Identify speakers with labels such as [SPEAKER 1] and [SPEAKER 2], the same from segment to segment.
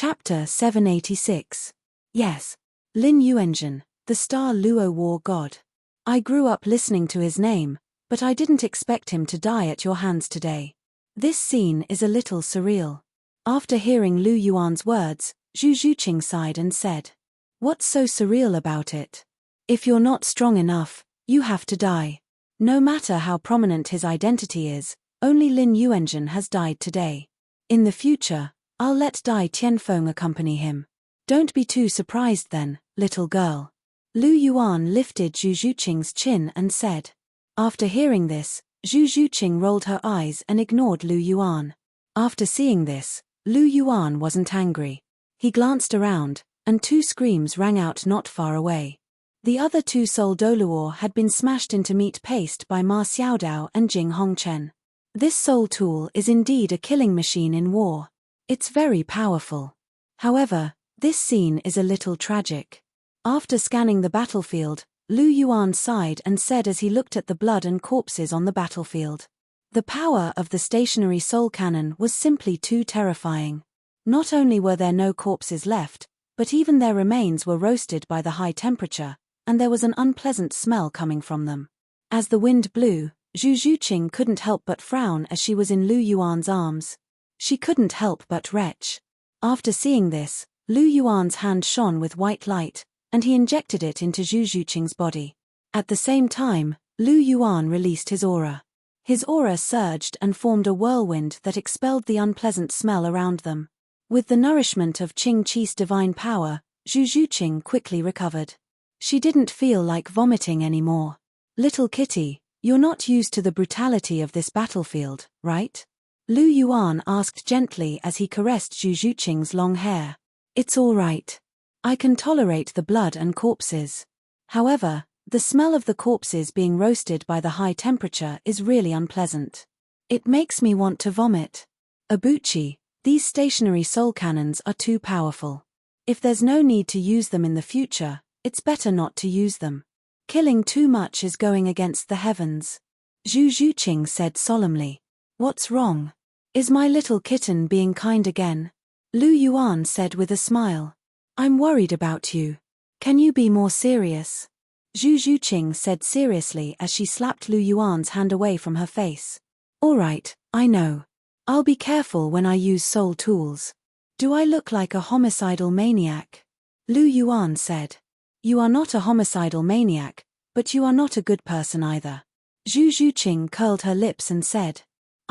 [SPEAKER 1] Chapter 786. Yes. Lin Yuanzhen, the star Luo war god. I grew up listening to his name, but I didn't expect him to die at your hands today. This scene is a little surreal. After hearing Lu Yuan's words, Zhu Zhuqing sighed and said, "What's so surreal about it? If you're not strong enough, you have to die. No matter how prominent his identity is, only Lin Yuanzhen has died today. In the future, I'll let Dai Tianfeng accompany him. Don't be too surprised then, little girl." Lu Yuan lifted Zhu Zhuqing's chin and said. After hearing this, Zhu Zhuqing rolled her eyes and ignored Lu Yuan. After seeing this, Lu Yuan wasn't angry. He glanced around, and two screams rang out not far away. The other two soul Douluo had been smashed into meat paste by Ma Xiaodao and Jing Hongchen. This soul tool is indeed a killing machine in war. It's very powerful. However, this scene is a little tragic. After scanning the battlefield, Lu Yuan sighed and said as he looked at the blood and corpses on the battlefield. The power of the stationary soul cannon was simply too terrifying. Not only were there no corpses left, but even their remains were roasted by the high temperature, and there was an unpleasant smell coming from them. As the wind blew, Zhu Zhuqing couldn't help but frown as she was in Lu Yuan's arms. She couldn't help but retch. After seeing this, Lu Yuan's hand shone with white light, and he injected it into Zhu Zhuqing's body. At the same time, Lu Yuan released his aura. His aura surged and formed a whirlwind that expelled the unpleasant smell around them. With the nourishment of Qing Qi's divine power, Zhu Zhuqing quickly recovered. She didn't feel like vomiting anymore. "Little kitty, you're not used to the brutality of this battlefield, right?" Lu Yuan asked gently as he caressed Zhu Zhuqing's long hair. "It's all right. I can tolerate the blood and corpses. However, the smell of the corpses being roasted by the high temperature is really unpleasant. It makes me want to vomit. Abuchi, these stationary soul cannons are too powerful. If there's no need to use them in the future, it's better not to use them. Killing too much is going against the heavens." Zhu Zhuqing said solemnly. "What's wrong? Is my little kitten being kind again?" Lu Yuan said with a smile. "I'm worried about you. Can you be more serious?" Zhu Zhuqing said seriously as she slapped Lu Yuan's hand away from her face. "All right, I know. I'll be careful when I use soul tools. Do I look like a homicidal maniac?" Lu Yuan said. "You are not a homicidal maniac, but you are not a good person either." Zhu Zhuqing curled her lips and said.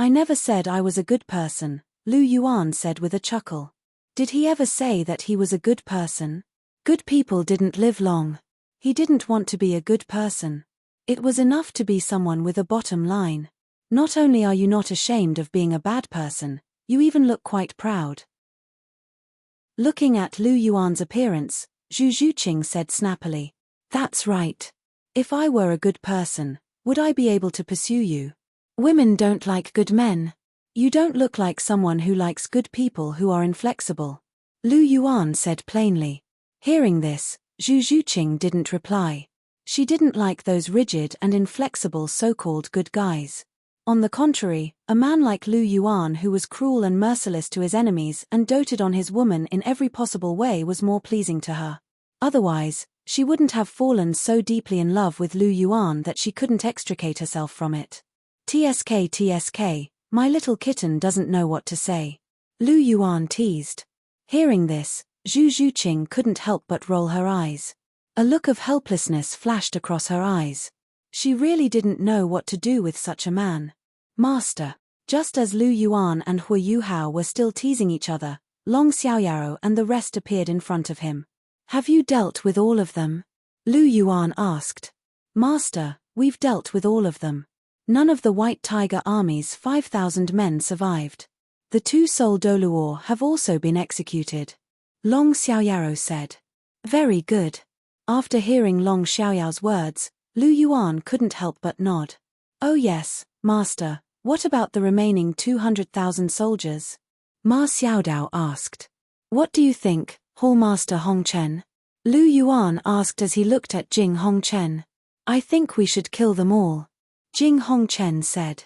[SPEAKER 1] "I never said I was a good person," Lu Yuan said with a chuckle. Did he ever say that he was a good person? Good people didn't live long. He didn't want to be a good person. It was enough to be someone with a bottom line. Not only are you not ashamed of being a bad person, you even look quite proud. Looking at Lu Yuan's appearance, Zhu Zhuqing said snappily, "That's right. If I were a good person, would I be able to pursue you? Women don't like good men. You don't look like someone who likes good people who are inflexible." Lu Yuan said plainly. Hearing this, Zhu Zhuqing didn't reply. She didn't like those rigid and inflexible so-called good guys. On the contrary, a man like Lu Yuan who was cruel and merciless to his enemies and doted on his woman in every possible way was more pleasing to her. Otherwise, she wouldn't have fallen so deeply in love with Lu Yuan that she couldn't extricate herself from it. TSK, my little kitten doesn't know what to say," Lu Yuan teased. Hearing this, Zhu Zhuqing couldn't help but roll her eyes. A look of helplessness flashed across her eyes. She really didn't know what to do with such a man. "Master." Just as Lu Yuan and Hu Yuhao were still teasing each other, Long Xiaoyao and the rest appeared in front of him. "Have you dealt with all of them?" Lu Yuan asked. "Master, we've dealt with all of them. None of the White Tiger Army's 5,000 men survived. The two soul Douluo have also been executed," Long Xiaoyao said. "Very good." After hearing Long Xiaoyao's words, Lu Yuan couldn't help but nod. "Oh yes, Master, what about the remaining 200,000 soldiers?" Ma Xiaodao asked. "What do you think, Hallmaster Hongchen?" Lu Yuan asked as he looked at Jing Hongchen. "I think we should kill them all," Jing Hongchen said.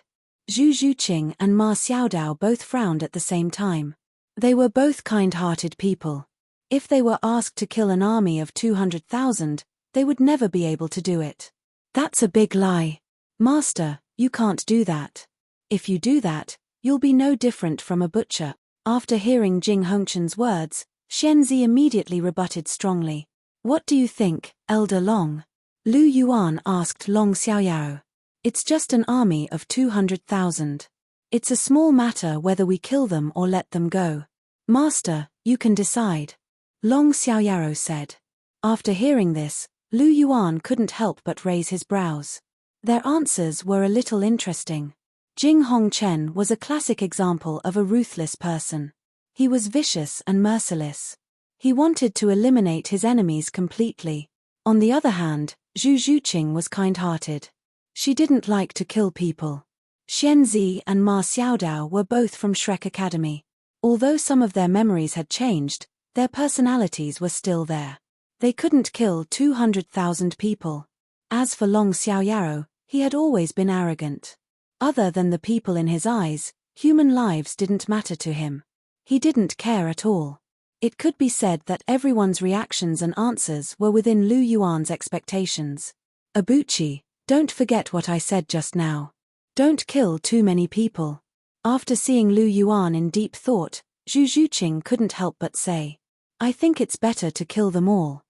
[SPEAKER 1] Zhu Zhuqing and Ma Xiaodao both frowned at the same time. They were both kind-hearted people. If they were asked to kill an army of 200,000, they would never be able to do it. That's a big lie. Master, you can't do that. If you do that, you'll be no different from a butcher. After hearing Jing Hongchen's words, Xianzi immediately rebutted strongly. What do you think, Elder Long? Lu Yuan asked Long Xiaoyao. It's just an army of 200,000. It's a small matter whether we kill them or let them go. Master, you can decide. Long Xiaoyao said. After hearing this, Lu Yuan couldn't help but raise his brows. Their answers were a little interesting. Jing Hongchen was a classic example of a ruthless person. He was vicious and merciless. He wanted to eliminate his enemies completely. On the other hand, Zhu Zhuqing was kind-hearted. She didn't like to kill people. Xianzi and Ma Xiaodao were both from Shrek Academy. Although some of their memories had changed, their personalities were still there. They couldn't kill 200,000 people. As for Long Xiaoyao, he had always been arrogant. Other than the people in his eyes, human lives didn't matter to him. He didn't care at all. It could be said that everyone's reactions and answers were within Lu Yuan's expectations. Abuchi, don't forget what I said just now. Don't kill too many people. After seeing Lu Yuan in deep thought, Zhu Zhuqing couldn't help but say, I think it's better to kill them all.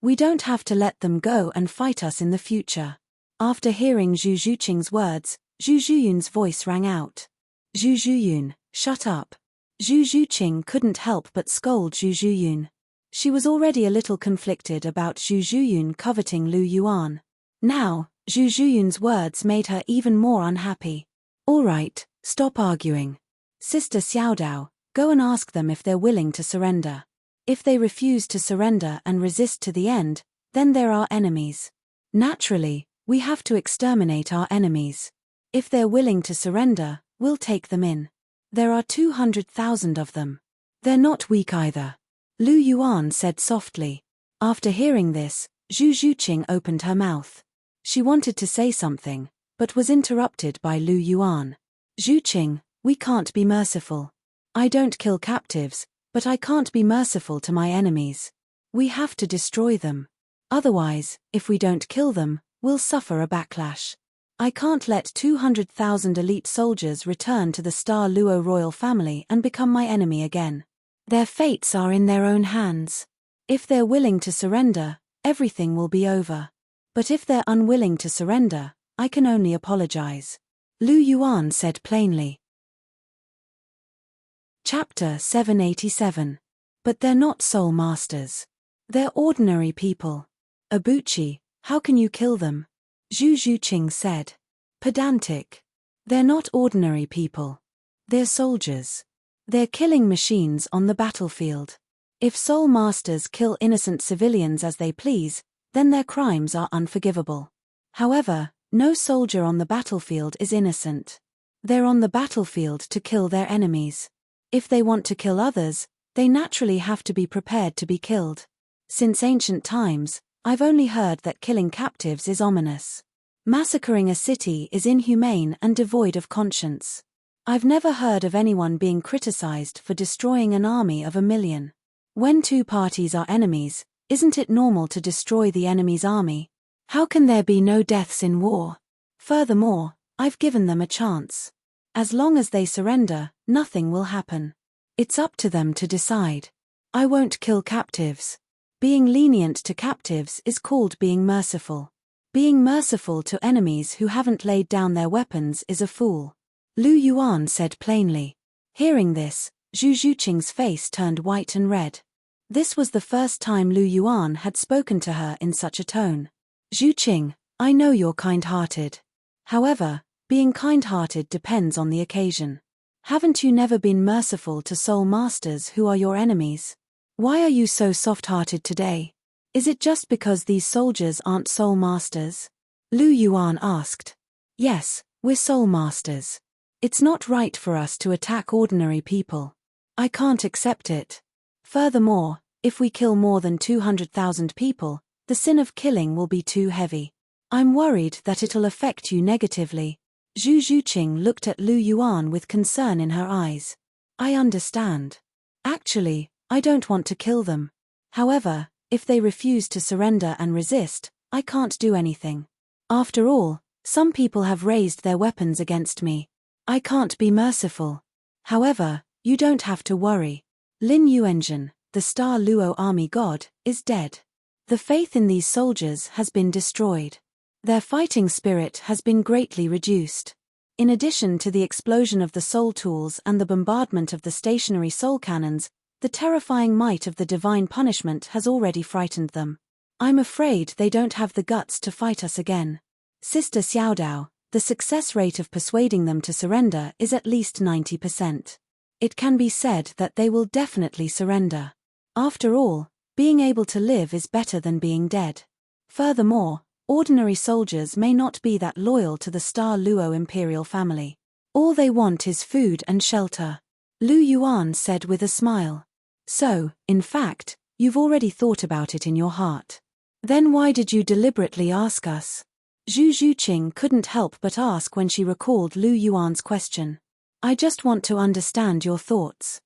[SPEAKER 1] We don't have to let them go and fight us in the future. After hearing Zhu Zhuqing's words, Zhu Zhuyun's voice rang out. Zhu Zhuyun, shut up. Zhu Zhuqing couldn't help but scold Zhu Zhuyun. She was already a little conflicted about Zhu Zhuyun coveting Lu Yuan. Now, Zhu Zhuyun's words made her even more unhappy. All right, stop arguing. Sister Xiaodao, go and ask them if they're willing to surrender. If they refuse to surrender and resist to the end, then they're our enemies. Naturally, we have to exterminate our enemies. If they're willing to surrender, we'll take them in. There are 200,000 of them. They're not weak either. Lu Yuan said softly. After hearing this, Zhu Zhuqing opened her mouth. She wanted to say something, but was interrupted by Lu Yuan. Zhuqing, we can't be merciful. I don't kill captives, but I can't be merciful to my enemies. We have to destroy them. Otherwise, if we don't kill them, we'll suffer a backlash. I can't let 200,000 elite soldiers return to the Star Luo royal family and become my enemy again. Their fates are in their own hands. If they're willing to surrender, everything will be over. But if they're unwilling to surrender, I can only apologize. Lu Yuan said plainly. Chapter 787. But they're not soul masters. They're ordinary people. Abuchi, how can you kill them? Zhu Zhuqing said. Pedantic. They're not ordinary people. They're soldiers. They're killing machines on the battlefield. If soul masters kill innocent civilians as they please, then their crimes are unforgivable. However, no soldier on the battlefield is innocent. They're on the battlefield to kill their enemies. If they want to kill others, they naturally have to be prepared to be killed. Since ancient times, I've only heard that killing captives is ominous. Massacring a city is inhumane and devoid of conscience. I've never heard of anyone being criticized for destroying an army of 1,000,000. When two parties are enemies, isn't it normal to destroy the enemy's army? How can there be no deaths in war? Furthermore, I've given them a chance. As long as they surrender, nothing will happen. It's up to them to decide. I won't kill captives. Being lenient to captives is called being merciful. Being merciful to enemies who haven't laid down their weapons is a fool. Lu Yuan said plainly. Hearing this, Zhu Zhuqing's face turned white and red. This was the first time Lu Yuan had spoken to her in such a tone. Zhuqing, I know you're kind-hearted. However, being kind-hearted depends on the occasion. Haven't you never been merciful to soul masters who are your enemies? Why are you so soft-hearted today? Is it just because these soldiers aren't soul masters? Lu Yuan asked. Yes, we're soul masters. It's not right for us to attack ordinary people. I can't accept it. Furthermore, if we kill more than 200,000 people, the sin of killing will be too heavy. I'm worried that it'll affect you negatively. Zhu Zhuqing looked at Lu Yuan with concern in her eyes. I understand. Actually, I don't want to kill them. However, if they refuse to surrender and resist, I can't do anything. After all, some people have raised their weapons against me. I can't be merciful. However, you don't have to worry. Lin Yuanjun, the Star Luo army god, is dead. The faith in these soldiers has been destroyed. Their fighting spirit has been greatly reduced. In addition to the explosion of the soul tools and the bombardment of the stationary soul cannons, the terrifying might of the divine punishment has already frightened them. I'm afraid they don't have the guts to fight us again. Sister Xiaodao, the success rate of persuading them to surrender is at least 90%. It can be said that they will definitely surrender. After all, being able to live is better than being dead. Furthermore, ordinary soldiers may not be that loyal to the Star Luo imperial family. All they want is food and shelter. Lu Yuan said with a smile. So, in fact, you've already thought about it in your heart. Then why did you deliberately ask us? Zhu Zhuqing couldn't help but ask when she recalled Lu Yuan's question. I just want to understand your thoughts.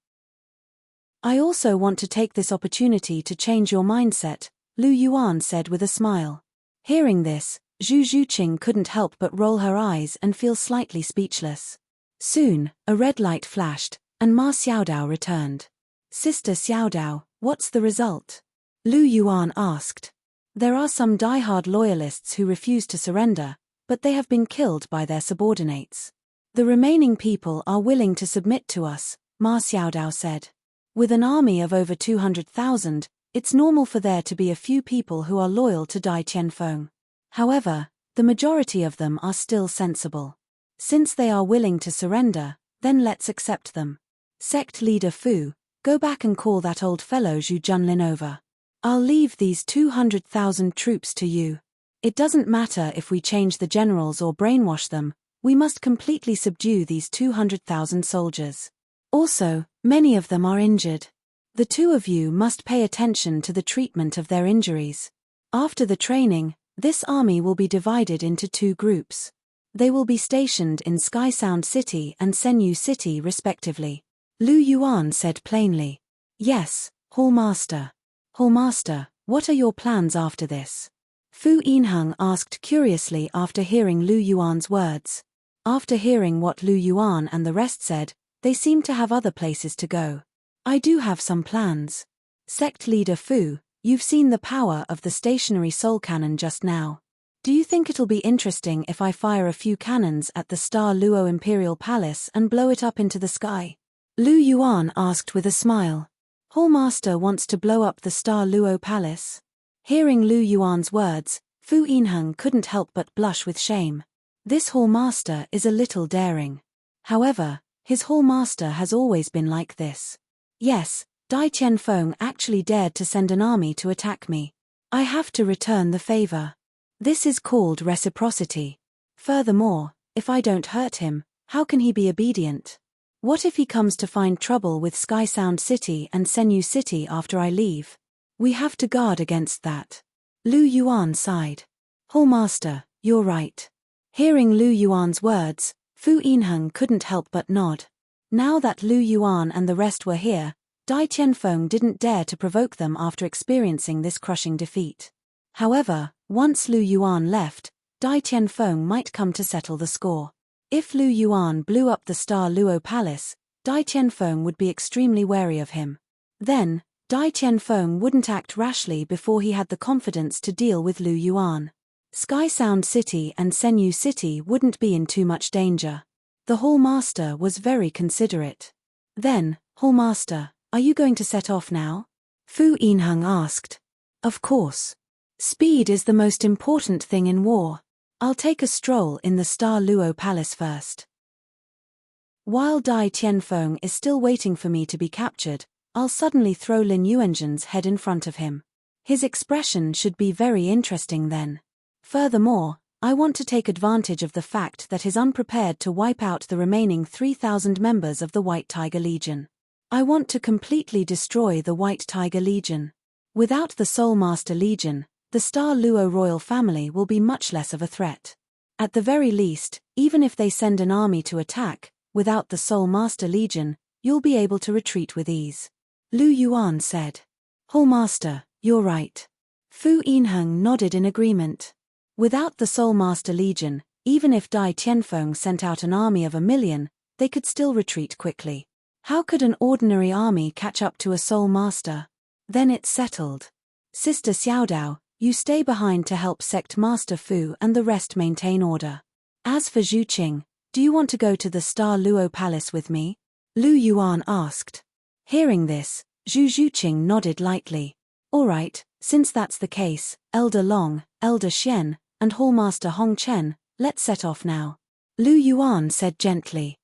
[SPEAKER 1] I also want to take this opportunity to change your mindset, Lu Yuan said with a smile. Hearing this, Zhu Zhuqing couldn't help but roll her eyes and feel slightly speechless. Soon, a red light flashed, and Ma Xiaodao returned. Sister Xiaodao, what's the result? Lu Yuan asked. There are some die-hard loyalists who refuse to surrender, but they have been killed by their subordinates. The remaining people are willing to submit to us, Ma Xiaodao said. With an army of over 200,000, it's normal for there to be a few people who are loyal to Dai Tianfeng. However, the majority of them are still sensible. Since they are willing to surrender, then let's accept them. Sect leader Fu, go back and call that old fellow Zhu Junlin over. I'll leave these 200,000 troops to you. It doesn't matter if we change the generals or brainwash them, we must completely subdue these 200,000 soldiers. Also, many of them are injured. The two of you must pay attention to the treatment of their injuries. After the training, this army will be divided into two groups. They will be stationed in Sky Sound City and Senyu City respectively. Lu Yuan said plainly. Yes, Hallmaster. Hallmaster, what are your plans after this? Fu Yinheng asked curiously after hearing Lu Yuan's words. After hearing what Lu Yuan and the rest said, they seemed to have other places to go. I do have some plans. Sect leader Fu, you've seen the power of the stationary soul cannon just now. Do you think it'll be interesting if I fire a few cannons at the Star Luo Imperial Palace and blow it up into the sky? Lu Yuan asked with a smile. Hallmaster wants to blow up the Star Luo Palace. Hearing Lu Yuan's words, Fu Yinheng couldn't help but blush with shame. This Hallmaster is a little daring. However, his Hallmaster has always been like this. Yes, Dai Tianfeng actually dared to send an army to attack me. I have to return the favor. This is called reciprocity. Furthermore, if I don't hurt him, how can he be obedient? What if he comes to find trouble with Sky Sound City and Senyu City after I leave? We have to guard against that. Lu Yuan sighed. Hallmaster, you're right. Hearing Lu Yuan's words, Fu Yinheng couldn't help but nod. Now that Lu Yuan and the rest were here, Dai Tianfeng didn't dare to provoke them after experiencing this crushing defeat. However, once Lu Yuan left, Dai Tianfeng might come to settle the score. If Lu Yuan blew up the Star Luo Palace, Dai Tianfeng would be extremely wary of him. Then, Dai Tianfeng wouldn't act rashly before he had the confidence to deal with Lu Yuan. Sky Sound City and Senyu City wouldn't be in too much danger. The Hallmaster was very considerate. Then, Hallmaster, are you going to set off now? Fu Yinheng asked. Of course. Speed is the most important thing in war. I'll take a stroll in the Star Luo Palace first. While Dai Tianfeng is still waiting for me to be captured, I'll suddenly throw Lin Yuanjun's head in front of him. His expression should be very interesting then. Furthermore, I want to take advantage of the fact that he's unprepared to wipe out the remaining 3,000 members of the White Tiger Legion. I want to completely destroy the White Tiger Legion. Without the Soul Master Legion, the Star Luo royal family will be much less of a threat. At the very least, even if they send an army to attack, without the Soul Master Legion, you'll be able to retreat with ease. Lu Yuan said. Hall Master, you're right. Fu Yinheng nodded in agreement. Without the Soul Master Legion, even if Dai Tianfeng sent out an army of 1,000,000, they could still retreat quickly. How could an ordinary army catch up to a Soul Master? Then it's settled. Sister Xiaodao, you stay behind to help Sect Master Fu and the rest maintain order. As for Zhu Qing, do you want to go to the Star Luo Palace with me? Lu Yuan asked. Hearing this, Zhu Qing nodded lightly. All right, since that's the case, Elder Long, Elder Xian, and Hallmaster Hong Chen, let's set off now. Lu Yuan said gently.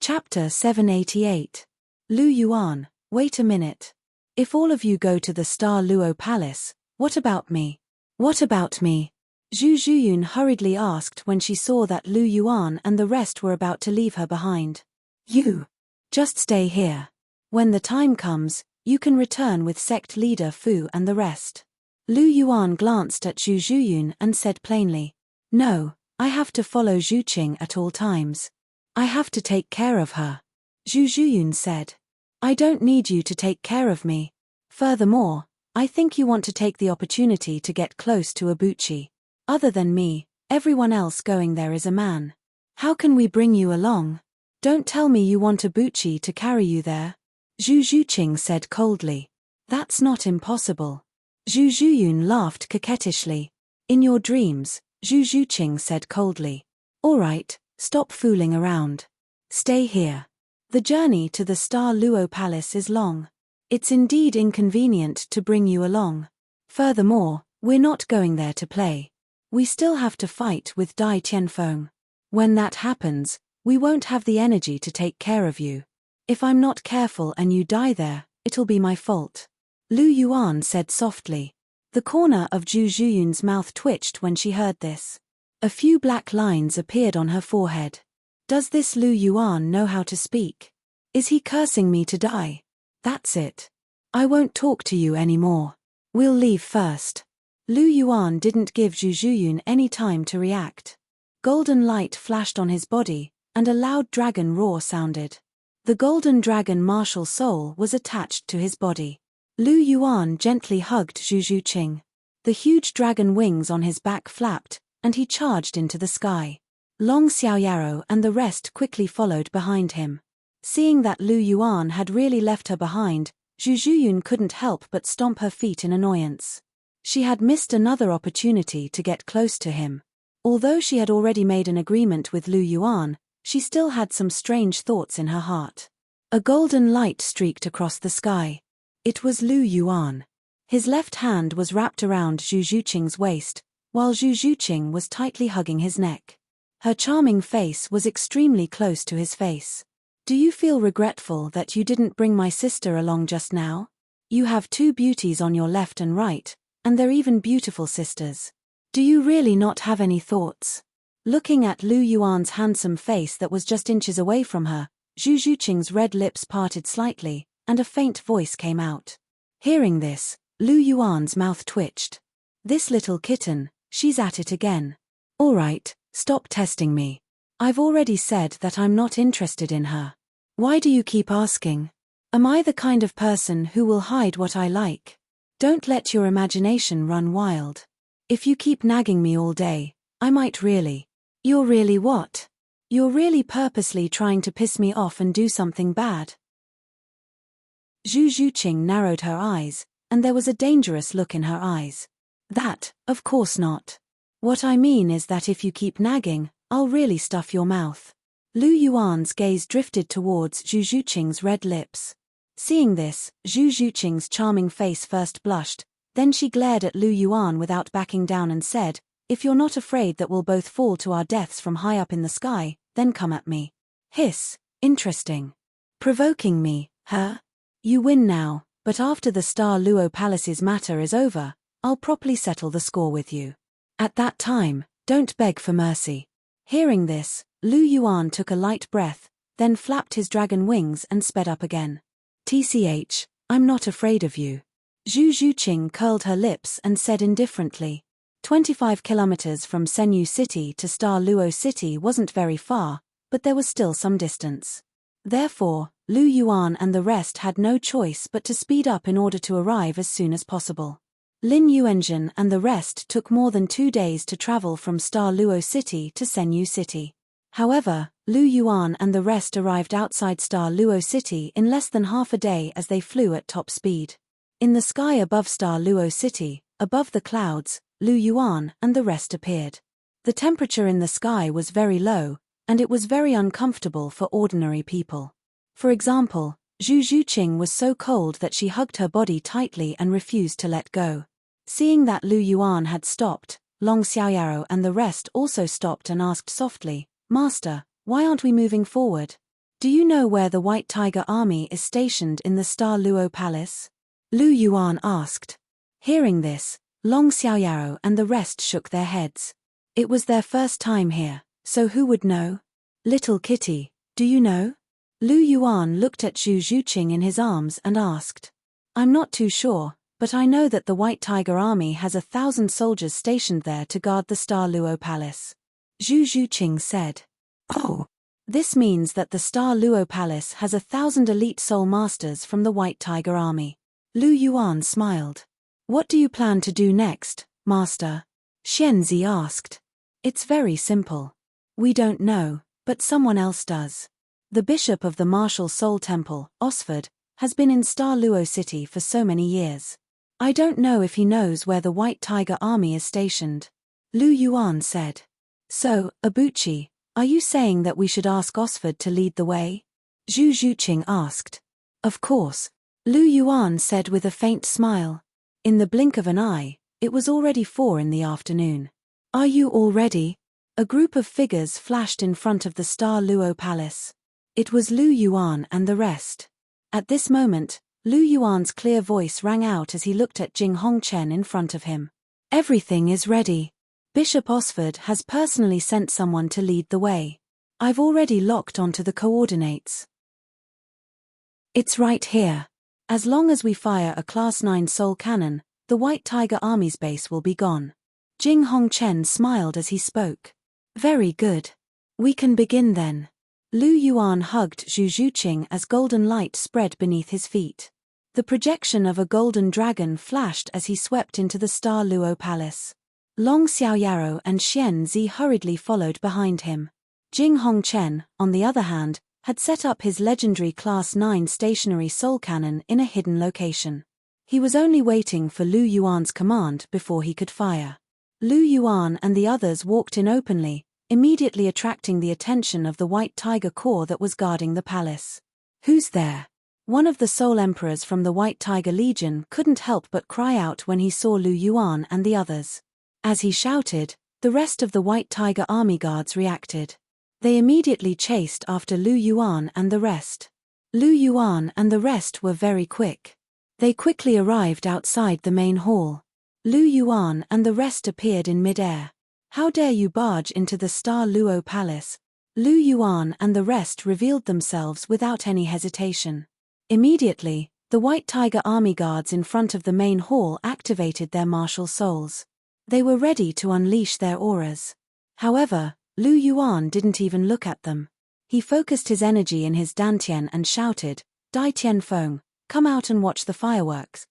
[SPEAKER 1] Chapter 788. Lu Yuan, wait a minute. If all of you go to the Star Luo Palace, what about me? What about me? Zhu Zhuyun hurriedly asked when she saw that Lu Yuan and the rest were about to leave her behind. You. Just stay here. When the time comes, you can return with sect leader Fu and the rest. Lu Yuan glanced at Zhu Zhuyun and said plainly. No, I have to follow Zhu Qing at all times. I have to take care of her. Zhu Zhuyun said. I don't need you to take care of me. Furthermore, I think you want to take the opportunity to get close to Abuchi. Other than me, everyone else going there is a man. How can we bring you along? Don't tell me you want Abuchi to carry you there. Zhu Zhuqing said coldly. That's not impossible. Zhu Zhuyun laughed coquettishly. In your dreams, Zhu Zhuqing said coldly. All right, stop fooling around. Stay here. The journey to the Star Luo Palace is long. It's indeed inconvenient to bring you along. Furthermore, we're not going there to play. We still have to fight with Dai Tianfeng. When that happens, we won't have the energy to take care of you. If I'm not careful and you die there, it'll be my fault. Lu Yuan said softly. The corner of Zhu Zhuyun's mouth twitched when she heard this. A few black lines appeared on her forehead. Does this Lu Yuan know how to speak? Is he cursing me to die? That's it. I won't talk to you anymore. We'll leave first. Lu Yuan didn't give Zhu Zhuyun any time to react. Golden light flashed on his body, and a loud dragon roar sounded. The golden dragon martial soul was attached to his body. Lu Yuan gently hugged Zhu Zhuqing. The huge dragon wings on his back flapped, and he charged into the sky. Long Xiaoyaro and the rest quickly followed behind him. Seeing that Lu Yuan had really left her behind, Zhu Zhuyun couldn't help but stomp her feet in annoyance. She had missed another opportunity to get close to him. Although she had already made an agreement with Lu Yuan, she still had some strange thoughts in her heart. A golden light streaked across the sky. It was Lu Yuan. His left hand was wrapped around Zhu Zhuqing's waist, while Zhu Zhuqing was tightly hugging his neck. Her charming face was extremely close to his face. Do you feel regretful that you didn't bring my sister along just now? You have two beauties on your left and right, and they're even beautiful sisters. Do you really not have any thoughts? Looking at Lu Yuan's handsome face that was just inches away from her, Zhu Zhuqing's red lips parted slightly, and a faint voice came out. Hearing this, Lu Yuan's mouth twitched. This little kitten, she's at it again. All right, stop testing me. I've already said that I'm not interested in her. Why do you keep asking? Am I the kind of person who will hide what I like? Don't let your imagination run wild. If you keep nagging me all day, I might really. You're really what? You're really purposely trying to piss me off and do something bad. Zhu Zhuqing narrowed her eyes, and there was a dangerous look in her eyes. That, of course not. What I mean is that if you keep nagging, I'll really stuff your mouth. Lu Yuan's gaze drifted towards Zhu Zhuqing's red lips. Seeing this, Zhu Zhuqing's charming face first blushed, then she glared at Lu Yuan without backing down and said, If you're not afraid that we'll both fall to our deaths from high up in the sky, then come at me. Hiss, interesting. Provoking me, huh? You win now, but after the Star Luo Palace's matter is over, I'll properly settle the score with you. At that time, don't beg for mercy. Hearing this, Lu Yuan took a light breath, then flapped his dragon wings and sped up again. TCH, I'm not afraid of you. Zhu Zhuqing curled her lips and said indifferently. 25 kilometers from Senyu City to Star Luo City wasn't very far, but there was still some distance. Therefore, Lu Yuan and the rest had no choice but to speed up in order to arrive as soon as possible. Lin Yuanzhen and the rest took more than 2 days to travel from Star Luo City to Senyu City. However, Lu Yuan and the rest arrived outside Star Luo City in less than half a day as they flew at top speed. In the sky above Star Luo City, above the clouds, Lu Yuan and the rest appeared. The temperature in the sky was very low, and it was very uncomfortable for ordinary people. For example, Zhu Zhuqing was so cold that she hugged her body tightly and refused to let go. Seeing that Lu Yuan had stopped, Long Xiaoyaro and the rest also stopped and asked softly, "Master, why aren't we moving forward? Do you know where the White Tiger Army is stationed in the Star Luo Palace?" Lu Yuan asked. Hearing this, Long Xiaoyaro and the rest shook their heads. It was their first time here, so who would know? "Little kitty, do you know?" Lu Yuan looked at Zhu Zhuqing in his arms and asked. "I'm not too sure, but I know that the White Tiger Army has 1,000 soldiers stationed there to guard the Star Luo Palace." Zhu Zhuqing said. "Oh. This means that the Star Luo Palace has 1,000 elite soul masters from the White Tiger Army." Lu Yuan smiled. "What do you plan to do next, Master?" Xianzi asked. "It's very simple. We don't know, but someone else does. The bishop of the Martial Soul Temple, Osford, has been in Star Luo City for so many years. I don't know if he knows where the White Tiger Army is stationed." Lu Yuan said. "So, Abuchi, are you saying that we should ask Osford to lead the way?" Zhu Zhuqing asked. "Of course," Lu Yuan said with a faint smile. In the blink of an eye, it was already 4 in the afternoon. "Are you all ready?" A group of figures flashed in front of the Star Luo Palace. It was Lu Yuan and the rest. At this moment, Lu Yuan's clear voice rang out as he looked at Jing Hongchen in front of him. "Everything is ready. Bishop Osford has personally sent someone to lead the way. I've already locked onto the coordinates. It's right here. As long as we fire a Class 9 soul cannon, the White Tiger Army's base will be gone." Jing Hongchen smiled as he spoke. "Very good. We can begin then." Lu Yuan hugged Zhu Zhuqing as golden light spread beneath his feet. The projection of a golden dragon flashed as he swept into the Star Luo Palace. Long Xiaoyaro and Xianzi hurriedly followed behind him. Jing Hongchen, on the other hand, had set up his legendary Class 9 stationary soul cannon in a hidden location. He was only waiting for Lu Yuan's command before he could fire. Lu Yuan and the others walked in openly, immediately attracting the attention of the White Tiger Corps that was guarding the palace. "Who's there?" One of the Soul Emperors from the White Tiger Legion couldn't help but cry out when he saw Lu Yuan and the others. As he shouted, the rest of the White Tiger Army guards reacted. They immediately chased after Lu Yuan and the rest. Lu Yuan and the rest were very quick. They quickly arrived outside the main hall. Lu Yuan and the rest appeared in mid-air. "How dare you barge into the Star Luo Palace?" Lu Yuan and the rest revealed themselves without any hesitation. Immediately, the White Tiger Army guards in front of the main hall activated their martial souls. They were ready to unleash their auras. However, Lu Yuan didn't even look at them. He focused his energy in his dantian and shouted, "Dai Tianfeng, come out and watch the fireworks."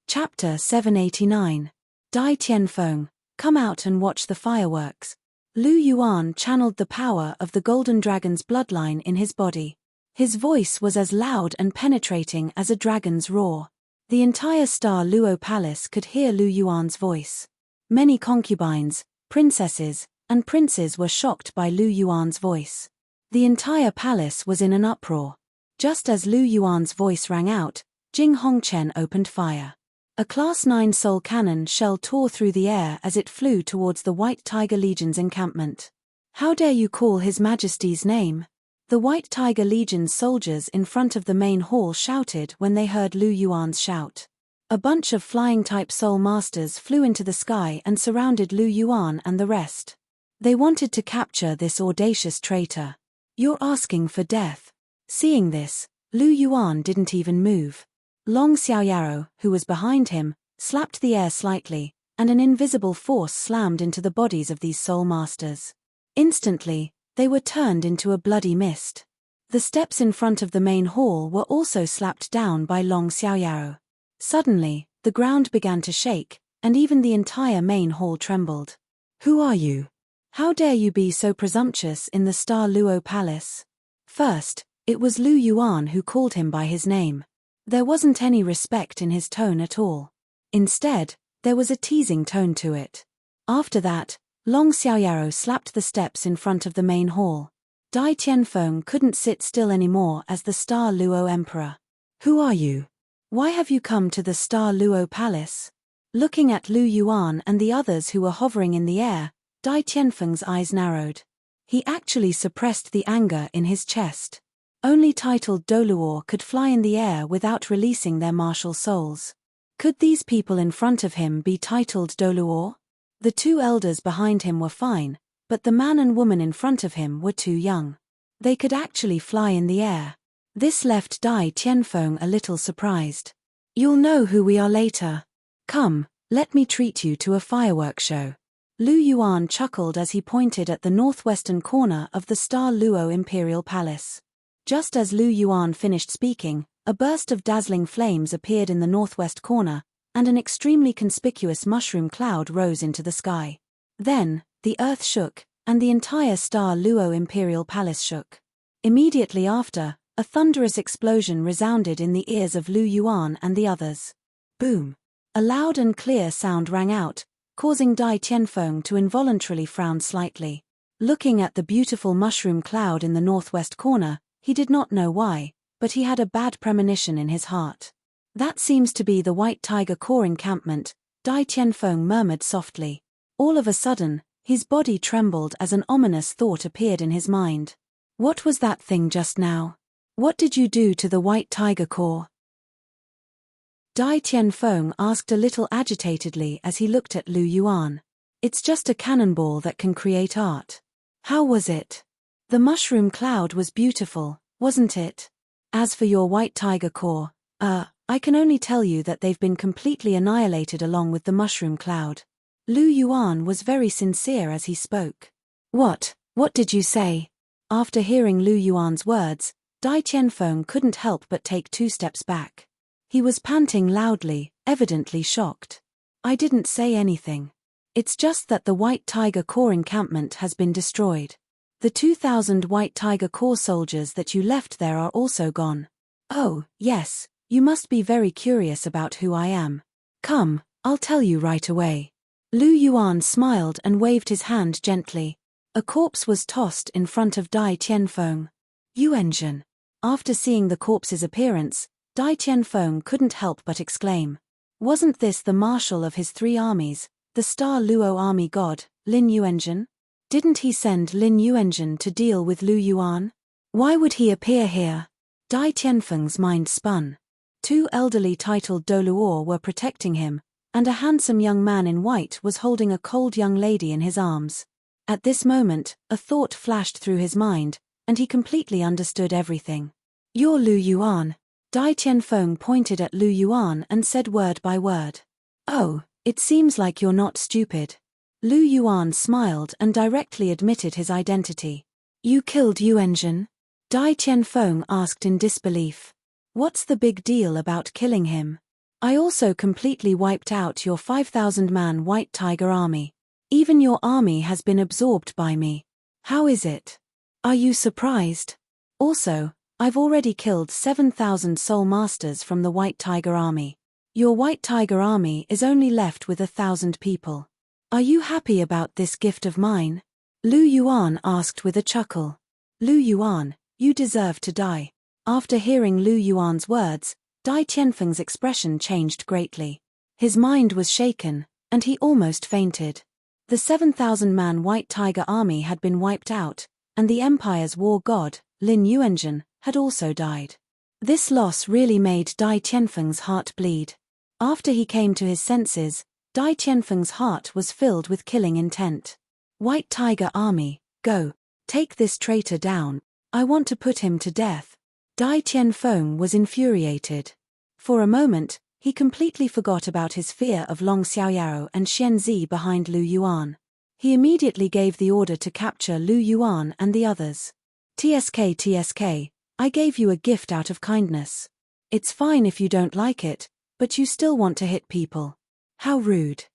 [SPEAKER 1] Chapter 789. Dai Tianfeng, come out and watch the fireworks. Lu Yuan channeled the power of the Golden Dragon's bloodline in his body. His voice was as loud and penetrating as a dragon's roar. The entire Star Luo Palace could hear Lu Yuan's voice. Many concubines, princesses, and princes were shocked by Lu Yuan's voice. The entire palace was in an uproar. Just as Lu Yuan's voice rang out, Jing Hongchen opened fire. A Class 9 soul cannon shell tore through the air as it flew towards the White Tiger Legion's encampment. "How dare you call His Majesty's name?" The White Tiger Legion's soldiers in front of the main hall shouted when they heard Lu Yuan's shout. A bunch of flying-type soul masters flew into the sky and surrounded Lu Yuan and the rest. They wanted to capture this audacious traitor. "You're asking for death." Seeing this, Lu Yuan didn't even move. Long Xiaoyaro, who was behind him, slapped the air slightly, and an invisible force slammed into the bodies of these soul masters. Instantly, they were turned into a bloody mist. The steps in front of the main hall were also slapped down by Long Xiaoyao. Suddenly, the ground began to shake, and even the entire main hall trembled. "Who are you? How dare you be so presumptuous in the Star Luo Palace?" First, it was Lu Yuan who called him by his name. There wasn't any respect in his tone at all. Instead, there was a teasing tone to it. After that, Long Xiaoyao slapped the steps in front of the main hall. Dai Tianfeng couldn't sit still anymore as the Star Luo Emperor. "Who are you? Why have you come to the Star Luo Palace?" Looking at Lu Yuan and the others who were hovering in the air, Dai Tianfeng's eyes narrowed. He actually suppressed the anger in his chest. Only titled Douluo could fly in the air without releasing their martial souls. Could these people in front of him be titled Douluo? The two elders behind him were fine, but the man and woman in front of him were too young. They could actually fly in the air. This left Dai Tianfeng a little surprised. "You'll know who we are later. Come, let me treat you to a fireworks show." Lu Yuan chuckled as he pointed at the northwestern corner of the Star Luo Imperial Palace. Just as Lu Yuan finished speaking, a burst of dazzling flames appeared in the northwest corner, and an extremely conspicuous mushroom cloud rose into the sky. Then, the earth shook, and the entire Star Luo Imperial Palace shook. Immediately after, a thunderous explosion resounded in the ears of Lu Yuan and the others. Boom! A loud and clear sound rang out, causing Dai Tianfeng to involuntarily frown slightly. Looking at the beautiful mushroom cloud in the northwest corner, he did not know why, but he had a bad premonition in his heart. "That seems to be the White Tiger Core encampment," Dai Tianfeng murmured softly. All of a sudden, his body trembled as an ominous thought appeared in his mind. "What was that thing just now? What did you do to the White Tiger Core?" Dai Tianfeng asked a little agitatedly as he looked at Lu Yuan. "It's just a cannonball that can create art." "How was it? The mushroom cloud was beautiful, wasn't it? As for your White Tiger Core, I can only tell you that they've been completely annihilated along with the mushroom cloud." Lu Yuan was very sincere as he spoke. What did you say?" After hearing Lu Yuan's words, Dai Tianfeng couldn't help but take 2 steps back. He was panting loudly, evidently shocked. "I didn't say anything. It's just that the White Tiger Core encampment has been destroyed. The 2,000 White Tiger Core soldiers that you left there are also gone." "Oh, yes, you must be very curious about who I am. Come, I'll tell you right away." Lu Yuan smiled and waved his hand gently. A corpse was tossed in front of Dai Tianfeng. Yuanzhen. After seeing the corpse's appearance, Dai Tianfeng couldn't help but exclaim. Wasn't this the marshal of his 3 armies, the Star Luo army god, Lin Yuanzhen? Didn't he send Lin Yuanzhen to deal with Lu Yuan? Why would he appear here? Dai Tianfeng's mind spun. 2 elderly titled Douluo were protecting him, and a handsome young man in white was holding a cold young lady in his arms. At this moment, a thought flashed through his mind, and he completely understood everything. "You're Lu Yuan." Dai Tianfeng pointed at Lu Yuan and said word by word. "Oh, it seems like you're not stupid." Lu Yuan smiled and directly admitted his identity. "You killed Yuanzhen?" Dai Tianfeng asked in disbelief. "What's the big deal about killing him? I also completely wiped out your 5,000-man White Tiger army. Even your army has been absorbed by me. How is it? Are you surprised? Also, I've already killed 7,000 soul masters from the White Tiger army. Your White Tiger army is only left with 1,000 people. Are you happy about this gift of mine?" Lu Yuan asked with a chuckle. "Lu Yuan, you deserve to die." After hearing Lu Yuan's words, Dai Tianfeng's expression changed greatly. His mind was shaken, and he almost fainted. The 7,000-man White Tiger army had been wiped out, and the Empire's war god, Lin Yuanzhen, had also died. This loss really made Dai Tianfeng's heart bleed. After he came to his senses, Dai Tianfeng's heart was filled with killing intent. "White Tiger army, go. Take this traitor down. I want to put him to death." Dai Tianfeng was infuriated. For a moment, He completely forgot about his fear of Long Xiaoyao and Xian Zi behind Lu Yuan. He immediately gave the order to capture Lu Yuan and the others. TSK, I gave you a gift out of kindness. It's fine if you don't like it, but you still want to hit people. How rude.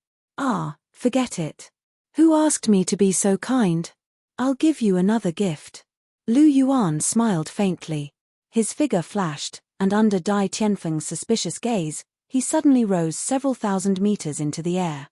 [SPEAKER 1] Forget it. Who asked me to be so kind? I'll give you another gift. Lu Yuan smiled faintly. His figure flashed, and under Dai Tianfeng's suspicious gaze, he suddenly rose several thousand meters into the air.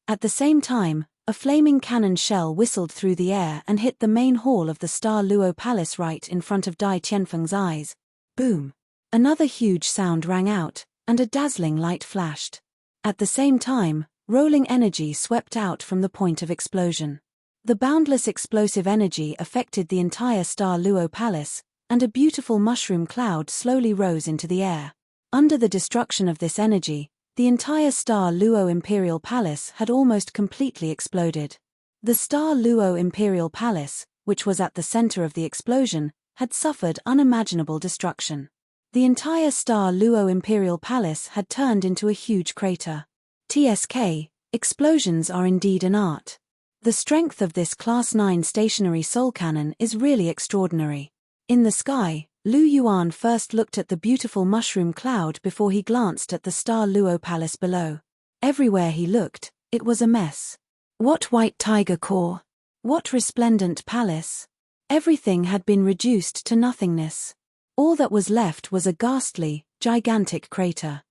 [SPEAKER 1] At the same time, a flaming cannon shell whistled through the air and hit the main hall of the Star Luo Palace right in front of Dai Tianfeng's eyes. Boom! Another huge sound rang out, and a dazzling light flashed. At the same time, rolling energy swept out from the point of explosion. The boundless explosive energy affected the entire Star Luo Palace, and a beautiful mushroom cloud slowly rose into the air. Under the destruction of this energy, the entire Star Luo Imperial Palace had almost completely exploded. The Star Luo Imperial Palace, which was at the center of the explosion, had suffered unimaginable destruction. The entire Star Luo Imperial Palace had turned into a huge crater. TSK, explosions are indeed an art. The strength of this Class 9 stationary soul cannon is really extraordinary. In the sky, Lu Yuan first looked at the beautiful mushroom cloud before he glanced at the Star Luo Palace below. Everywhere he looked, it was a mess. What white tiger core? What resplendent palace? Everything had been reduced to nothingness. All that was left was a ghastly, gigantic crater.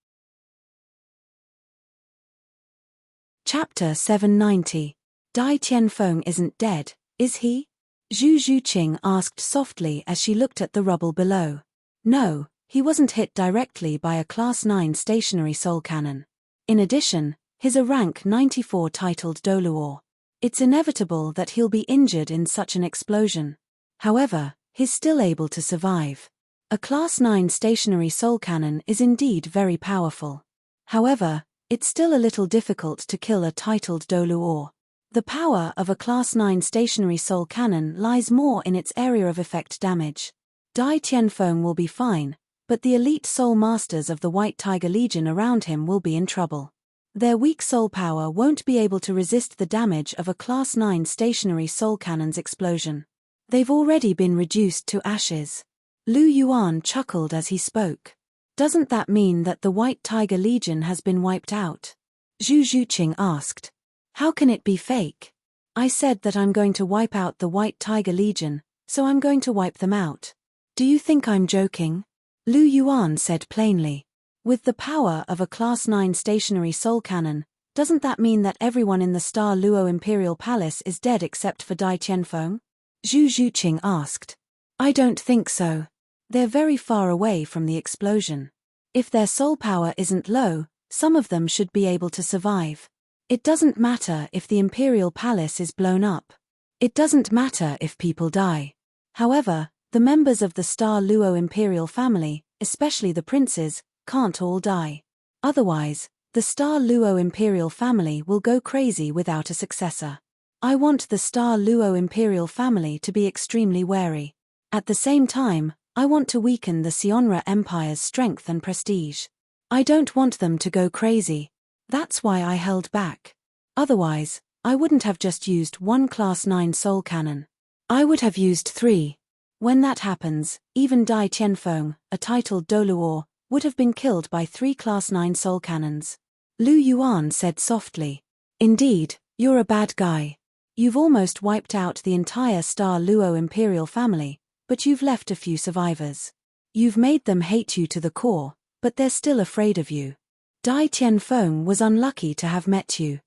[SPEAKER 1] Chapter 790. Dai Tianfeng isn't dead, is he? Zhu Zhuqing asked softly as she looked at the rubble below. No, he wasn't hit directly by a Class 9 stationary soul cannon. In addition, he's a rank 94 titled Douluo. It's inevitable that he'll be injured in such an explosion. However, he's still able to survive. A Class 9 stationary soul cannon is indeed very powerful. However, it's still a little difficult to kill a titled Douluo. The power of a Class 9 stationary soul cannon lies more in its area of effect damage. Dai Tianfeng will be fine, but the elite soul masters of the White Tiger Legion around him will be in trouble. Their weak soul power won't be able to resist the damage of a Class 9 stationary soul cannon's explosion. They've already been reduced to ashes. Lu Yuan chuckled as he spoke. Doesn't that mean that the White Tiger Legion has been wiped out? Zhu Zhuqing asked. How can it be fake? I said that I'm going to wipe out the White Tiger Legion, so I'm going to wipe them out. Do you think I'm joking? Lu Yuan said plainly. With the power of a Class 9 stationary soul cannon, doesn't that mean that everyone in the Star Luo Imperial Palace is dead except for Dai Tianfeng? Zhu Zhuqing asked. I don't think so. They're very far away from the explosion. If their soul power isn't low, some of them should be able to survive. It doesn't matter if the Imperial Palace is blown up. It doesn't matter if people die. However, the members of the Star Luo Imperial family, especially the princes, can't all die. Otherwise, the Star Luo Imperial family will go crazy without a successor. I want the Star Luo Imperial family to be extremely wary. At the same time, I want to weaken the Sionra Empire's strength and prestige. I don't want them to go crazy. That's why I held back. Otherwise, I wouldn't have just used one Class 9 soul cannon. I would have used 3. When that happens, even Dai Tianfeng, a titled Douluo, would have been killed by 3 Class 9 soul cannons. Lu Yuan said softly. Indeed, you're a bad guy. You've almost wiped out the entire Star Luo Imperial family, but you've left a few survivors. You've made them hate you to the core, but they're still afraid of you. Dai Tianfeng was unlucky to have met you.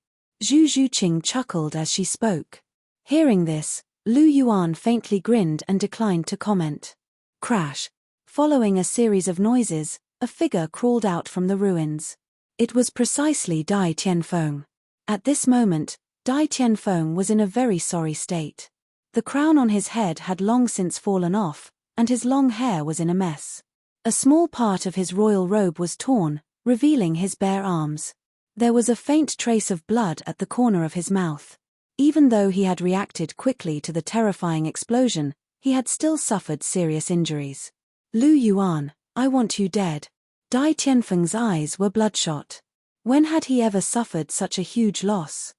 [SPEAKER 1] Zhu Zhuqing chuckled as she spoke. Hearing this, Lu Yuan faintly grinned and declined to comment. Crash. Following a series of noises, a figure crawled out from the ruins. It was precisely Dai Tianfeng. At this moment, Dai Tianfeng was in a very sorry state. The crown on his head had long since fallen off, and his long hair was in a mess. A small part of his royal robe was torn, revealing his bare arms. There was a faint trace of blood at the corner of his mouth. Even though he had reacted quickly to the terrifying explosion, he had still suffered serious injuries. Lu Yuan, I want you dead. Dai Tianfeng's eyes were bloodshot. When had he ever suffered such a huge loss?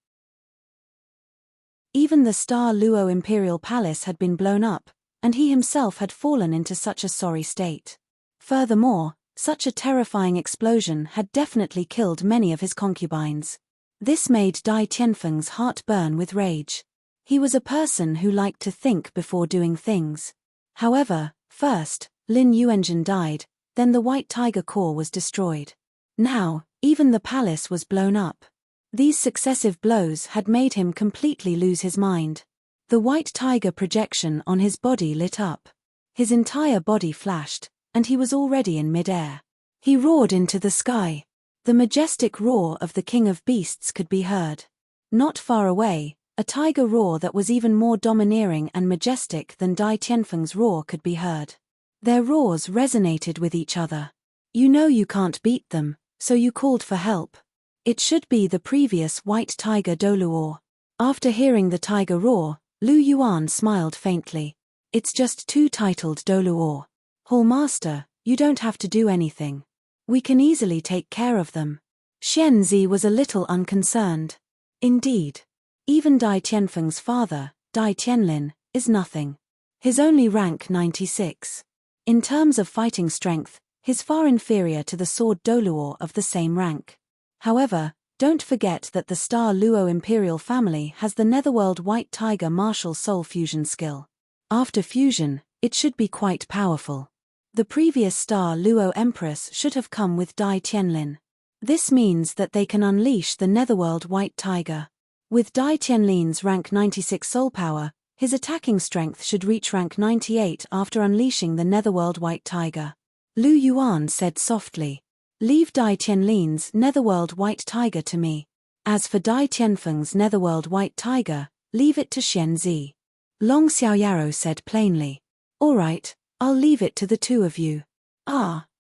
[SPEAKER 1] Even the Star Luo Imperial Palace had been blown up, and he himself had fallen into such a sorry state. Furthermore, such a terrifying explosion had definitely killed many of his concubines. This made Dai Tianfeng's heart burn with rage. He was a person who liked to think before doing things. However, first, Lin Yuanzhen died, then the White Tiger core was destroyed. Now, even the palace was blown up. These successive blows had made him completely lose his mind. The White Tiger projection on his body lit up. His entire body flashed, and he was already in mid-air. He roared into the sky. The majestic roar of the King of Beasts could be heard. Not far away, a tiger roar that was even more domineering and majestic than Dai Tianfeng's roar could be heard. Their roars resonated with each other. You know you can't beat them, so you called for help. It should be the previous white tiger Douluo. After hearing the tiger roar, Lu Yuan smiled faintly. It's just too titled Douluo. Hall Master, you don't have to do anything. We can easily take care of them. Xianzi was a little unconcerned. Indeed. Even Dai Tianfeng's father, Dai Tianlin, is nothing. His only rank 96. In terms of fighting strength, he's far inferior to the sword Douluo of the same rank. However, don't forget that the Star Luo Imperial family has the Netherworld White Tiger martial soul fusion skill. After fusion, it should be quite powerful. The previous Star Luo Empress should have come with Dai Tianlin. This means that they can unleash the Netherworld White Tiger. With Dai Tianlin's rank 96 soul power, his attacking strength should reach rank 98 after unleashing the Netherworld White Tiger. Lu Yuan said softly. Leave Dai Tianlin's Netherworld White Tiger to me. As for Dai Tianfeng's Netherworld White Tiger, leave it to Xianzi. Long Xiaoyaro said plainly. All right, I'll leave it to the two of you.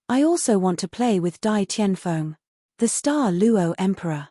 [SPEAKER 1] I also want to play with Dai Tianfeng. The Star Luo Emperor.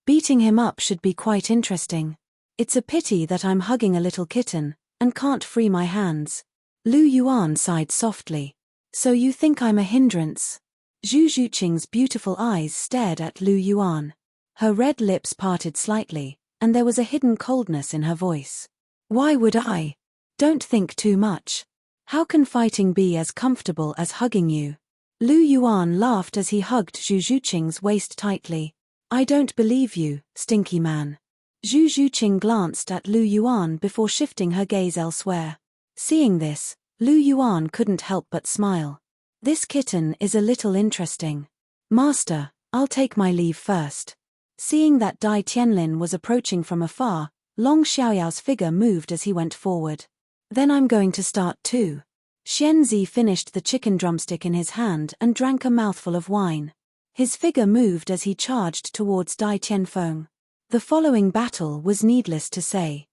[SPEAKER 1] Beating him up should be quite interesting. It's a pity that I'm hugging a little kitten, and can't free my hands. Lu Yuan sighed softly. So you think I'm a hindrance? Zhu Zhuqing's beautiful eyes stared at Lu Yuan. Her red lips parted slightly, and there was a hidden coldness in her voice. Why would I? Don't think too much. How can fighting be as comfortable as hugging you? Lu Yuan laughed as he hugged Zhu Zhuqing's waist tightly. I don't believe you, stinky man. Zhu Zhuqing glanced at Lu Yuan before shifting her gaze elsewhere. Seeing this, Lu Yuan couldn't help but smile. This kitten is a little interesting. Master, I'll take my leave first. Seeing that Dai Tianlin was approaching from afar, Long Xiaoyao's figure moved as he went forward. Then I'm going to start too. Xianzi finished the chicken drumstick in his hand and drank a mouthful of wine. His figure moved as he charged towards Dai Tianfeng. The following battle was needless to say.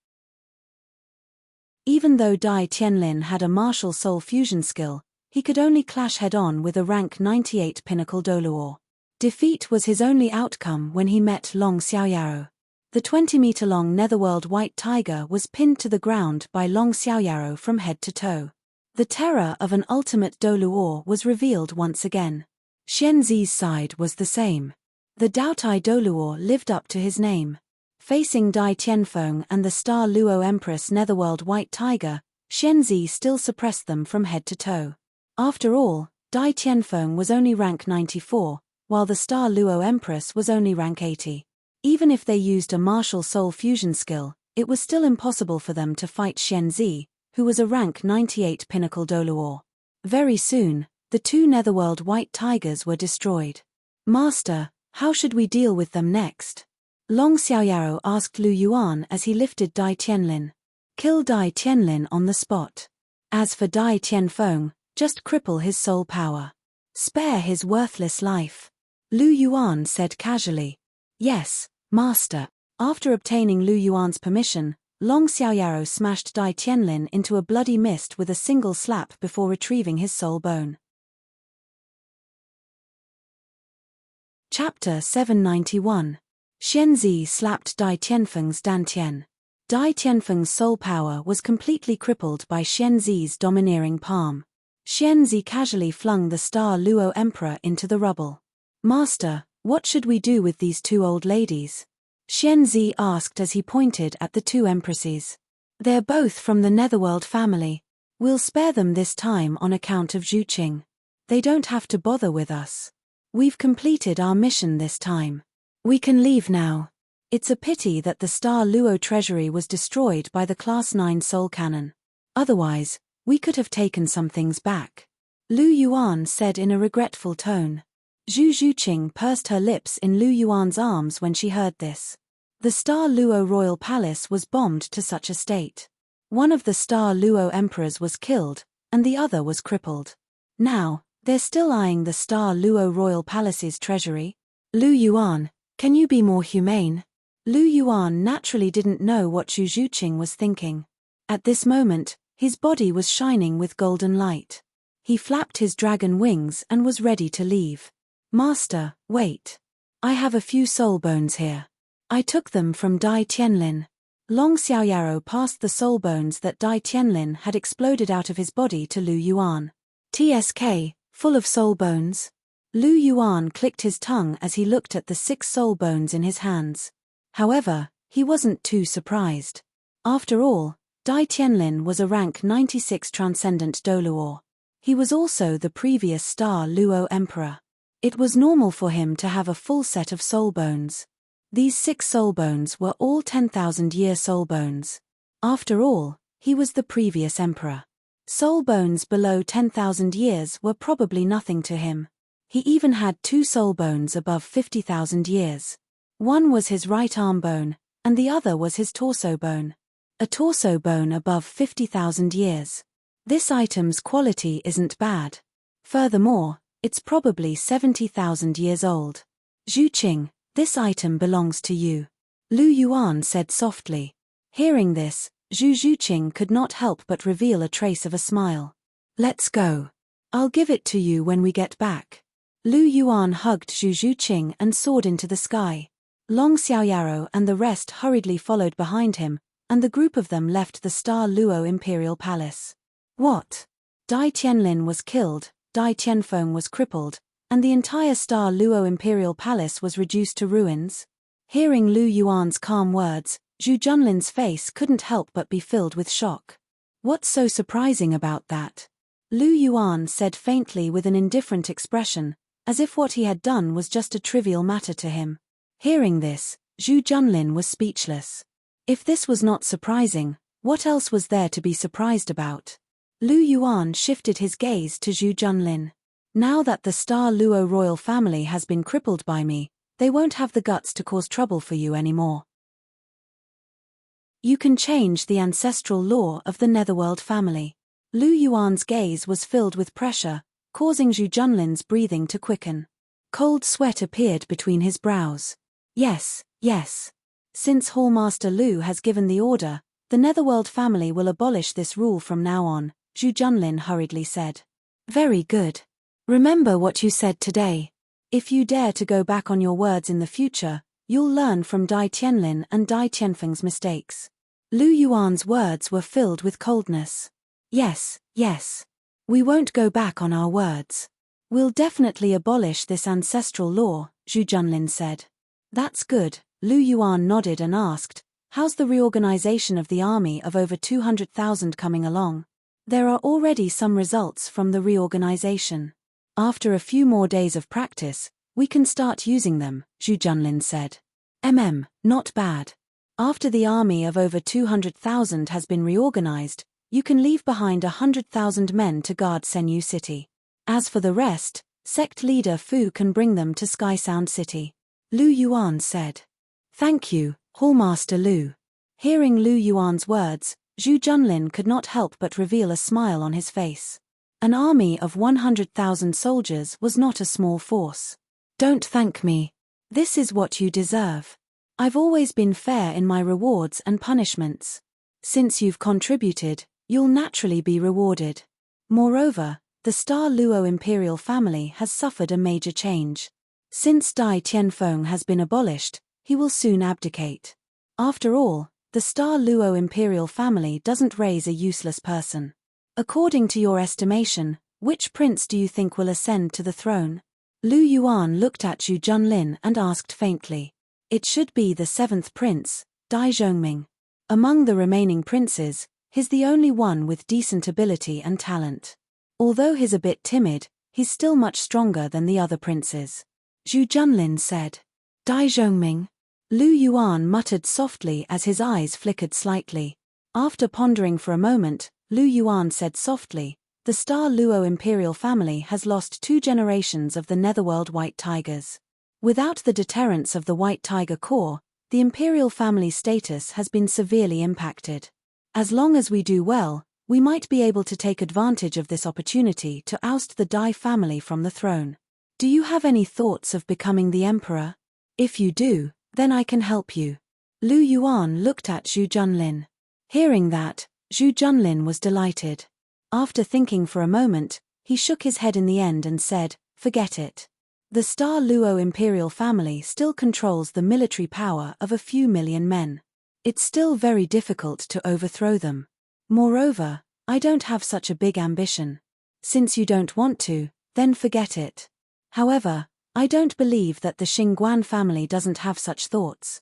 [SPEAKER 1] Even though Dai Tianlin had a martial soul fusion skill, he could only clash head-on with a rank 98 pinnacle Douluo. Defeat was his only outcome when he met Long Xiaoyaro. The 20-meter-long Netherworld White Tiger was pinned to the ground by Long Xiaoyaro from head to toe. The terror of an ultimate Douluo was revealed once again. Xianzi's side was the same. The Daotai Douluo lived up to his name. Facing Dai Tianfeng and the Star Luo Empress Netherworld White Tiger, Xianzi still suppressed them from head to toe. After all, Dai Tianfeng was only rank 94, while the Star Luo Empress was only rank 80. Even if they used a martial soul fusion skill, it was still impossible for them to fight Xianzi, who was a rank 98 pinnacle Douluo. Very soon, the two Netherworld White Tigers were destroyed. Master, how should we deal with them next? Long Xiaoyaro asked Lu Yuan as he lifted Dai Tianlin. Kill Dai Tianlin on the spot. As for Dai Tianfeng, just cripple his soul power. Spare his worthless life. Lu Yuan said casually. Yes, Master. After obtaining Lu Yuan's permission, Long Xiaoyaro smashed Dai Tianlin into a bloody mist with a single slap before retrieving his soul bone. Chapter 791. Xianzi slapped Dai Tianfeng's dantian. Dai Tianfeng's soul power was completely crippled by Xianzi's domineering palm. Xianzi casually flung the Star Luo Emperor into the rubble. Master, what should we do with these two old ladies? Xianzi asked as he pointed at the two empresses. They're both from the Netherworld family. We'll spare them this time on account of Zhu Qing. They don't have to bother with us. We've completed our mission this time. We can leave now. It's a pity that the Star Luo treasury was destroyed by the Class 9 Soul Cannon. Otherwise, we could have taken some things back. Lu Yuan said in a regretful tone. Zhu Juqing pursed her lips in Lu Yuan's arms when she heard this. The Star Luo royal palace was bombed to such a state. One of the Star Luo emperors was killed, and the other was crippled. Now, they're still eyeing the Star Luo royal palace's treasury. Lu Yuan, can you be more humane? Lu Yuan naturally didn't know what Zhu Juqing was thinking. At this moment, his body was shining with golden light. He flapped his dragon wings and was ready to leave. Master, wait. I have a few soul bones here. I took them from Dai Tianlin. Long Xiaoyaro passed the soul bones that Dai Tianlin had exploded out of his body to Lu Yuan. TSK, full of soul bones? Lu Yuan clicked his tongue as he looked at the 6 soul bones in his hands. However, he wasn't too surprised. After all, Dai Tianlin was a rank 96 transcendent Douluo. He was also the previous Star Luo Emperor. It was normal for him to have a full set of soul bones. These 6 soul bones were all 10,000-year soul bones. After all, he was the previous emperor. Soul bones below 10,000 years were probably nothing to him. He even had 2 soul bones above 50,000 years. One was his right arm bone, and the other was his torso bone. A torso bone above 50,000 years. This item's quality isn't bad. Furthermore, it's probably 70,000 years old. Zhu Qing, this item belongs to you. Lu Yuan said softly. Hearing this, Zhu Juqing could not help but reveal a trace of a smile. Let's go. I'll give it to you when we get back. Lu Yuan hugged Zhu Juqing and soared into the sky. Long Xiaoyaro and the rest hurriedly followed behind him, and the group of them left the Star Luo Imperial Palace. What? Dai Tianlin was killed, Dai Tianfeng was crippled, and the entire Star Luo Imperial Palace was reduced to ruins? Hearing Lu Yuan's calm words, Zhu Junlin's face couldn't help but be filled with shock. What's so surprising about that? Lu Yuan said faintly with an indifferent expression, as if what he had done was just a trivial matter to him. Hearing this, Zhu Junlin was speechless. If this was not surprising, what else was there to be surprised about? Lu Yuan shifted his gaze to Zhu Junlin. Now that the Star Luo royal family has been crippled by me, they won't have the guts to cause trouble for you anymore. You can change the ancestral law of the Netherworld family. Lu Yuan's gaze was filled with pressure, causing Zhu Junlin's breathing to quicken. Cold sweat appeared between his brows. Yes, yes. Since Hallmaster Lu has given the order, the Netherworld family will abolish this rule from now on, Zhu Junlin hurriedly said. Very good. Remember what you said today. If you dare to go back on your words in the future, you'll learn from Dai Tianlin and Dai Tianfeng's mistakes. Lu Yuan's words were filled with coldness. Yes, yes. We won't go back on our words. We'll definitely abolish this ancestral law, Zhu Junlin said. That's good. Lu Yuan nodded and asked, how's the reorganization of the army of over 200,000 coming along? There are already some results from the reorganization. After a few more days of practice, we can start using them, Zhu Junlin said. Not bad. After the army of over 200,000 has been reorganized, you can leave behind 100,000 men to guard Senyu City. As for the rest, sect leader Fu can bring them to Sky Sound City. Lu Yuan said. Thank you, Hallmaster Lu. Hearing Lu Yuan's words, Zhu Junlin could not help but reveal a smile on his face. An army of 100,000 soldiers was not a small force. Don't thank me. This is what you deserve. I've always been fair in my rewards and punishments. Since you've contributed, you'll naturally be rewarded. Moreover, the Star Luo Imperial family has suffered a major change. Since Dai Tianfeng has been abolished, he will soon abdicate. After all, the Star Luo Imperial family doesn't raise a useless person. According to your estimation, Which prince do you think will ascend to the throne? Lu Yuan looked at Zhu Junlin and asked faintly. It should be the 7th prince, Dai Zhongming. Among the remaining princes, he's the only one with decent ability and talent. Although he's a bit timid, he's still much stronger than the other princes. Zhu Junlin said. Dai Zhongming? Lu Yuan muttered softly as his eyes flickered slightly. After pondering for a moment, Lu Yuan said softly, the Star Luo imperial family has lost 2 generations of the Netherworld white tigers. Without the deterrence of the White Tiger Corps, the imperial family status has been severely impacted. As long as we do well, we might be able to take advantage of this opportunity to oust the Dai family from the throne. Do you have any thoughts of becoming the emperor? If you do, then I can help you. Lu Yuan looked at Zhu Junlin. Hearing that, Zhu Junlin was delighted. After thinking for a moment, he shook his head in the end and said, forget it. The Star Luo imperial family still controls the military power of a few million men. It's still very difficult to overthrow them. Moreover, I don't have such a big ambition. Since you don't want to, then forget it. However, I don't believe that the Xingguan family doesn't have such thoughts.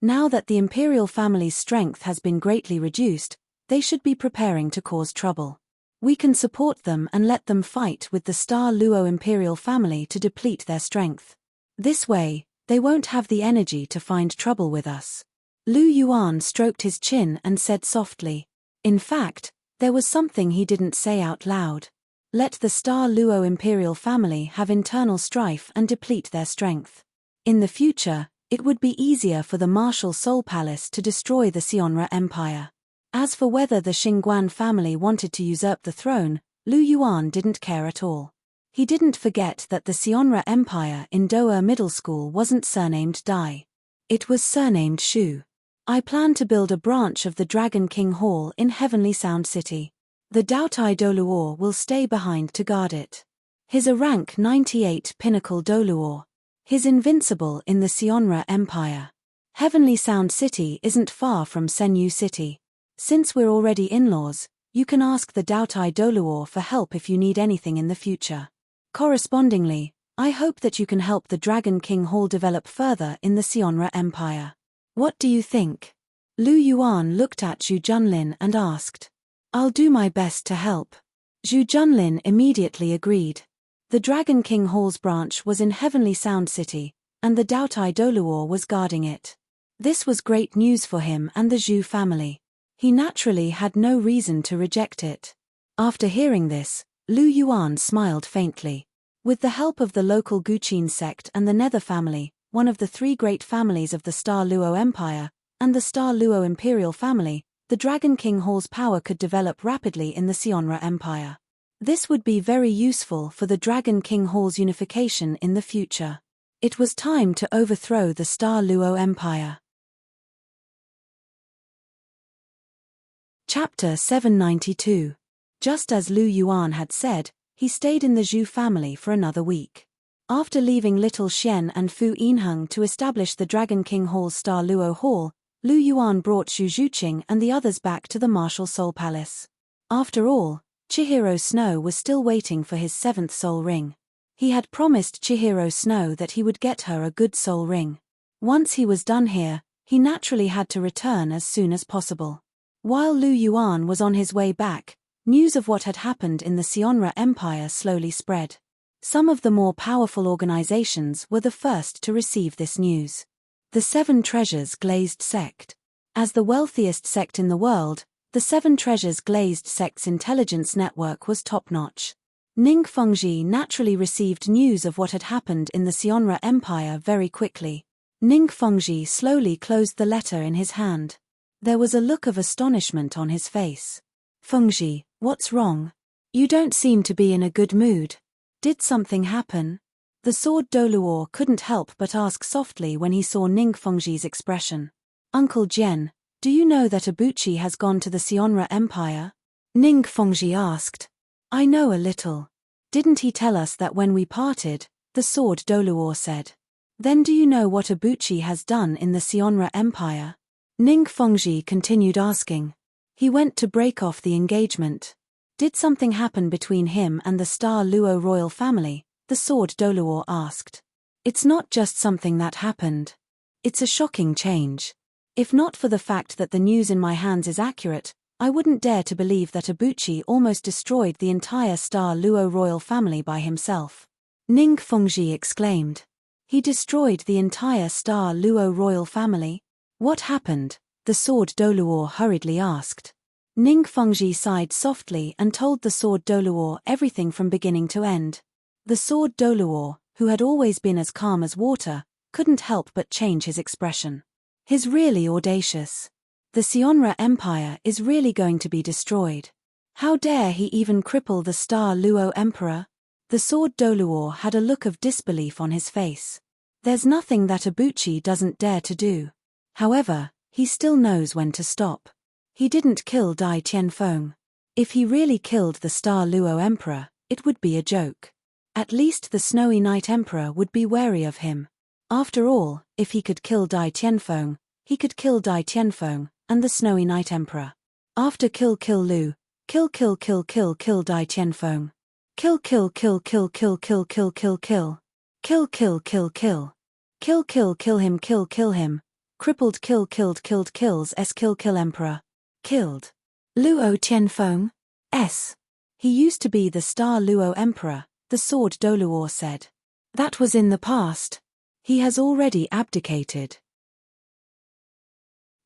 [SPEAKER 1] Now that the imperial family's strength has been greatly reduced, they should be preparing to cause trouble. We can support them and let them fight with the Star Luo imperial family to deplete their strength. This way, they won't have the energy to find trouble with us. Lu Yuan stroked his chin and said softly. In fact, there was something he didn't say out loud. Let the Star Luo imperial family have internal strife and deplete their strength. In the future, it would be easier for the Martial Soul Palace to destroy the Sionra Empire. As for whether the Xingguan family wanted to usurp the throne, Lu Yuan didn't care at all. He didn't forget that the Sionra Empire in Douluo Middle School wasn't surnamed Dai. It was surnamed Shu. I plan to build a branch of the Dragon King Hall in Heavenly Sound City. The Douluo Douluo will stay behind to guard it. He's a rank 98 pinnacle Douluo. He's invincible in the Sionra Empire. Heavenly Sound City isn't far from Senyu City. Since we're already in-laws, you can ask the Douluo Douluo for help if you need anything in the future. Correspondingly, I hope that you can help the Dragon King Hall develop further in the Sionra Empire. What do you think? Lu Yuan looked at Zhu Junlin and asked. I'll do my best to help. Zhu Junlin immediately agreed. The Dragon King Hall's branch was in Heavenly Sound City, and the Douluo Douluo was guarding it. This was great news for him and the Zhu family. He naturally had no reason to reject it. After hearing this, Lu Yuan smiled faintly. With the help of the local Guqin sect and the Nether family, one of the 3 great families of the Star Luo Empire, and the Star Luo Imperial family, the Dragon King Hall's power could develop rapidly in the Sionra Empire. This would be very useful for the Dragon King Hall's unification in the future. It was time to overthrow the Star Luo Empire. Chapter 792. Just as Lu Yuan had said, he stayed in the Zhu family for another week. After leaving Little Xian and Fu Yinheng to establish the Dragon King Hall's Star Luo Hall, Lu Yuan brought Xu Zhuqing and the others back to the Martial Soul Palace. After all, Chihiro Snow was still waiting for his 7th soul ring. He had promised Chihiro Snow that he would get her a good soul ring. Once he was done here, he naturally had to return as soon as possible. While Lu Yuan was on his way back, news of what had happened in the Sionra Empire slowly spread. Some of the more powerful organizations were the first to receive this news. The 7 Treasures Glazed Sect. As the wealthiest sect in the world, the 7 Treasures Glazed Sect's intelligence network was top-notch. Ning Fengji naturally received news of what had happened in the Sionra Empire very quickly. Ning Fengji slowly closed the letter in his hand. There was a look of astonishment on his face. Fengji, what's wrong? You don't seem to be in a good mood. Did something happen? The Sword Douluo couldn't help but ask softly when he saw Ning Fengji's expression. Uncle Jian, do you know that Abuchi has gone to the Sionra Empire? Ning Fengji asked. I know a little. Didn't he tell us that when we parted? The Sword Douluo said. Then do you know what Abuchi has done in the Sionra Empire? Ning Fengji continued asking. He went to break off the engagement. Did something happen between him and the Star Luo royal family? The sword Douluo asked. It's not just something that happened. It's a shocking change. If not for the fact that the news in my hands is accurate, I wouldn't dare to believe that Abuchi almost destroyed the entire Star Luo royal family by himself. Ning Fengji exclaimed. He destroyed the entire Star Luo royal family? What happened? The sword Douluo hurriedly asked. Ning Fengji sighed softly and told the sword Douluo everything from beginning to end. The sword Douluo, who had always been as calm as water, couldn't help but change his expression. He's really audacious. The Sionra Empire is really going to be destroyed. How dare he even cripple the Star Luo Emperor? The sword Douluo had a look of disbelief on his face. There's nothing that Abuchi doesn't dare to do. However, he still knows when to stop. He didn't kill Dai Tianfeng. If he really killed the Star Luo Emperor, it would be a joke. At least the Snowy Night Emperor would be wary of him. After all, if he could kill Dai Tianfeng, he could kill Dai Tianfeng and the Snowy Night Emperor. After kill Lu, kill Dai Tianfeng. Kill him. Crippled kill Emperor. Killed. Luo Tianfeng? S. He used to be the Star Luo Emperor, the sword Douluo said. That was in the past. He has already abdicated.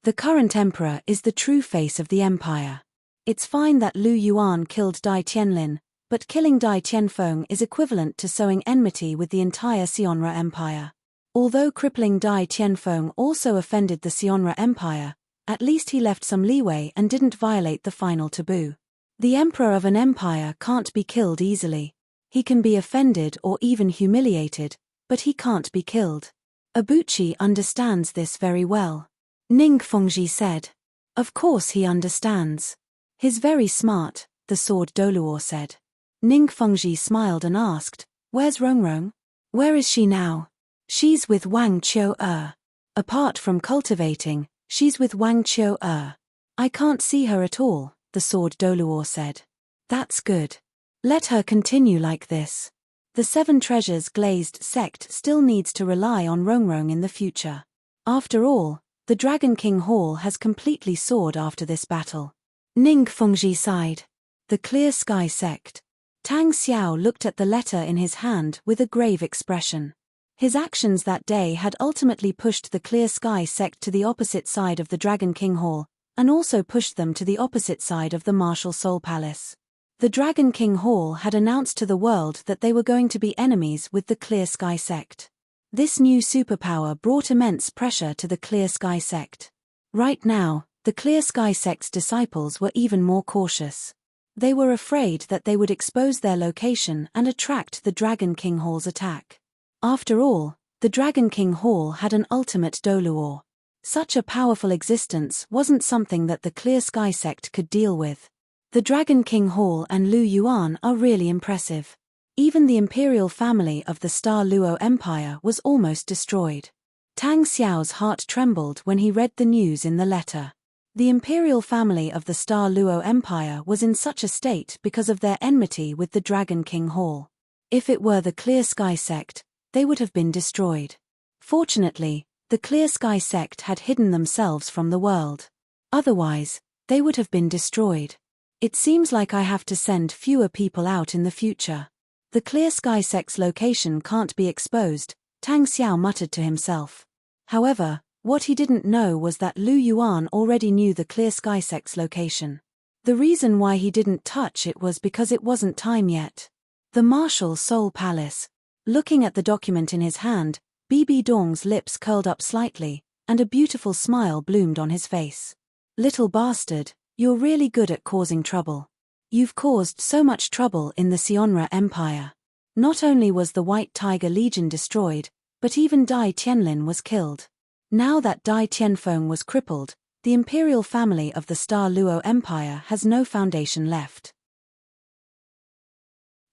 [SPEAKER 1] The current emperor is the true face of the empire. It's fine that Lu Yuan killed Dai Tianlin, but killing Dai Tianfeng is equivalent to sowing enmity with the entire Sionra Empire. Although crippling Dai Tianfeng also offended the Sionra Empire, at least he left some leeway and didn't violate the final taboo. The emperor of an empire can't be killed easily. He can be offended or even humiliated, but he can't be killed. Abuchi understands this very well. Ning Fengji said. Of course he understands. He's very smart, the sword Douluo said. Ning Fengji smiled and asked, Where's Rongrong? Where is she now? She's with Wang Qiu-er. Apart from cultivating, she's with Wang Qiu-er. I can't see her at all, the sword Douluo said. That's good. Let her continue like this. The Seven Treasures glazed sect still needs to rely on Rongrong in the future. After all, the Dragon King Hall has completely soared after this battle. Ning Fengji sighed. The Clear Sky Sect. Tang Xiao looked at the letter in his hand with a grave expression. His actions that day had ultimately pushed the Clear Sky Sect to the opposite side of the Dragon King Hall, and also pushed them to the opposite side of the Martial Soul Palace. The Dragon King Hall had announced to the world that they were going to be enemies with the Clear Sky Sect. This new superpower brought immense pressure to the Clear Sky Sect. Right now, the Clear Sky Sect's disciples were even more cautious. They were afraid that they would expose their location and attract the Dragon King Hall's attack. After all, the Dragon King Hall had an ultimate Douluo. Such a powerful existence wasn't something that the Clear Sky Sect could deal with. The Dragon King Hall and Lu Yuan are really impressive. Even the imperial family of the Star Luo Empire was almost destroyed. Tang Xiao's heart trembled when he read the news in the letter. The imperial family of the Star Luo Empire was in such a state because of their enmity with the Dragon King Hall. If it were the Clear Sky Sect, they would have been destroyed. Fortunately, the Clear Sky Sect had hidden themselves from the world. Otherwise, they would have been destroyed. It seems like I have to send fewer people out in the future. The Clear Sky Sect's location can't be exposed, Tang Xiao muttered to himself. However, what he didn't know was that Lu Yuan already knew the Clear Sky Sect's location. The reason why he didn't touch it was because it wasn't time yet. The Martial Soul Palace. Looking at the document in his hand, Bibi Dong's lips curled up slightly, and a beautiful smile bloomed on his face. Little bastard, you're really good at causing trouble. You've caused so much trouble in the Sionra Empire. Not only was the White Tiger Legion destroyed, but even Dai Tianlin was killed. Now that Dai Tianfeng was crippled, the imperial family of the Star Luo Empire has no foundation left.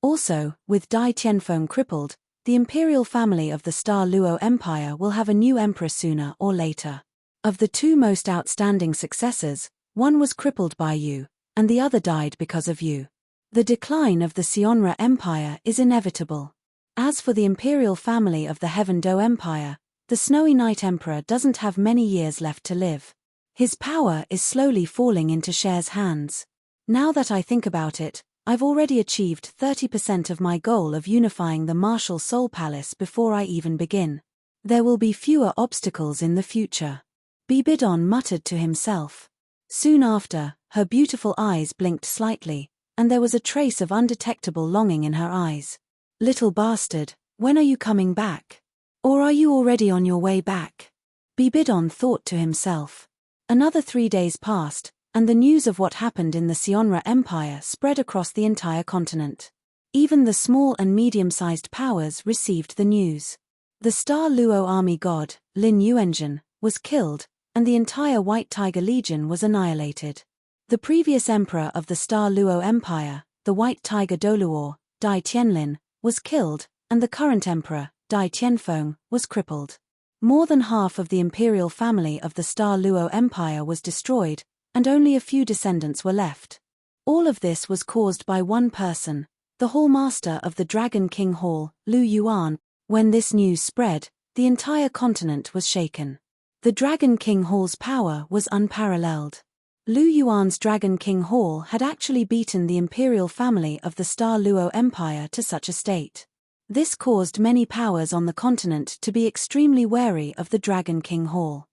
[SPEAKER 1] Also, with Dai Tianfeng crippled, the imperial family of the Star Luo Empire will have a new emperor sooner or later. Of the two most outstanding successors, one was crippled by you, and the other died because of you. The decline of the Sionra Empire is inevitable. As for the imperial family of the Heaven Do Empire, the Snowy Night Emperor doesn't have many years left to live. His power is slowly falling into Cher's hands. Now that I think about it, I've already achieved 30% of my goal of unifying the martial Soul Palace before I even begin. There will be fewer obstacles in the future. Bibidon muttered to himself. Soon after, her beautiful eyes blinked slightly, and there was a trace of undetectable longing in her eyes. Little bastard, when are you coming back? Or are you already on your way back? Bibidon thought to himself. Another 3 days passed, and the news of what happened in the Sionra Empire spread across the entire continent. Even the small and medium-sized powers received the news. The Star Luo army god, Lin Yuanjin, was killed, and the entire White Tiger Legion was annihilated. The previous emperor of the Star Luo Empire, the White Tiger Douluo, Dai Tianlin, was killed, and the current emperor, Dai Tianfeng, was crippled. More than half of the imperial family of the Star Luo Empire was destroyed, and only a few descendants were left. All of this was caused by one person, the Hallmaster of the Dragon King Hall, Lu Yuan. When this news spread, the entire continent was shaken. The Dragon King Hall's power was unparalleled. Lu Yuan's Dragon King Hall had actually beaten the imperial family of the Star Luo Empire to such a state. This caused many powers on the continent to be extremely wary of the Dragon King Hall.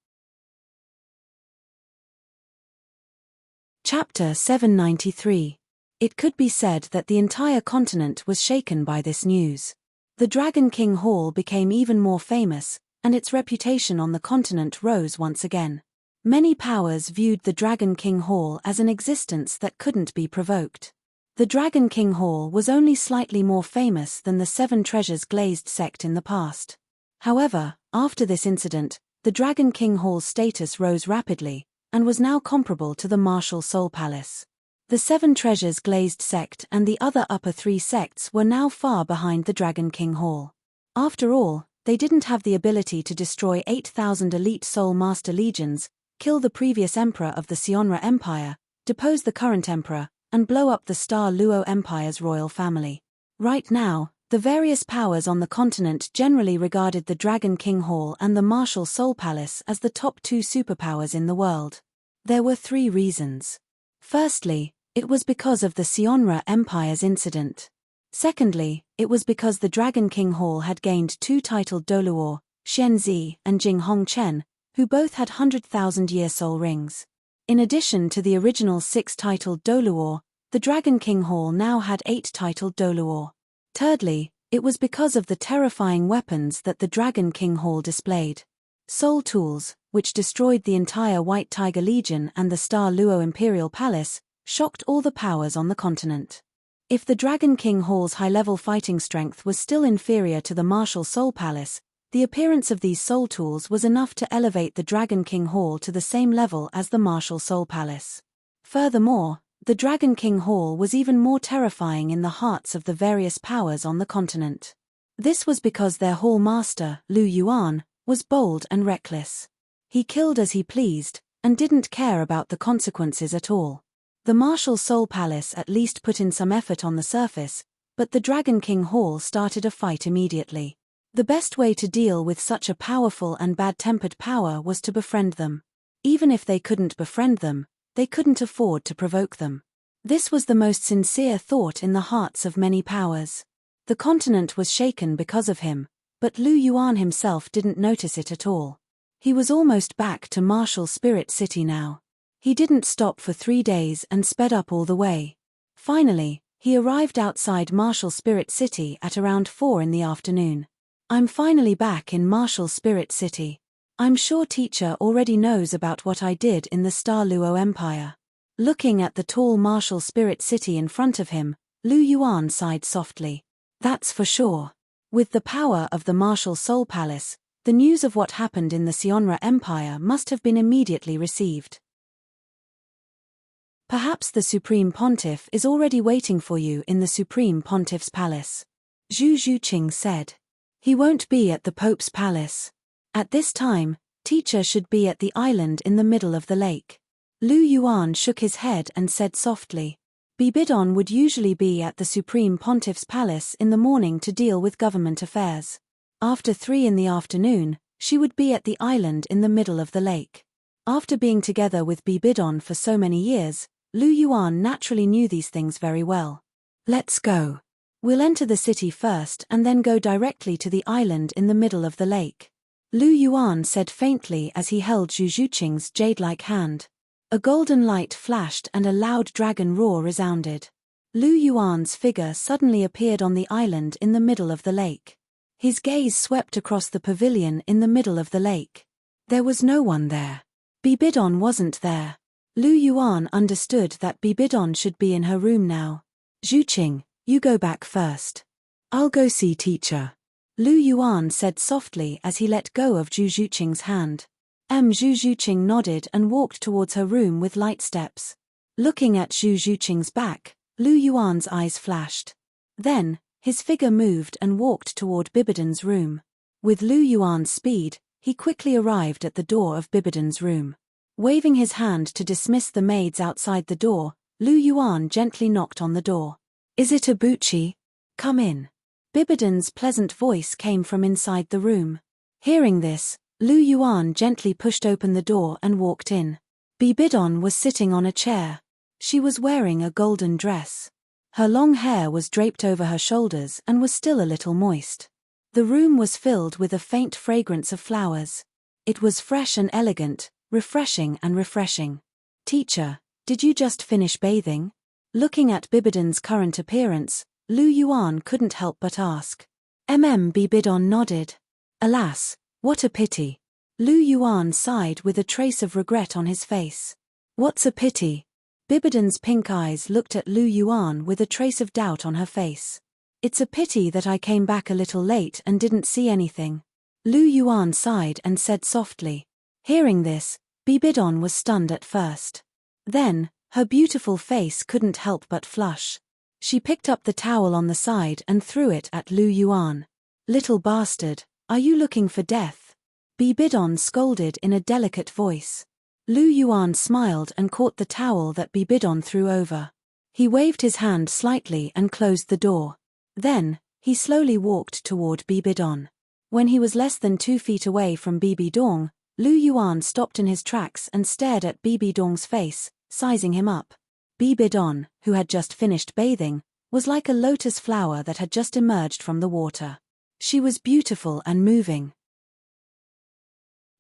[SPEAKER 1] Chapter 793. It could be said that the entire continent was shaken by this news. The Dragon King Hall became even more famous, and its reputation on the continent rose once again. Many powers viewed the Dragon King Hall as an existence that couldn't be provoked. The Dragon King Hall was only slightly more famous than the Seven Treasures glazed sect in the past. However, after this incident, the Dragon King Hall's status rose rapidly, and was now comparable to the martial Soul Palace. The Seven Treasures glazed sect and the other upper 3 sects were now far behind the Dragon King Hall. After all, they didn't have the ability to destroy 8,000 elite Soul Master Legions, kill the previous emperor of the Sionra Empire, depose the current emperor, and blow up the Star Luo Empire's royal family. Right now, the various powers on the continent generally regarded the Dragon King Hall and the martial Soul Palace as the top 2 superpowers in the world. There were 3 reasons. Firstly, it was because of the Sionra Empire's incident. Secondly, it was because the Dragon King Hall had gained 2 titled Douluo, Xianzi and Jing Hongchen, who both had 100,000-year soul rings. In addition to the original 6 titled Douluo, the Dragon King Hall now had 8 titled Douluo. Thirdly, it was because of the terrifying weapons that the Dragon King Hall displayed. Soul tools, which destroyed the entire White Tiger Legion and the Star Luo Imperial Palace, shocked all the powers on the continent. If the Dragon King Hall's high-level fighting strength was still inferior to the martial Soul Palace, the appearance of these soul tools was enough to elevate the Dragon King Hall to the same level as the martial Soul Palace. Furthermore, the Dragon King Hall was even more terrifying in the hearts of the various powers on the continent. This was because their Hall Master, Lu Yuan, was bold and reckless. He killed as he pleased, and didn't care about the consequences at all. The martial Soul Palace at least put in some effort on the surface, but the Dragon King Hall started a fight immediately. The best way to deal with such a powerful and bad-tempered power was to befriend them. Even if they couldn't befriend them, they couldn't afford to provoke them. This was the most sincere thought in the hearts of many powers. The continent was shaken because of him, but Lu Yuan himself didn't notice it at all. He was almost back to Martial Spirit City now. He didn't stop for 3 days and sped up all the way. Finally, he arrived outside Martial Spirit City at around 4 in the afternoon. I'm finally back in Martial Spirit City. I'm sure teacher already knows about what I did in the Star Luo Empire. Looking at the tall Martial Spirit City in front of him, Lu Yuan sighed softly. That's for sure. With the power of the Martial Soul Palace, the news of what happened in the Sionra Empire must have been immediately received. Perhaps the Supreme Pontiff is already waiting for you in the Supreme Pontiff's palace. Zhu Zhuqing said. He won't be at the Pope's palace. At this time, teacher should be at the island in the middle of the lake. Lu Yuan shook his head and said softly. Bibidon would usually be at the Supreme Pontiff's palace in the morning to deal with government affairs. After 3 in the afternoon, she would be at the island in the middle of the lake. After being together with Bibidon for so many years, Lu Yuan naturally knew these things very well. Let's go. We'll enter the city first and then go directly to the island in the middle of the lake. Lu Yuan said faintly as he held Zhu Zhuqing's jade-like hand. A golden light flashed and a loud dragon roar resounded. Lu Yuan's figure suddenly appeared on the island in the middle of the lake. His gaze swept across the pavilion in the middle of the lake. There was no one there. Bibidon wasn't there. Lu Yuan understood that Bibidon should be in her room now. Zhuqing, you go back first. I'll go see teacher. Lu Yuan said softly as he let go of Zhu Zhuqing's hand. Zhu Zhuqing nodded and walked towards her room with light steps. Looking at Zhu Zhuqing's back, Lu Yuan's eyes flashed. Then, his figure moved and walked toward Bibidon's room. With Lu Yuan's speed, he quickly arrived at the door of Bibidon's room. Waving his hand to dismiss the maids outside the door, Lu Yuan gently knocked on the door. Is it a Buchi? Come in. Bibidon's pleasant voice came from inside the room. Hearing this, Lu Yuan gently pushed open the door and walked in. Bibidon was sitting on a chair. She was wearing a golden dress. Her long hair was draped over her shoulders and was still a little moist. The room was filled with a faint fragrance of flowers. It was fresh and elegant, refreshing and refreshing. Teacher, did you just finish bathing? Looking at Bibidon's current appearance, Lu Yuan couldn't help but ask. Bibidon nodded. Alas, what a pity. Lu Yuan sighed with a trace of regret on his face. What's a pity? Bibidon's pink eyes looked at Lu Yuan with a trace of doubt on her face. It's a pity that I came back a little late and didn't see anything. Lu Yuan sighed and said softly. Hearing this, Bibidon was stunned at first. Then, her beautiful face couldn't help but flush. She picked up the towel on the side and threw it at Lu Yuan. Little bastard, are you looking for death? Bibidon scolded in a delicate voice. Lu Yuan smiled and caught the towel that Bibidon threw over. He waved his hand slightly and closed the door. Then, he slowly walked toward Bibidon. When he was less than 2 feet away from Bibidong, Lu Yuan stopped in his tracks and stared at Bibidong's face, sizing him up. Bibidon, who had just finished bathing, was like a lotus flower that had just emerged from the water. She was beautiful and moving.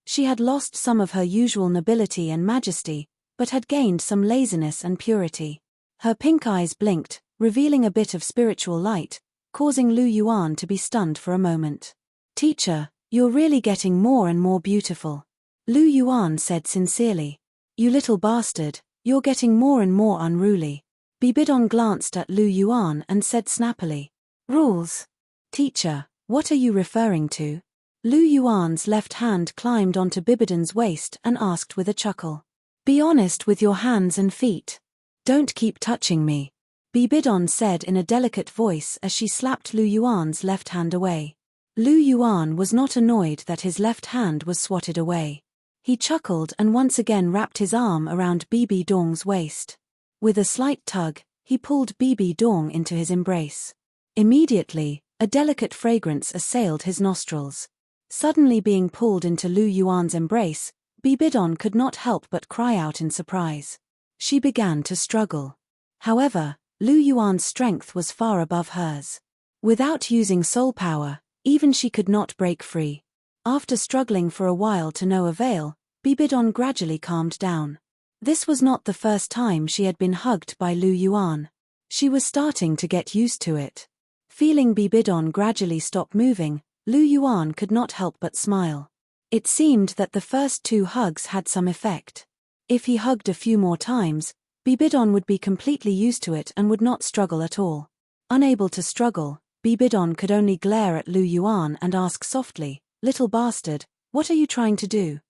[SPEAKER 1] She had lost some of her usual nobility and majesty, but had gained some laziness and purity. Her pink eyes blinked, revealing a bit of spiritual light, causing Lu Yuan to be stunned for a moment. Teacher, you're really getting more and more beautiful. Lu Yuan said sincerely. You little bastard, you're getting more and more unruly. Bibidon glanced at Lu Yuan and said snappily. Rules? Teacher, what are you referring to? Lu Yuan's left hand climbed onto Bibidon's waist and asked with a chuckle. Be honest with your hands and feet. Don't keep touching me. Bibidon said in a delicate voice as she slapped Lu Yuan's left hand away. Lu Yuan was not annoyed that his left hand was swatted away. He chuckled and once again wrapped his arm around Bibidong's waist. With a slight tug, he pulled Bibidong into his embrace. Immediately, a delicate fragrance assailed his nostrils. Suddenly being pulled into Lu Yuan's embrace, Bibidon could not help but cry out in surprise. She began to struggle. However, Lu Yuan's strength was far above hers. Without using soul power, even she could not break free. After struggling for a while to no avail, Bibidon gradually calmed down. This was not the first time she had been hugged by Lu Yuan. She was starting to get used to it. Feeling Bibidon gradually stop moving, Lu Yuan could not help but smile. It seemed that the first 2 hugs had some effect. If he hugged a few more times, Bibidon would be completely used to it and would not struggle at all. Unable to struggle, Bibidon could only glare at Lu Yuan and ask softly, Little bastard, what are you trying to do?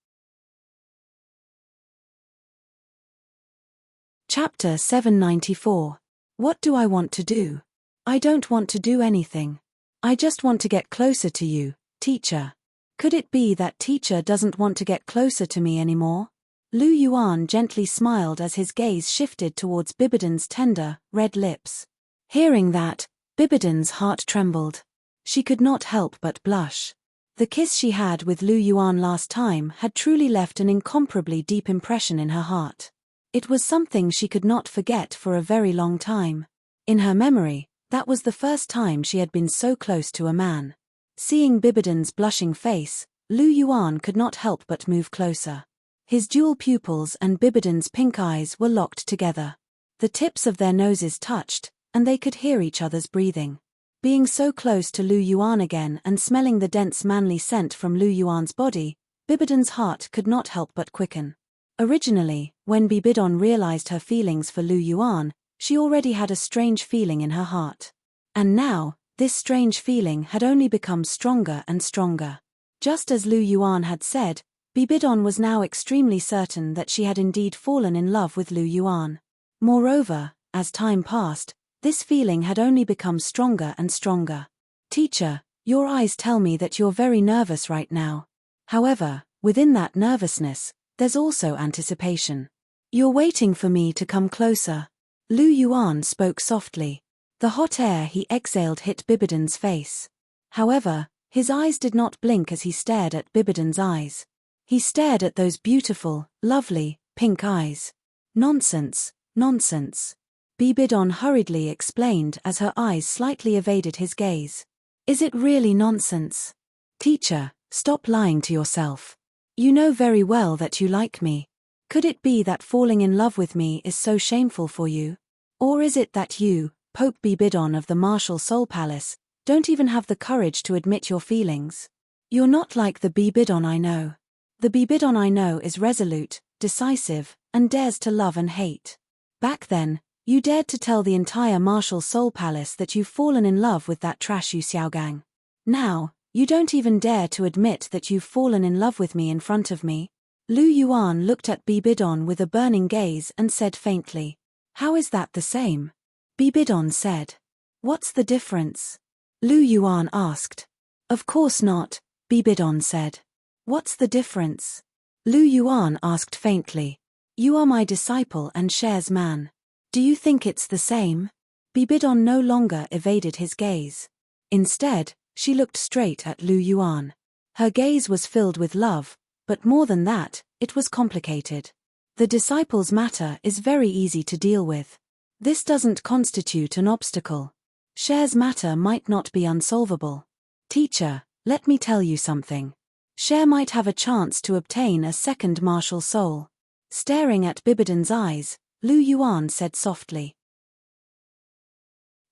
[SPEAKER 1] Chapter 794. What do I want to do? I don't want to do anything. I just want to get closer to you, teacher. Could it be that teacher doesn't want to get closer to me anymore? Lu Yuan gently smiled as his gaze shifted towards Bibidon's tender, red lips. Hearing that, Bibidon's heart trembled. She could not help but blush. The kiss she had with Lu Yuan last time had truly left an incomparably deep impression in her heart. It was something she could not forget for a very long time. In her memory, that was the first time she had been so close to a man. Seeing Bibidon's blushing face, Lu Yuan could not help but move closer. His dual pupils and Bibidon's pink eyes were locked together. The tips of their noses touched, and they could hear each other's breathing. Being so close to Lu Yuan again and smelling the dense manly scent from Lu Yuan's body, Bibidon's heart could not help but quicken. Originally, when Bibidon realized her feelings for Lu Yuan, she already had a strange feeling in her heart. And now, this strange feeling had only become stronger and stronger. Just as Lu Yuan had said, Bibidon was now extremely certain that she had indeed fallen in love with Lu Yuan. Moreover, as time passed, this feeling had only become stronger and stronger. Teacher, your eyes tell me that you're very nervous right now. However, within that nervousness, there's also anticipation. You're waiting for me to come closer. Lu Yuan spoke softly. The hot air he exhaled hit Bibidon's face. However, his eyes did not blink as he stared at Bibidon's eyes. He stared at those beautiful, lovely, pink eyes. Nonsense, nonsense. Bibidon hurriedly explained as her eyes slightly evaded his gaze. Is it really nonsense? Teacher, stop lying to yourself. You know very well that you like me. Could it be that falling in love with me is so shameful for you? Or is it that you, Pope Bibidon of the Martial Soul Palace, don't even have the courage to admit your feelings? You're not like the Bibidon I know. The Bibidon I know is resolute, decisive, and dares to love and hate. Back then, you dared to tell the entire Martial Soul Palace that you've fallen in love with that trash Yu Xiaogang. Now, you don't even dare to admit that you've fallen in love with me in front of me. Lu Yuan looked at Bibidon with a burning gaze and said faintly, "How is that the same?" Bibidon said, "What's the difference?" Lu Yuan asked. "Of course not," Bibidon said. "What's the difference?" Lu Yuan asked faintly. "You are my disciple and Cher's man. Do you think it's the same?" Bibidon no longer evaded his gaze. Instead, she looked straight at Lu Yuan. Her gaze was filled with love, but more than that, it was complicated. The disciple's matter is very easy to deal with. This doesn't constitute an obstacle. Cher's matter might not be unsolvable. Teacher, let me tell you something. Cher might have a chance to obtain a second martial soul. Staring at Bibidon's eyes, Lu Yuan said softly.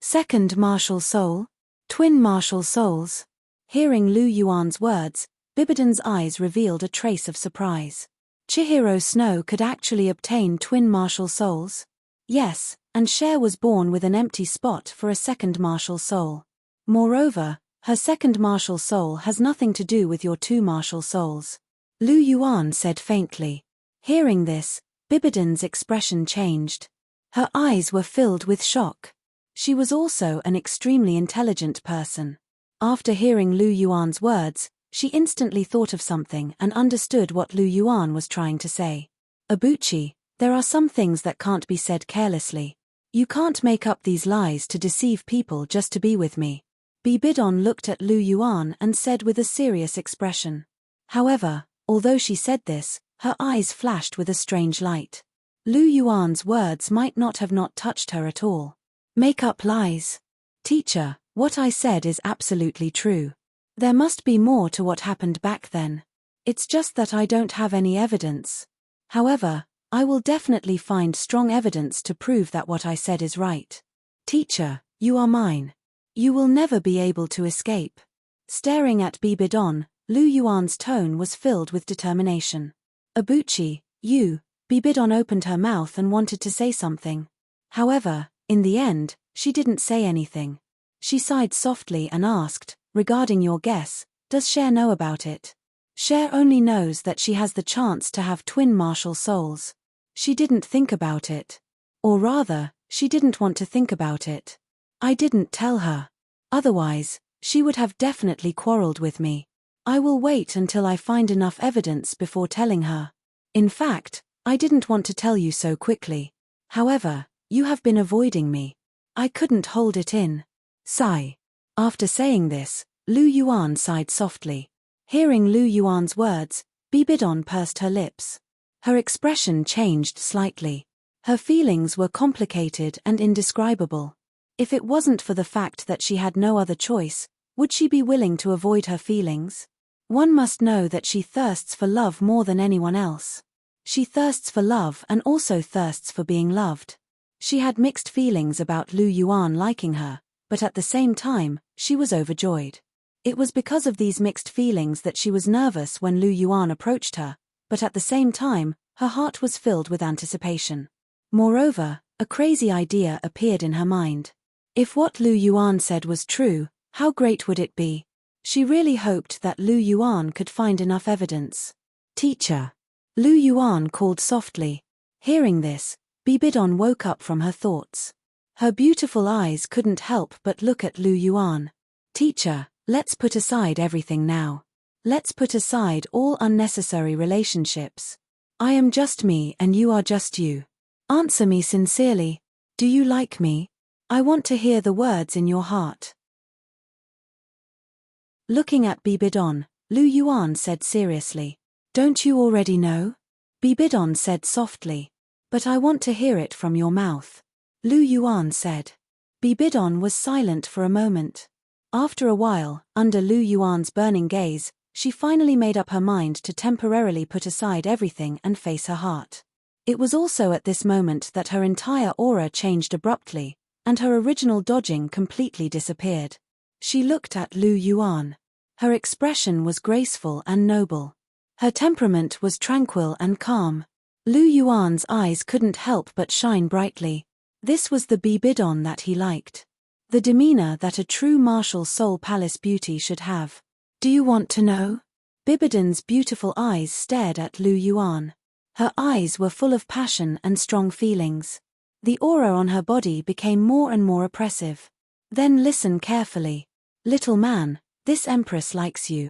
[SPEAKER 1] Second martial soul? Twin martial souls? Hearing Lu Yuan's words, Bibidon's eyes revealed a trace of surprise. Chihiro Snow could actually obtain twin martial souls? Yes, and Cher was born with an empty spot for a second martial soul. Moreover, her second martial soul has nothing to do with your two martial souls. Lu Yuan said faintly. Hearing this, Bibidon's expression changed. Her eyes were filled with shock. She was also an extremely intelligent person. After hearing Lu Yuan's words, she instantly thought of something and understood what Lu Yuan was trying to say. Abuchi, there are some things that can't be said carelessly. You can't make up these lies to deceive people just to be with me. Bibidon looked at Lu Yuan and said with a serious expression. However, although she said this, her eyes flashed with a strange light. Lu Yuan's words might not have not touched her at all. Make up lies. Teacher, what I said is absolutely true. There must be more to what happened back then. It's just that I don't have any evidence. However, I will definitely find strong evidence to prove that what I said is right. Teacher, you are mine. You will never be able to escape. Staring at Bibidon, Lu Yuan's tone was filled with determination. Abuchi, you, Bibidon opened her mouth and wanted to say something. However, in the end, she didn't say anything. She sighed softly and asked, regarding your guess, does Cher know about it? Cher only knows that she has the chance to have twin martial souls. She didn't think about it. Or rather, she didn't want to think about it. I didn't tell her. Otherwise, she would have definitely quarreled with me. I will wait until I find enough evidence before telling her. In fact, I didn't want to tell you so quickly. However, you have been avoiding me. I couldn't hold it in. Sigh. After saying this, Lu Yuan sighed softly. Hearing Lu Yuan's words, Bibidon pursed her lips. Her expression changed slightly. Her feelings were complicated and indescribable. If it wasn't for the fact that she had no other choice, would she be willing to avoid her feelings? One must know that she thirsts for love more than anyone else. She thirsts for love and also thirsts for being loved. She had mixed feelings about Lu Yuan liking her, but at the same time, she was overjoyed. It was because of these mixed feelings that she was nervous when Lu Yuan approached her, but at the same time, her heart was filled with anticipation. Moreover, a crazy idea appeared in her mind. If what Lu Yuan said was true, how great would it be? She really hoped that Lu Yuan could find enough evidence. Teacher. Lu Yuan called softly. Hearing this, Bibidon woke up from her thoughts. Her beautiful eyes couldn't help but look at Lu Yuan. Teacher, let's put aside everything now. Let's put aside all unnecessary relationships. I am just me and you are just you. Answer me sincerely. Do you like me? I want to hear the words in your heart. Looking at Bibidon, Lu Yuan said seriously. Don't you already know? Bibidon said softly. But I want to hear it from your mouth. Lu Yuan said. Bibidon was silent for a moment. After a while, under Lu Yuan's burning gaze, she finally made up her mind to temporarily put aside everything and face her heart. It was also at this moment that her entire aura changed abruptly, and her original dodging completely disappeared. She looked at Lu Yuan. Her expression was graceful and noble. Her temperament was tranquil and calm. Lu Yuan's eyes couldn't help but shine brightly. This was the Bibidon that he liked. The demeanor that a true martial soul palace beauty should have. Do you want to know? Bibidon's beautiful eyes stared at Lu Yuan. Her eyes were full of passion and strong feelings. The aura on her body became more and more oppressive. Then listen carefully. Little man, this empress likes you.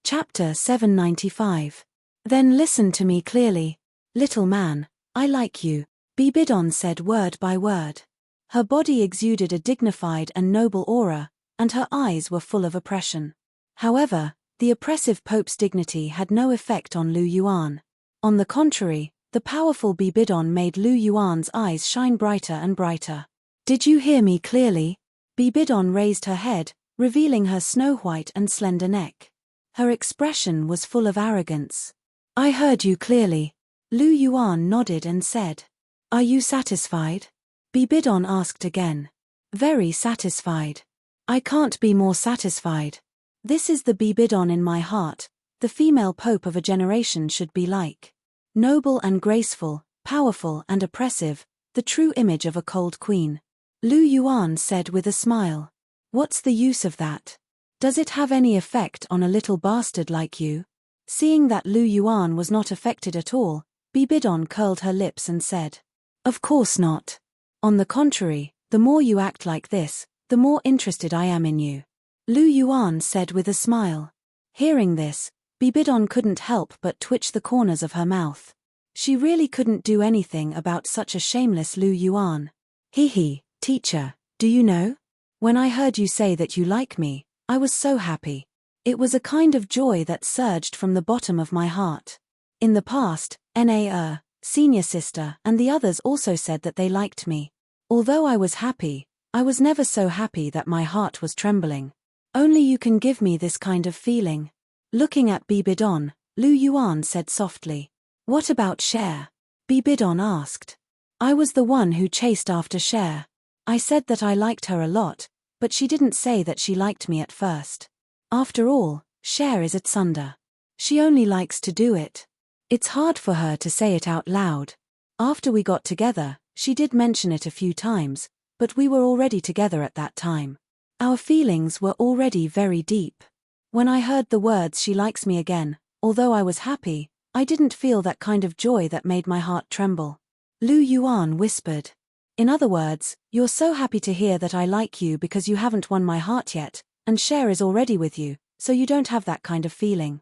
[SPEAKER 1] Chapter 795. Then listen to me clearly. Little man, I like you. Bibidon said word by word. Her body exuded a dignified and noble aura, and her eyes were full of oppression. However, the oppressive Pope's dignity had no effect on Lu Yuan. On the contrary, the powerful Bibidon made Lu Yuan's eyes shine brighter and brighter. Did you hear me clearly? Bibidon raised her head, revealing her snow-white and slender neck. Her expression was full of arrogance. I heard you clearly. Lu Yuan nodded and said. Are you satisfied? Bibidon asked again. Very satisfied. I can't be more satisfied. This is the Bibidon in my heart, the female pope of a generation should be like. Noble and graceful, powerful and oppressive, the true image of a cold queen. Lu Yuan said with a smile. What's the use of that? Does it have any effect on a little bastard like you? Seeing that Lu Yuan was not affected at all, Bibidon curled her lips and said. Of course not. On the contrary, the more you act like this, the more interested I am in you. Lu Yuan said with a smile. Hearing this, Bibidon couldn't help but twitch the corners of her mouth. She really couldn't do anything about such a shameless Lu Yuan. Hee, teacher, do you know? When I heard you say that you like me, I was so happy. It was a kind of joy that surged from the bottom of my heart. In the past, Na, senior sister, and the others also said that they liked me. Although I was happy, I was never so happy that my heart was trembling. Only you can give me this kind of feeling. Looking at Bibidon, Lu Yuan said softly. What about Cher? Bibidon asked. I was the one who chased after Cher. I said that I liked her a lot, but she didn't say that she liked me at first. After all, Cher is at Sunder. She only likes to do it. It's hard for her to say it out loud. After we got together, she did mention it a few times, but we were already together at that time. Our feelings were already very deep. When I heard the words she likes me again, although I was happy, I didn't feel that kind of joy that made my heart tremble. Lu Yuan whispered. In other words, you're so happy to hear that I like you because you haven't won my heart yet, and Cher is already with you, so you don't have that kind of feeling.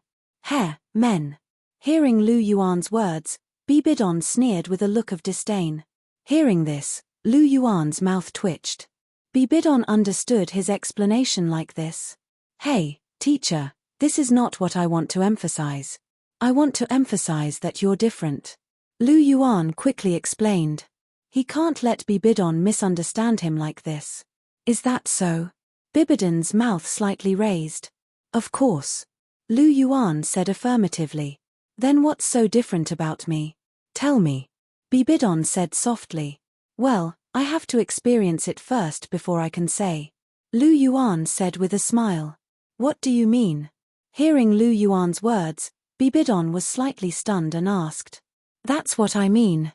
[SPEAKER 1] Men. Hearing Lu Yuan's words, Bibidon sneered with a look of disdain. Hearing this, Lu Yuan's mouth twitched. Bibidon understood his explanation like this. Hey, teacher, this is not what I want to emphasize. I want to emphasize that you're different. Lu Yuan quickly explained. He can't let Bibidon misunderstand him like this. Is that so? Bibidon's mouth slightly raised. Of course. Lu Yuan said affirmatively. Then what's so different about me? Tell me. Bibidon said softly. Well, I have to experience it first before I can say. Lu Yuan said with a smile. What do you mean? Hearing Lu Yuan's words, Bibidon was slightly stunned and asked. That's what I mean.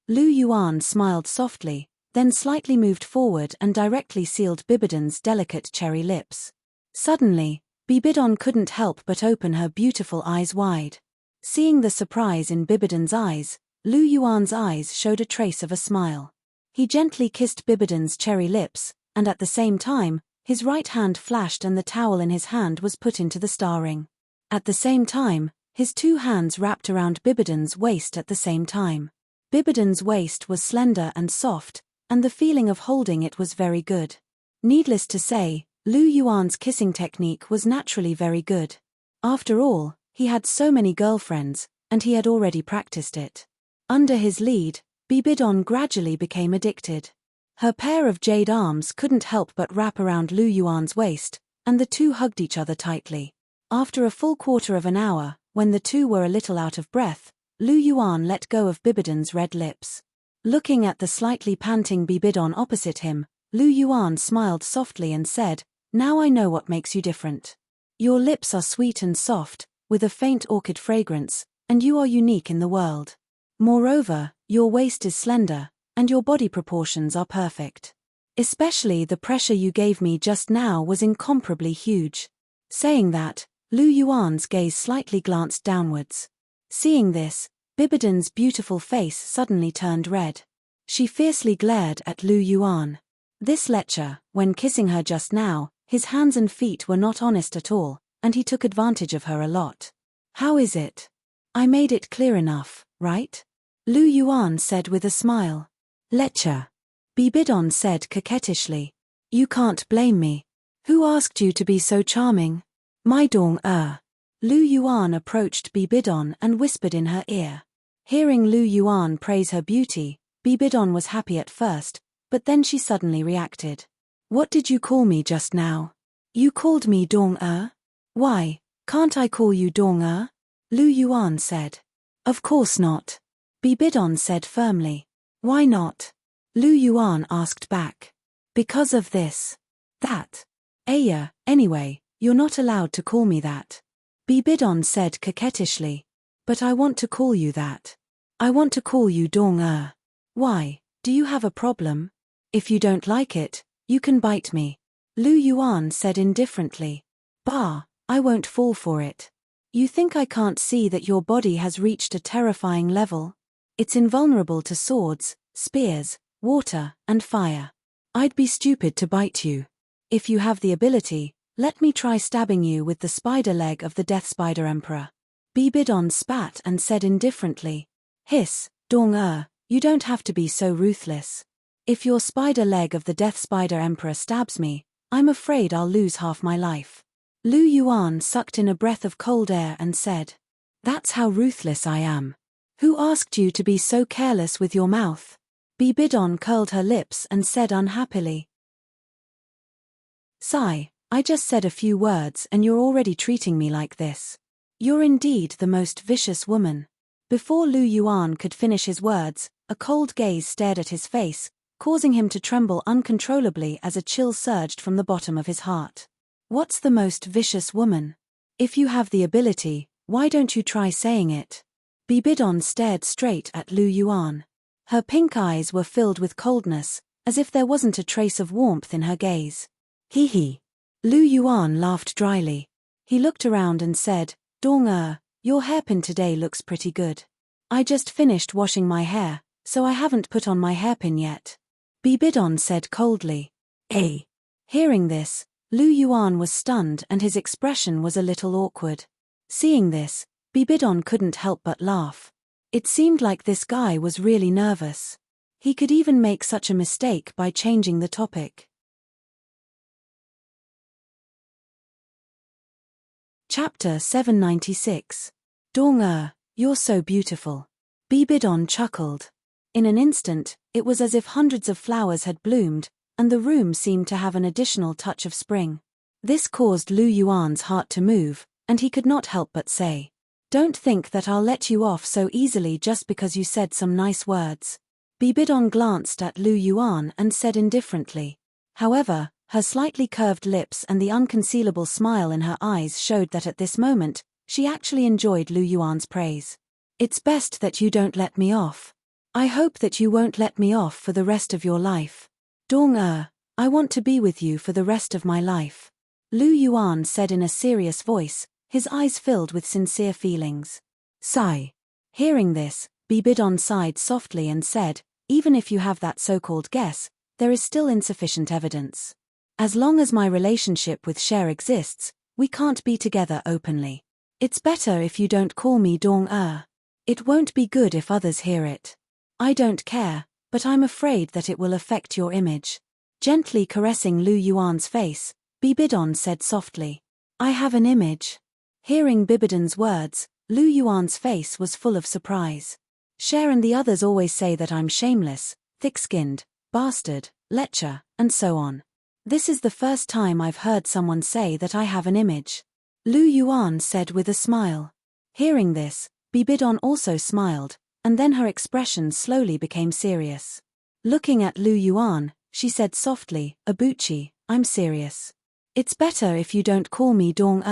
[SPEAKER 1] Lu Yuan smiled softly, then slightly moved forward and directly sealed Bibidon's delicate cherry lips. Suddenly, Bibidon couldn't help but open her beautiful eyes wide. Seeing the surprise in Bibidon's eyes, Lu Yuan's eyes showed a trace of a smile. He gently kissed Bibidon's cherry lips, and at the same time, his right hand flashed and the towel in his hand was put into the star ring. At the same time, his two hands wrapped around Bibidon's waist at the same time. Bibidon's waist was slender and soft, and the feeling of holding it was very good. Needless to say, Lu Yuan's kissing technique was naturally very good. After all, he had so many girlfriends, and he had already practiced it. Under his lead, Bibidon gradually became addicted. Her pair of jade arms couldn't help but wrap around Lu Yuan's waist, and the two hugged each other tightly. After a full quarter of an hour, when the two were a little out of breath, Lu Yuan let go of Bibidon's red lips. Looking at the slightly panting Bibidon opposite him, Lu Yuan smiled softly and said, Now I know what makes you different. Your lips are sweet and soft, with a faint orchid fragrance, and you are unique in the world. Moreover, your waist is slender, and your body proportions are perfect. Especially the pressure you gave me just now was incomparably huge. Saying that, Lu Yuan's gaze slightly glanced downwards. Seeing this, Bibidon's beautiful face suddenly turned red. She fiercely glared at Lu Yuan. This lecher, when kissing her just now, his hands and feet were not honest at all, and he took advantage of her a lot. How is it? I made it clear enough, right? Lu Yuan said with a smile. Lecher. Bibidon said coquettishly. You can't blame me. Who asked you to be so charming? My Dong-er. Lu Yuan approached Bibidon and whispered in her ear. Hearing Lu Yuan praise her beauty, Bibidon was happy at first, but then she suddenly reacted. What did you call me just now? You called me Dong-er? Why, can't I call you Dong-er? Lu Yuan said. Of course not. Bibidon said firmly. Why not? Lu Yuan asked back. Because of this. That. Anyway, you're not allowed to call me that. Bibidon said coquettishly. But I want to call you that. I want to call you Dong-er. Why, do you have a problem? If you don't like it, you can bite me. Lu Yuan said indifferently. Bah, I won't fall for it. You think I can't see that your body has reached a terrifying level? It's invulnerable to swords, spears, water, and fire. I'd be stupid to bite you. If you have the ability, let me try stabbing you with the spider leg of the Death Spider Emperor. Bibidon spat and said indifferently. Hiss, Dong-er, you don't have to be so ruthless. If your spider leg of the Death Spider Emperor stabs me, I'm afraid I'll lose half my life. Lu Yuan sucked in a breath of cold air and said. That's how ruthless I am. Who asked you to be so careless with your mouth? Bibidon curled her lips and said unhappily. Sigh, I just said a few words and you're already treating me like this. You're indeed the most vicious woman. Before Lu Yuan could finish his words, a cold gaze stared at his face, causing him to tremble uncontrollably as a chill surged from the bottom of his heart. What's the most vicious woman? If you have the ability, why don't you try saying it? Bibidon stared straight at Lu Yuan. Her pink eyes were filled with coldness, as if there wasn't a trace of warmth in her gaze. Hee hee. Lu Yuan laughed dryly. He looked around and said, Dong-er, your hairpin today looks pretty good. I just finished washing my hair, so I haven't put on my hairpin yet. Bibidon said coldly. Hearing this, Lu Yuan was stunned and his expression was a little awkward. Seeing this, Bibidon couldn't help but laugh. It seemed like this guy was really nervous. He could even make such a mistake by changing the topic. Chapter 796. Dong you're so beautiful. Bibidon chuckled. In an instant, it was as if hundreds of flowers had bloomed, and the room seemed to have an additional touch of spring. This caused Lu Yuan's heart to move, and he could not help but say, "Don't think that I'll let you off so easily just because you said some nice words." Bibidon glanced at Lu Yuan and said indifferently. However, her slightly curved lips and the unconcealable smile in her eyes showed that at this moment, she actually enjoyed Lu Yuan's praise. "It's best that you don't let me off. I hope that you won't let me off for the rest of your life. Dong I want to be with you for the rest of my life," Lu Yuan said in a serious voice, his eyes filled with sincere feelings. Sigh. Hearing this, Bibidon sighed softly and said, "Even if you have that so-called guess, there is still insufficient evidence. As long as my relationship with Cher exists, we can't be together openly. It's better if you don't call me Dong It won't be good if others hear it. I don't care, but I'm afraid that it will affect your image." Gently caressing Lu Yuan's face, Bibidon said softly, "I have an image." Hearing Bibidon's words, Lu Yuan's face was full of surprise. "Cher and the others always say that I'm shameless, thick-skinned, bastard, lecher, and so on. This is the first time I've heard someone say that I have an image," Lu Yuan said with a smile. Hearing this, Bibidon also smiled, and then her expression slowly became serious. Looking at Lu Yuan, she said softly, "Abuchi, I'm serious. It's better if you don't call me Dong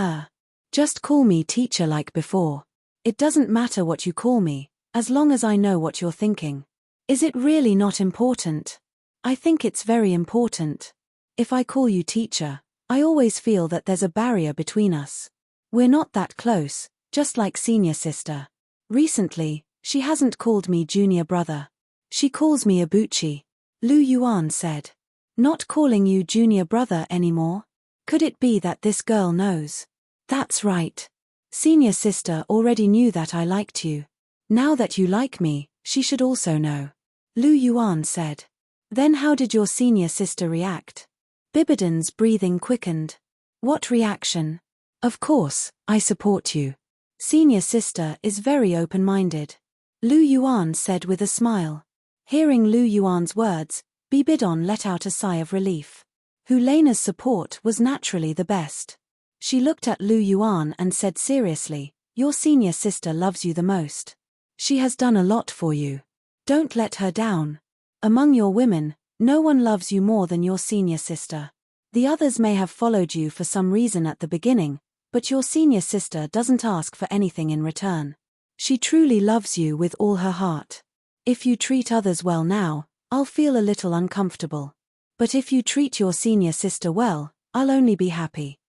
[SPEAKER 1] Just call me teacher like before. It doesn't matter what you call me, as long as I know what you're thinking. Is it really not important? I think it's very important. If I call you teacher, I always feel that there's a barrier between us. We're not that close, just like senior sister. Recently, she hasn't called me junior brother. She calls me Abuchi," Lu Yuan said. "Not calling you junior brother anymore? Could it be that this girl knows?" "That's right. Senior sister already knew that I liked you. Now that you like me, she should also know," Lu Yuan said. "Then how did your senior sister react?" Bibidon's breathing quickened. "What reaction? Of course, I support you. Senior sister is very open-minded," Lu Yuan said with a smile. Hearing Lu Yuan's words, Bibidon let out a sigh of relief. Helena's support was naturally the best. She looked at Lu Yuan and said seriously, "Your senior sister loves you the most. She has done a lot for you. Don't let her down. Among your women, no one loves you more than your senior sister. The others may have followed you for some reason at the beginning, but your senior sister doesn't ask for anything in return. She truly loves you with all her heart. If you treat others well now, I'll feel a little uncomfortable. But if you treat your senior sister well, I'll only be happy.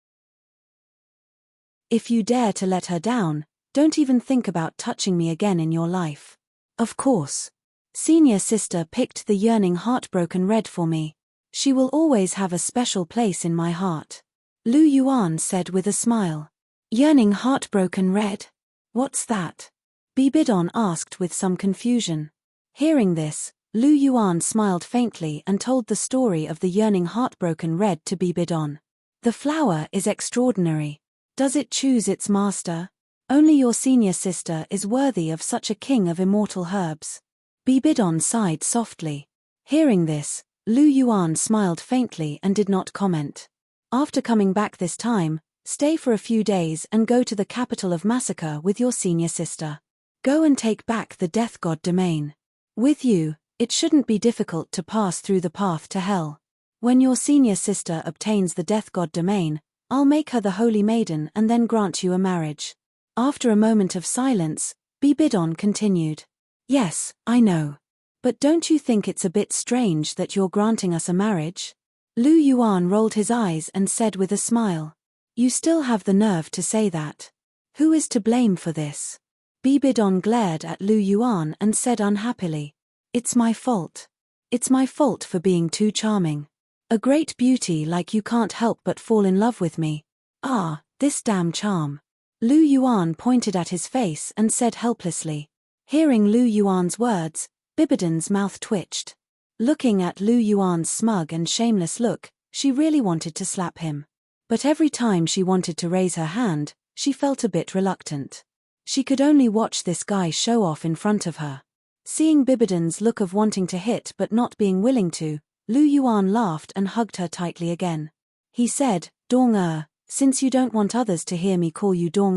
[SPEAKER 1] If you dare to let her down, don't even think about touching me again in your life." "Of course. Senior sister picked the yearning heartbroken red for me. She will always have a special place in my heart," Lu Yuan said with a smile. "Yearning heartbroken red? What's that?" Bibidon asked with some confusion. Hearing this, Lu Yuan smiled faintly and told the story of the yearning heartbroken red to Bibidon. "The flower is extraordinary. Does it choose its master? Only your senior sister is worthy of such a king of immortal herbs." Bibidon sighed softly. Hearing this, Lu Yuan smiled faintly and did not comment. "After coming back this time, stay for a few days and go to the capital of Massacre with your senior sister. Go and take back the Death God domain. With you, it shouldn't be difficult to pass through the path to hell. When your senior sister obtains the Death God domain, I'll make her the Holy Maiden and then grant you a marriage." After a moment of silence, Bibidon continued. "Yes, I know. But don't you think it's a bit strange that you're granting us a marriage?" Lu Yuan rolled his eyes and said with a smile. "You still have the nerve to say that. Who is to blame for this?" Bibidon glared at Lu Yuan and said unhappily, "It's my fault. It's my fault for being too charming. A great beauty like you can't help but fall in love with me. Ah, this damn charm. Lu Yuan pointed at his face and said helplessly. Hearing Lu Yuan's words, Bibidon's mouth twitched. Looking at Lu Yuan's smug and shameless look, she really wanted to slap him. But every time she wanted to raise her hand, she felt a bit reluctant. She could only watch this guy show off in front of her. Seeing Bibidon's look of wanting to hit but not being willing to, Lu Yuan laughed and hugged her tightly again. He said, Dong since you don't want others to hear me call you Dong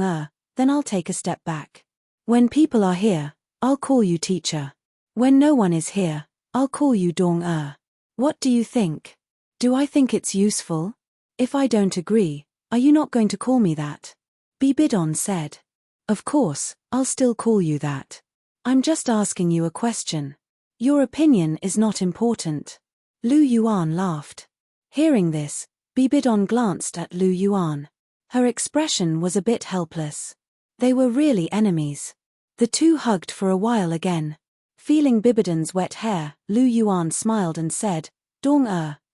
[SPEAKER 1] then I'll take a step back. When people are here, I'll call you teacher. When no one is here, I'll call you Dong What do you think? Do I think it's useful? If I don't agree, are you not going to call me that? Bibidon said. Of course, I'll still call you that. I'm just asking you a question. Your opinion is not important. Lu Yuan laughed. Hearing this, Bibidon glanced at Lu Yuan. Her expression was a bit helpless. They were really enemies. The two hugged for a while again. Feeling Bibidon's wet hair, Lu Yuan smiled and said, Dong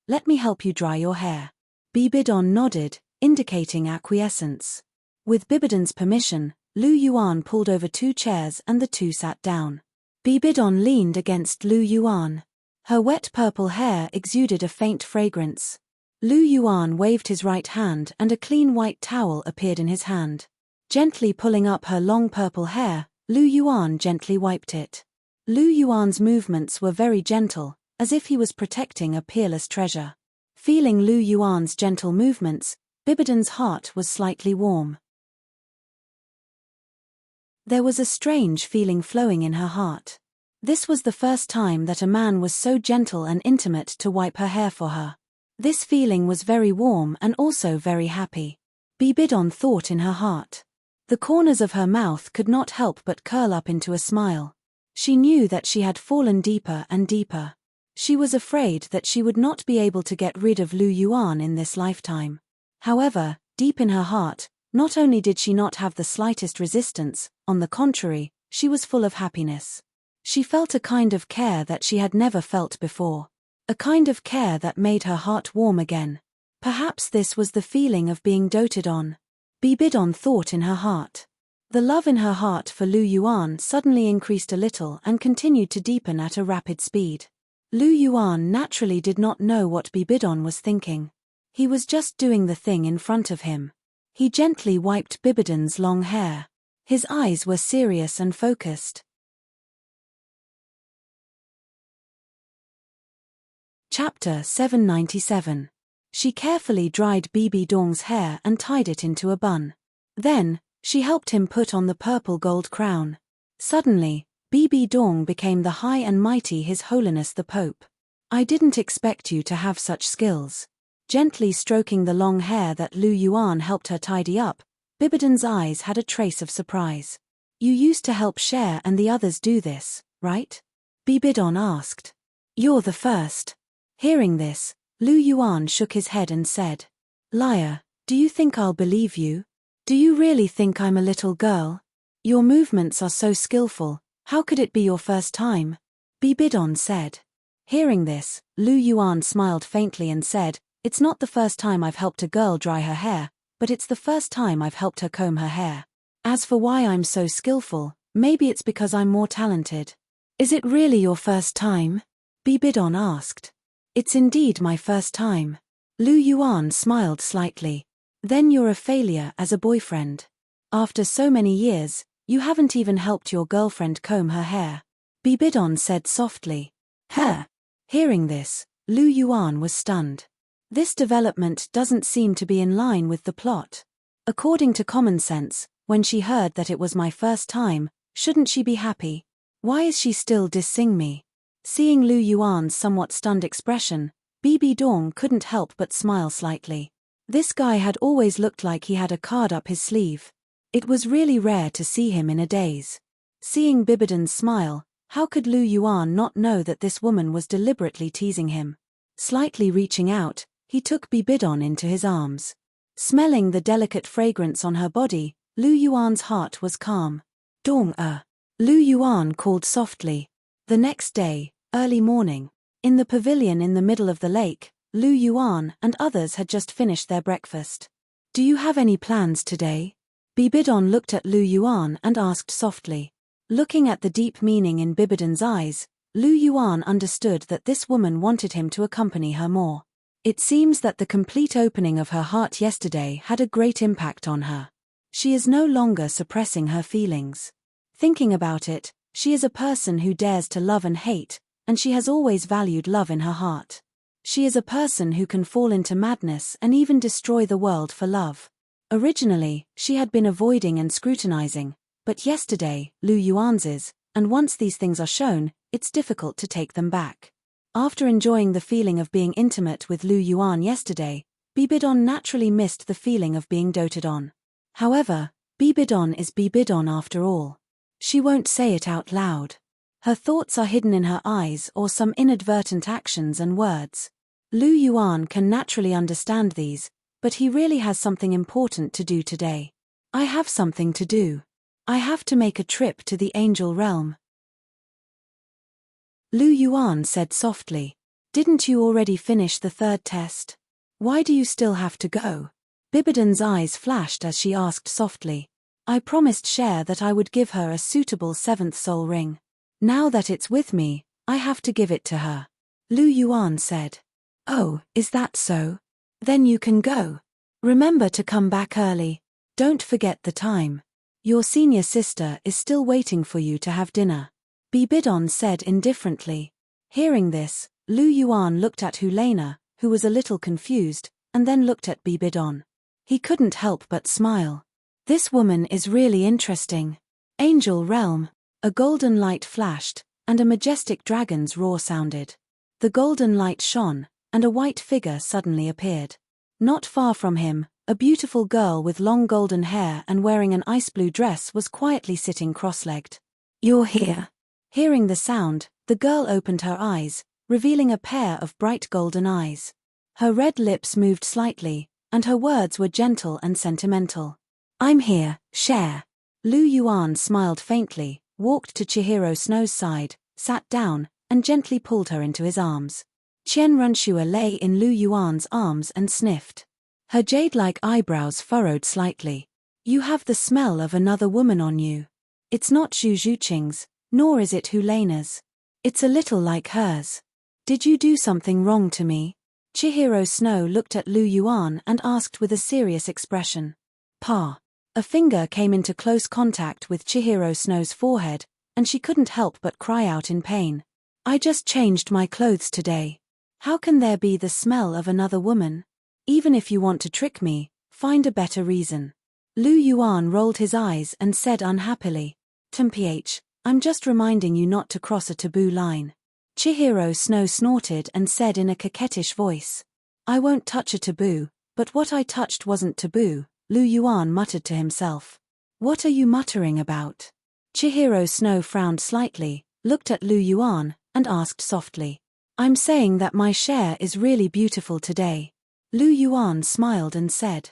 [SPEAKER 1] let me help you dry your hair. Bibidon nodded, indicating acquiescence. With Bibidon's permission, Lu Yuan pulled over 2 chairs and the two sat down. Bibidon leaned against Lu Yuan. Her wet purple hair exuded a faint fragrance. Lu Yuan waved his right hand and a clean white towel appeared in his hand. Gently pulling up her long purple hair, Lu Yuan gently wiped it. Lu Yuan's movements were very gentle, as if he was protecting a peerless treasure. Feeling Lu Yuan's gentle movements, Bibidon's heart was slightly warm. There was a strange feeling flowing in her heart. This was the first time that a man was so gentle and intimate to wipe her hair for her. This feeling was very warm and also very happy. Bibidon thought in her heart. The corners of her mouth could not help but curl up into a smile. She knew that she had fallen deeper and deeper. She was afraid that she would not be able to get rid of Lu Yuan in this lifetime. However, deep in her heart, not only did she not have the slightest resistance, on the contrary, she was full of happiness. She felt a kind of care that she had never felt before. A kind of care that made her heart warm again. Perhaps this was the feeling of being doted on. Bibidon thought in her heart. The love in her heart for Lu Yuan suddenly increased a little and continued to deepen at a rapid speed. Lu Yuan naturally did not know what Bibidon was thinking. He was just doing the thing in front of him. He gently wiped Bibidon's long hair. His eyes were serious and focused. Chapter 797. She carefully dried Bibidon's hair and tied it into a bun. Then, she helped him put on the purple gold crown. Suddenly, Bibidon became the high and mighty His Holiness the Pope. I didn't expect you to have such skills. Gently stroking the long hair that Lu Yuan helped her tidy up, Bibidon's eyes had a trace of surprise. You used to help Cher and the others do this, right? Bibidon asked. You're the first. Hearing this, Lu Yuan shook his head and said, Liar, do you think I'll believe you? Do you really think I'm a little girl? Your movements are so skillful, how could it be your first time? Bibidon said. Hearing this, Lu Yuan smiled faintly and said, It's not the first time I've helped a girl dry her hair, but it's the first time I've helped her comb her hair. As for why I'm so skillful, maybe it's because I'm more talented. Is it really your first time? Bibidon asked. It's indeed my first time. Lu Yuan smiled slightly. Then you're a failure as a boyfriend. After so many years, you haven't even helped your girlfriend comb her hair. Bibidon said softly. Huh? Hearing this, Lu Yuan was stunned. This development doesn't seem to be in line with the plot. According to common sense, when she heard that it was my first time, shouldn't she be happy? Why is she still dissing me? Seeing Lu Yuan's somewhat stunned expression, Bibidon couldn't help but smile slightly. This guy had always looked like he had a card up his sleeve. It was really rare to see him in a daze. Seeing Bibidon's smile, how could Lu Yuan not know that this woman was deliberately teasing him? Slightly reaching out, he took Bibidon into his arms. Smelling the delicate fragrance on her body, Lu Yuan's heart was calm. Dong Lu Yuan called softly. The next day, early morning, in the pavilion in the middle of the lake, Lu Yuan and others had just finished their breakfast. Do you have any plans today? Bibidon looked at Lu Yuan and asked softly. Looking at the deep meaning in Bibidon's eyes, Lu Yuan understood that this woman wanted him to accompany her more. It seems that the complete opening of her heart yesterday had a great impact on her. She is no longer suppressing her feelings. Thinking about it, she is a person who dares to love and hate, and she has always valued love in her heart. She is a person who can fall into madness and even destroy the world for love. Originally, she had been avoiding and scrutinizing, but yesterday, Lu Yuan's is, and once these things are shown, it's difficult to take them back. After enjoying the feeling of being intimate with Lu Yuan yesterday, Bibidon naturally missed the feeling of being doted on. However, Bibidon is Bibidon after all. She won't say it out loud. Her thoughts are hidden in her eyes or some inadvertent actions and words. Lu Yuan can naturally understand these, but he really has something important to do today. I have something to do. I have to make a trip to the angel realm. Lu Yuan said softly. Didn't you already finish the third test? Why do you still have to go? Bibidon's eyes flashed as she asked softly. I promised Cher that I would give her a suitable seventh soul ring. Now that it's with me, I have to give it to her. Lu Yuan said. Oh, is that so? Then you can go. Remember to come back early. Don't forget the time. Your senior sister is still waiting for you to have dinner. Bibidon said indifferently. Hearing this, Lu Yuan looked at Hulena, who was a little confused, and then looked at Bibidon. He couldn't help but smile. This woman is really interesting. Angel realm. A golden light flashed, and a majestic dragon's roar sounded. The golden light shone, and a white figure suddenly appeared. Not far from him, a beautiful girl with long golden hair and wearing an ice blue dress was quietly sitting cross-legged. You're here. Hearing the sound, the girl opened her eyes, revealing a pair of bright golden eyes. Her red lips moved slightly, and her words were gentle and sentimental. I'm here, Cher. Lu Yuan smiled faintly, walked to Chihiro Snow's side, sat down, and gently pulled her into his arms. Qian Runxue lay in Lu Yuan's arms and sniffed. Her jade-like eyebrows furrowed slightly. You have the smell of another woman on you. It's not Zhu Zhuqing's, nor is it Hulena's. It's a little like hers. Did you do something wrong to me? Chihiro Snow looked at Lu Yuan and asked with a serious expression. Pa. A finger came into close contact with Chihiro Snow's forehead, and she couldn't help but cry out in pain. I just changed my clothes today. How can there be the smell of another woman? Even if you want to trick me, find a better reason. Lu Yuan rolled his eyes and said unhappily. Temph, I'm just reminding you not to cross a taboo line. Chihiro Snow snorted and said in a coquettish voice. I won't touch a taboo, but what I touched wasn't taboo, Lu Yuan muttered to himself. What are you muttering about? Chihiro Snow frowned slightly, looked at Lu Yuan, and asked softly. I'm saying that my Cher is really beautiful today. Lu Yuan smiled and said.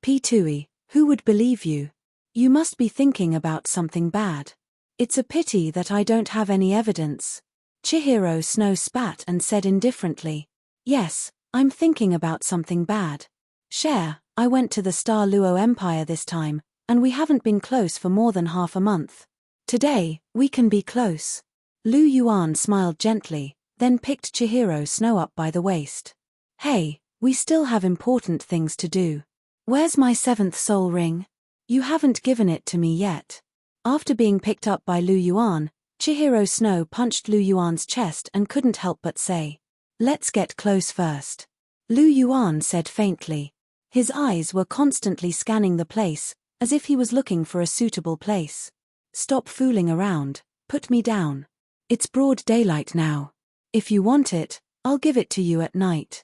[SPEAKER 1] P2E, who would believe you? You must be thinking about something bad. It's a pity that I don't have any evidence. Chihiro Snow spat and said indifferently. Yes, I'm thinking about something bad. Cher, I went to the Star Luo Empire this time, and we haven't been close for more than half a month. Today, we can be close. Lu Yuan smiled gently, then picked Chihiro Snow up by the waist. Hey, we still have important things to do. Where's my seventh soul ring? You haven't given it to me yet. After being picked up by Lu Yuan, Chihiro Snow punched Lu Yuan's chest and couldn't help but say. Let's get close first. Lu Yuan said faintly. His eyes were constantly scanning the place, as if he was looking for a suitable place. Stop fooling around, put me down. It's broad daylight now. If you want it, I'll give it to you at night.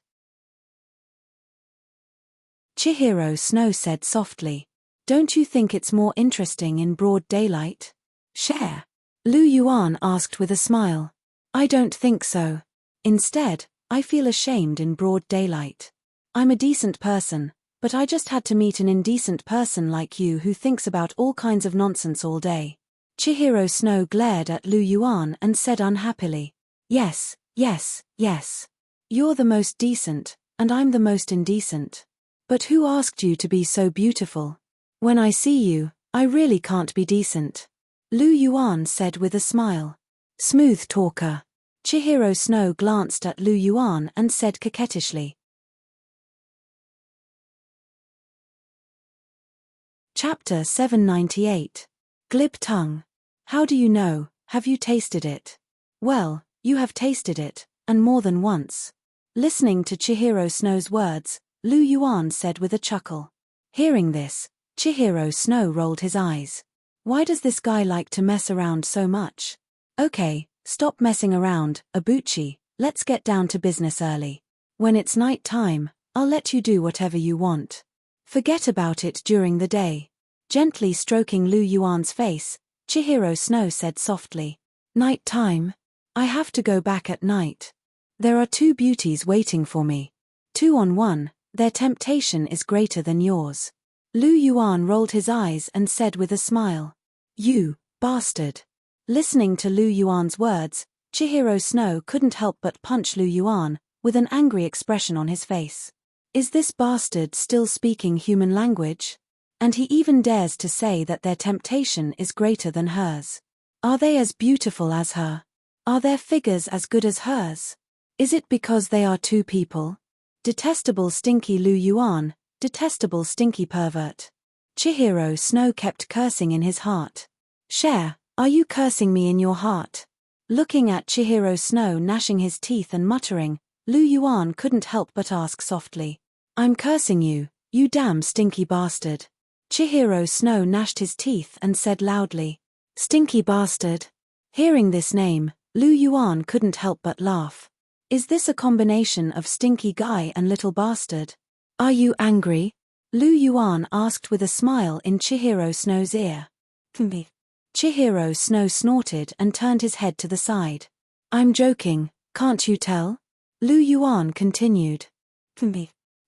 [SPEAKER 1] Chihiro Snow said softly. Don't you think it's more interesting in broad daylight? Cher. Lu Yuan asked with a smile. I don't think so. Instead, I feel ashamed in broad daylight. I'm a decent person, but I just had to meet an indecent person like you who thinks about all kinds of nonsense all day. Chihiro Snow glared at Lu Yuan and said unhappily. Yes, yes, yes. You're the most decent, And I'm the most indecent. But who asked you to be so beautiful? When I see you, I really can't be decent. Lu Yuan said with a smile. Smooth talker. Chihiro Snow glanced at Lu Yuan and said coquettishly. Chapter 798. Glib tongue. How do you know? Have you tasted it? Well, you have tasted it, and more than once. Listening to Chihiro Snow's words, Lu Yuan said with a chuckle. Hearing this, Chihiro Snow rolled his eyes. Why does this guy like to mess around so much? Okay, stop messing around, Abuchi, let's get down to business early. When it's night time, I'll let you do whatever you want. Forget about it during the day. Gently stroking Lu Yuan's face, Chihiro Snow said softly. Night time? I have to go back at night. There are two beauties waiting for me. 2-on-1, their temptation is greater than yours. Lu Yuan rolled his eyes and said with a smile. You, bastard. Listening to Lu Yuan's words, Chihiro Snow couldn't help but punch Lu Yuan, with an angry expression on his face. Is this bastard still speaking human language? And he even dares to say that their temptation is greater than hers. Are they as beautiful as her? Are their figures as good as hers? Is it because they are two people? Detestable stinky Lu Yuan, detestable stinky pervert. Chihiro Snow kept cursing in his heart. Cher, are you cursing me in your heart? Looking at Chihiro Snow gnashing his teeth and muttering, Lu Yuan couldn't help but ask softly. I'm cursing you, you damn stinky bastard. Chihiro Snow gnashed his teeth and said loudly. Stinky bastard. Hearing this name, Lu Yuan couldn't help but laugh. Is this a combination of stinky guy and little bastard? Are you angry? Lu Yuan asked with a smile in Chihiro Snow's ear. Chihiro Snow snorted and turned his head to the side. I'm joking, can't you tell? Lu Yuan continued.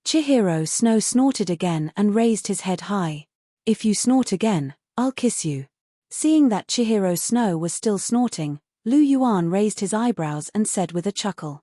[SPEAKER 1] Chihiro Snow snorted again and raised his head high. If you snort again, I'll kiss you. Seeing that Chihiro Snow was still snorting, Lu Yuan raised his eyebrows and said with a chuckle.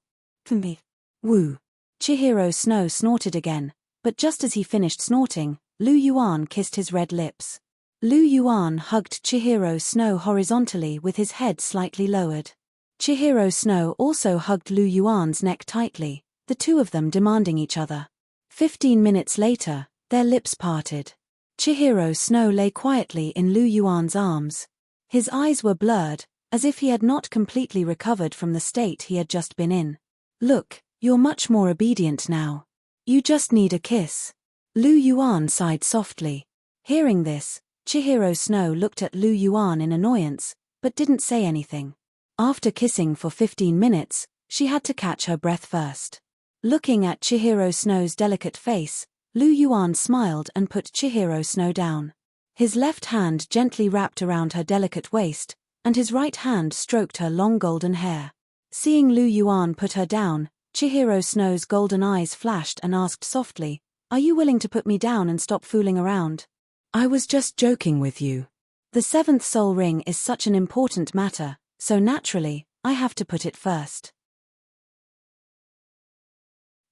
[SPEAKER 1] Woo. Chihiro Snow snorted again, but just as he finished snorting, Lu Yuan kissed his red lips. Lu Yuan hugged Chihiro Snow horizontally with his head slightly lowered. Chihiro Snow also hugged Lu Yuan's neck tightly, the two of them demanding each other. 15 minutes later, their lips parted. Chihiro Snow lay quietly in Lu Yuan's arms. His eyes were blurred, as if he had not completely recovered from the state he had just been in. Look, you're much more obedient now. You just need a kiss. Lu Yuan sighed softly. Hearing this, Chihiro Snow looked at Lu Yuan in annoyance, but didn't say anything. After kissing for 15 minutes, she had to catch her breath first. Looking at Chihiro Snow's delicate face, Lu Yuan smiled and put Chihiro Snow down. His left hand gently wrapped around her delicate waist, and his right hand stroked her long golden hair. Seeing Lu Yuan put her down, Chihiro Snow's golden eyes flashed and asked softly, Are you willing to put me down and stop fooling around? I was just joking with you. The seventh soul ring is such an important matter, so naturally, I have to put it first.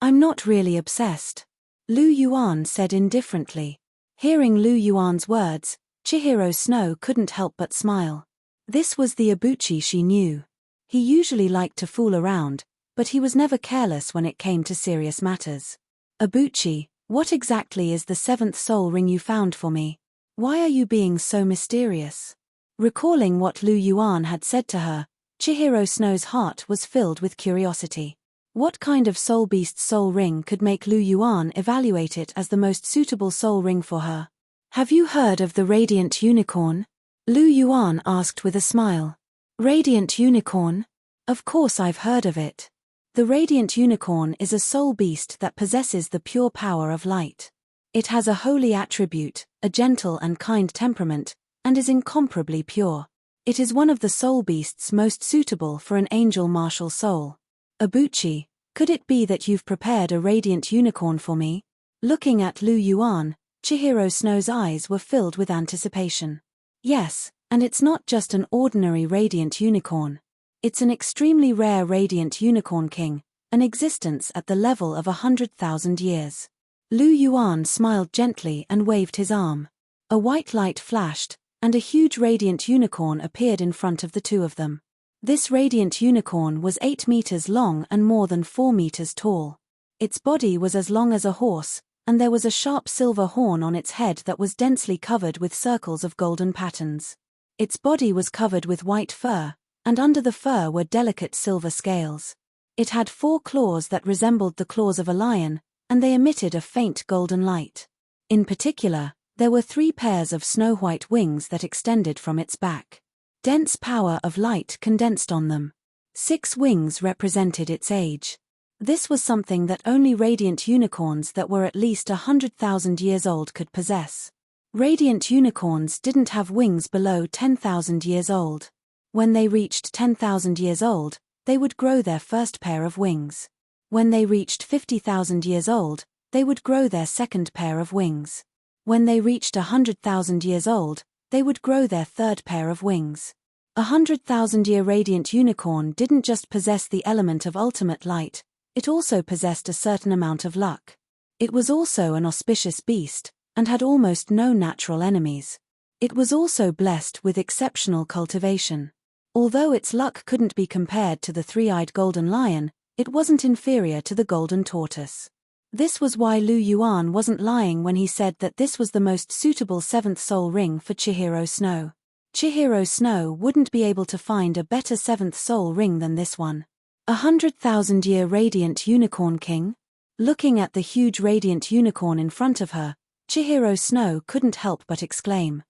[SPEAKER 1] I'm not really obsessed. Lu Yuan said indifferently. Hearing Lu Yuan's words, Chihiro Snow couldn't help but smile. This was the Abuchi she knew. He usually liked to fool around, but he was never careless when it came to serious matters. Abuchi, what exactly is the seventh soul ring you found for me? Why are you being so mysterious? Recalling what Lu Yuan had said to her, Chihiro Snow's heart was filled with curiosity. What kind of soul beast's soul ring could make Lu Yuan evaluate it as the most suitable soul ring for her? Have you heard of the Radiant Unicorn? Lu Yuan asked with a smile. Radiant Unicorn? Of course I've heard of it. The Radiant Unicorn is a soul beast that possesses the pure power of light. It has a holy attribute, a gentle and kind temperament, and is incomparably pure. It is one of the soul beasts most suitable for an angel martial soul. Abuchi, could it be that you've prepared a Radiant Unicorn for me? Looking at Lu Yuan, Chihiro Snow's eyes were filled with anticipation. Yes, and it's not just an ordinary Radiant Unicorn. It's an extremely rare Radiant Unicorn King, an existence at the level of 100,000 years. Lu Yuan smiled gently and waved his arm. A white light flashed, and a huge radiant unicorn appeared in front of the two of them. This radiant unicorn was 8 meters long and more than 4 meters tall. Its body was as long as a horse, and there was a sharp silver horn on its head that was densely covered with circles of golden patterns. Its body was covered with white fur, and under the fur were delicate silver scales. It had 4 claws that resembled the claws of a lion, and they emitted a faint golden light. In particular, there were 3 pairs of snow-white wings that extended from its back. Dense power of light condensed on them. 6 wings represented its age. This was something that only radiant unicorns that were at least 100,000 years old could possess. Radiant unicorns didn't have wings below 10,000 years old. When they reached 10,000 years old, they would grow their first pair of wings. When they reached 50,000 years old, they would grow their second pair of wings. When they reached 100,000 years old, they would grow their third pair of wings. 100,000-year radiant unicorn didn't just possess the element of ultimate light, it also possessed a certain amount of luck. It was also an auspicious beast, and had almost no natural enemies. It was also blessed with exceptional cultivation. Although its luck couldn't be compared to the 3-eyed golden lion, it wasn't inferior to the golden tortoise. This was why Lu Yuan wasn't lying when he said that this was the most suitable 7th soul ring for Chihiro Snow. Chihiro Snow wouldn't be able to find a better 7th soul ring than this one. 100,000-year radiant unicorn king? Looking at the huge radiant unicorn in front of her, Chihiro Snow couldn't help but exclaim.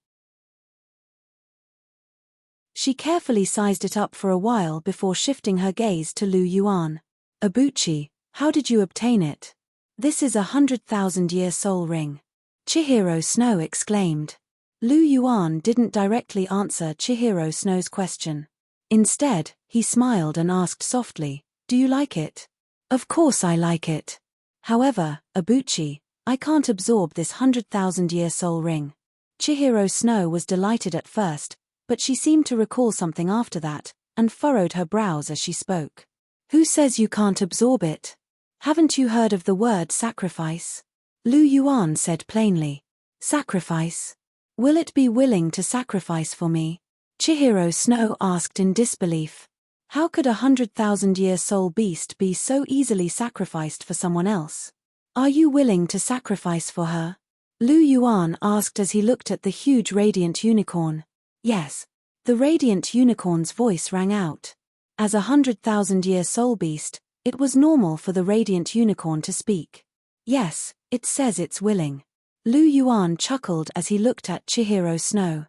[SPEAKER 1] She carefully sized it up for a while before shifting her gaze to Lu Yuan. Abuchi, how did you obtain it? This is 100,000-year soul ring. Chihiro Snow exclaimed. Lu Yuan didn't directly answer Chihiro Snow's question. Instead, he smiled and asked softly, "Do you like it?" "Of course I like it. However, Abuchi, I can't absorb this 100,000-year soul ring." Chihiro Snow was delighted at first, but she seemed to recall something after that, and furrowed her brows as she spoke. "Who says you can't absorb it? Haven't you heard of the word sacrifice?" Lu Yuan said plainly. "Sacrifice? Will it be willing to sacrifice for me?" Chihiro Snow asked in disbelief. How could a 100,000-year soul beast be so easily sacrificed for someone else? "Are you willing to sacrifice for her?" Lu Yuan asked as he looked at the huge radiant unicorn. "Yes." The radiant unicorn's voice rang out. As a 100,000-year soul beast, it was normal for the radiant unicorn to speak. "Yes, it says it's willing." Lu Yuan chuckled as he looked at Chihiro Snow.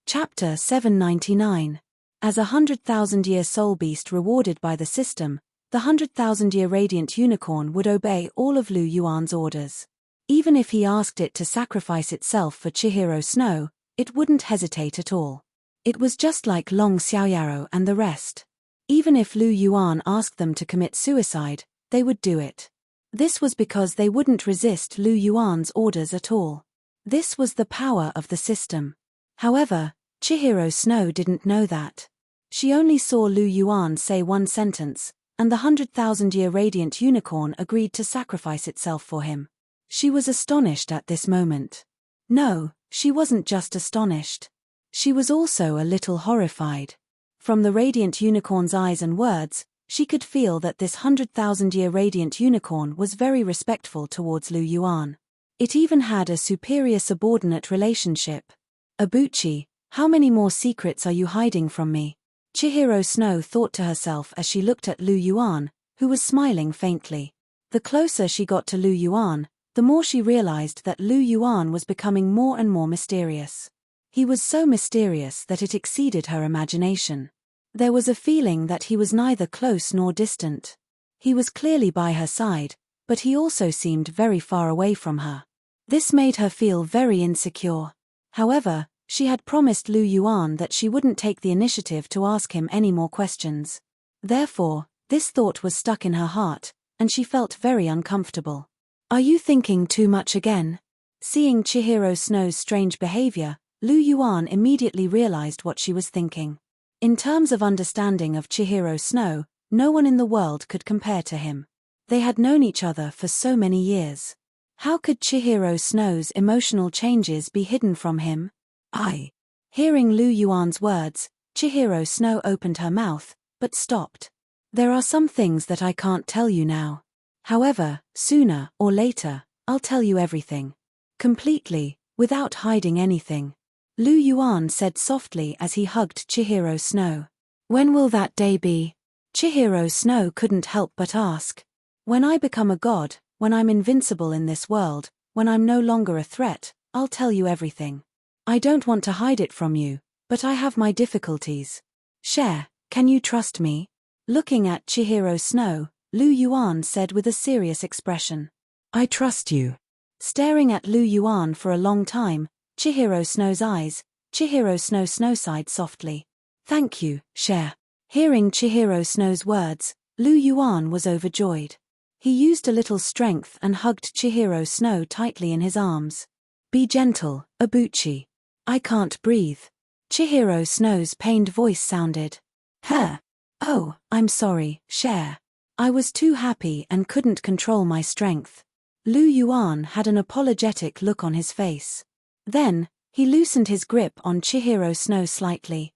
[SPEAKER 1] Chapter 799. As a 100,000-year soul beast rewarded by the system, the 100,000-year radiant unicorn would obey all of Lu Yuan's orders. Even if he asked it to sacrifice itself for Chihiro Snow, it wouldn't hesitate at all. It was just like Long Xiaoyaro and the rest. Even if Lu Yuan asked them to commit suicide, they would do it. This was because they wouldn't resist Lu Yuan's orders at all. This was the power of the system. However, Chihiro Snow didn't know that. She only saw Lu Yuan say one sentence, and the 100,000-year radiant unicorn agreed to sacrifice itself for him. She was astonished at this moment. No, she wasn't just astonished. She was also a little horrified. From the radiant unicorn's eyes and words, she could feel that this 100,000-year radiant unicorn was very respectful towards Lu Yuan. It even had a superior subordinate relationship. "Abuchi, how many more secrets are you hiding from me?" Chihiro Snow thought to herself as she looked at Lu Yuan, who was smiling faintly. The closer she got to Lu Yuan, the more she realized that Lu Yuan was becoming more and more mysterious. He was so mysterious that it exceeded her imagination. There was a feeling that he was neither close nor distant. He was clearly by her side, but he also seemed very far away from her. This made her feel very insecure. However, she had promised Lu Yuan that she wouldn't take the initiative to ask him any more questions. Therefore, this thought was stuck in her heart, and she felt very uncomfortable. "Are you thinking too much again?" Seeing Chihiro Snow's strange behavior, Lu Yuan immediately realized what she was thinking. In terms of understanding of Chihiro Snow, no one in the world could compare to him. They had known each other for so many years. How could Chihiro Snow's emotional changes be hidden from him? Hearing Lu Yuan's words, Chihiro Snow opened her mouth, but stopped. There are some things that I can't tell you now. However, sooner or later, I'll tell you everything. Completely, without hiding anything. Lu Yuan said softly as he hugged Chihiro Snow. When will that day be? Chihiro Snow couldn't help but ask. When I become a god, when I'm invincible in this world, when I'm no longer a threat, I'll tell you everything. I don't want to hide it from you, but I have my difficulties. Share, can you trust me? Looking at Chihiro Snow, Lu Yuan said with a serious expression. I trust you. Staring at Lu Yuan for a long time, Chihiro Snow sighed softly. Thank you, Share. Hearing Chihiro Snow's words, Lu Yuan was overjoyed. He used a little strength and hugged Chihiro Snow tightly in his arms. Be gentle, Abuchi. I can't breathe. Chihiro Snow's pained voice sounded. Oh, I'm sorry, Share. I was too happy and couldn't control my strength. Lu Yuan had an apologetic look on his face. Then, he loosened his grip on Chihiro Snow slightly.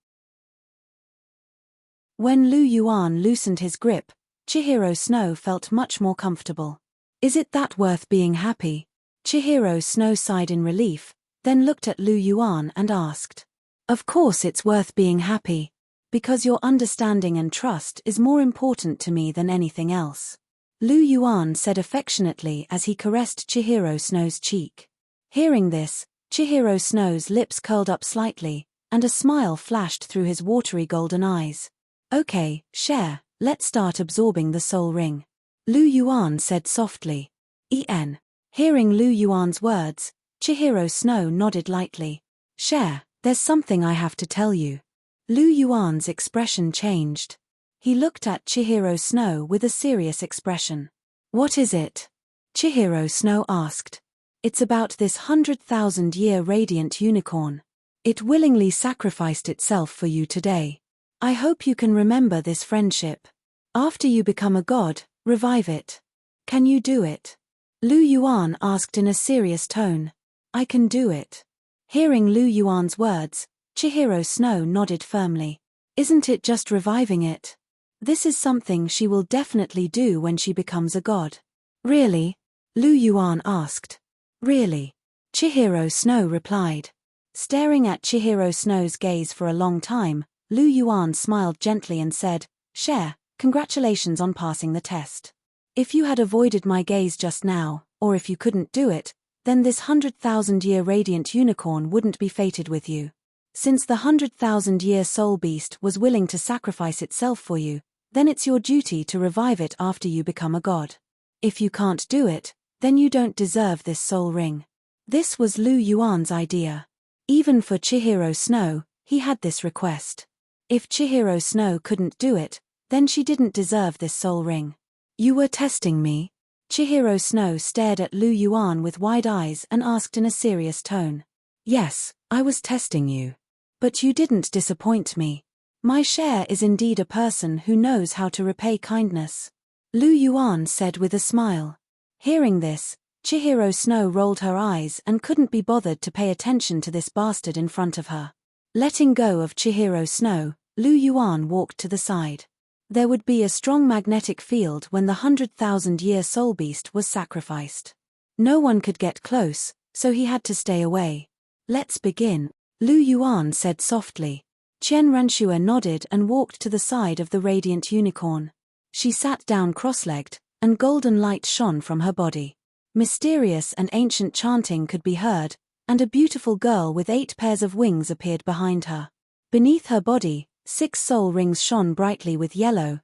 [SPEAKER 1] When Lu Yuan loosened his grip, Chihiro Snow felt much more comfortable. Is it that worth being happy? Chihiro Snow sighed in relief, then looked at Lu Yuan and asked. Of course it's worth being happy. Because your understanding and trust is more important to me than anything else. Lu Yuan said affectionately as he caressed Chihiro Snow's cheek. Hearing this, Chihiro Snow's lips curled up slightly, and a smile flashed through his watery golden eyes. Okay, Share, let's start absorbing the soul ring. Lu Yuan said softly. Hearing Lu Yuan's words, Chihiro Snow nodded lightly. Share, there's something I have to tell you. Lu Yuan's expression changed. He looked at Chihiro Snow with a serious expression. What is it? Chihiro Snow asked. It's about this 100,000-year radiant unicorn. It willingly sacrificed itself for you today. I hope you can remember this friendship. After you become a god, revive it. Can you do it? Lu Yuan asked in a serious tone. I can do it. Hearing Lu Yuan's words, Chihiro Snow nodded firmly. Isn't it just reviving it? This is something she will definitely do when she becomes a god. Really? Lu Yuan asked. Really? Chihiro Snow replied. Staring at Chihiro Snow's gaze for a long time, Lu Yuan smiled gently and said, Share, congratulations on passing the test. If you had avoided my gaze just now, or if you couldn't do it, then this 100,000-year radiant unicorn wouldn't be fated with you. Since the 100,000-year soul beast was willing to sacrifice itself for you, then it's your duty to revive it after you become a god. If you can't do it, then you don't deserve this soul ring. This was Lu Yuan's idea. Even for Chihiro Snow, he had this request. If Chihiro Snow couldn't do it, then she didn't deserve this soul ring. You were testing me? Chihiro Snow stared at Lu Yuan with wide eyes and asked in a serious tone. Yes, I was testing you. But you didn't disappoint me. My Share is indeed a person who knows how to repay kindness. Lu Yuan said with a smile. Hearing this, Chihiro Snow rolled her eyes and couldn't be bothered to pay attention to this bastard in front of her. Letting go of Chihiro Snow, Lu Yuan walked to the side. There would be a strong magnetic field when the 100,000-year soul beast was sacrificed. No one could get close, so he had to stay away. Let's begin. Lu Yuan said softly. Qian Renshua nodded and walked to the side of the radiant unicorn. She sat down cross-legged, and golden light shone from her body. Mysterious and ancient chanting could be heard, and a beautiful girl with 8 pairs of wings appeared behind her. Beneath her body, 6 soul rings shone brightly with yellow,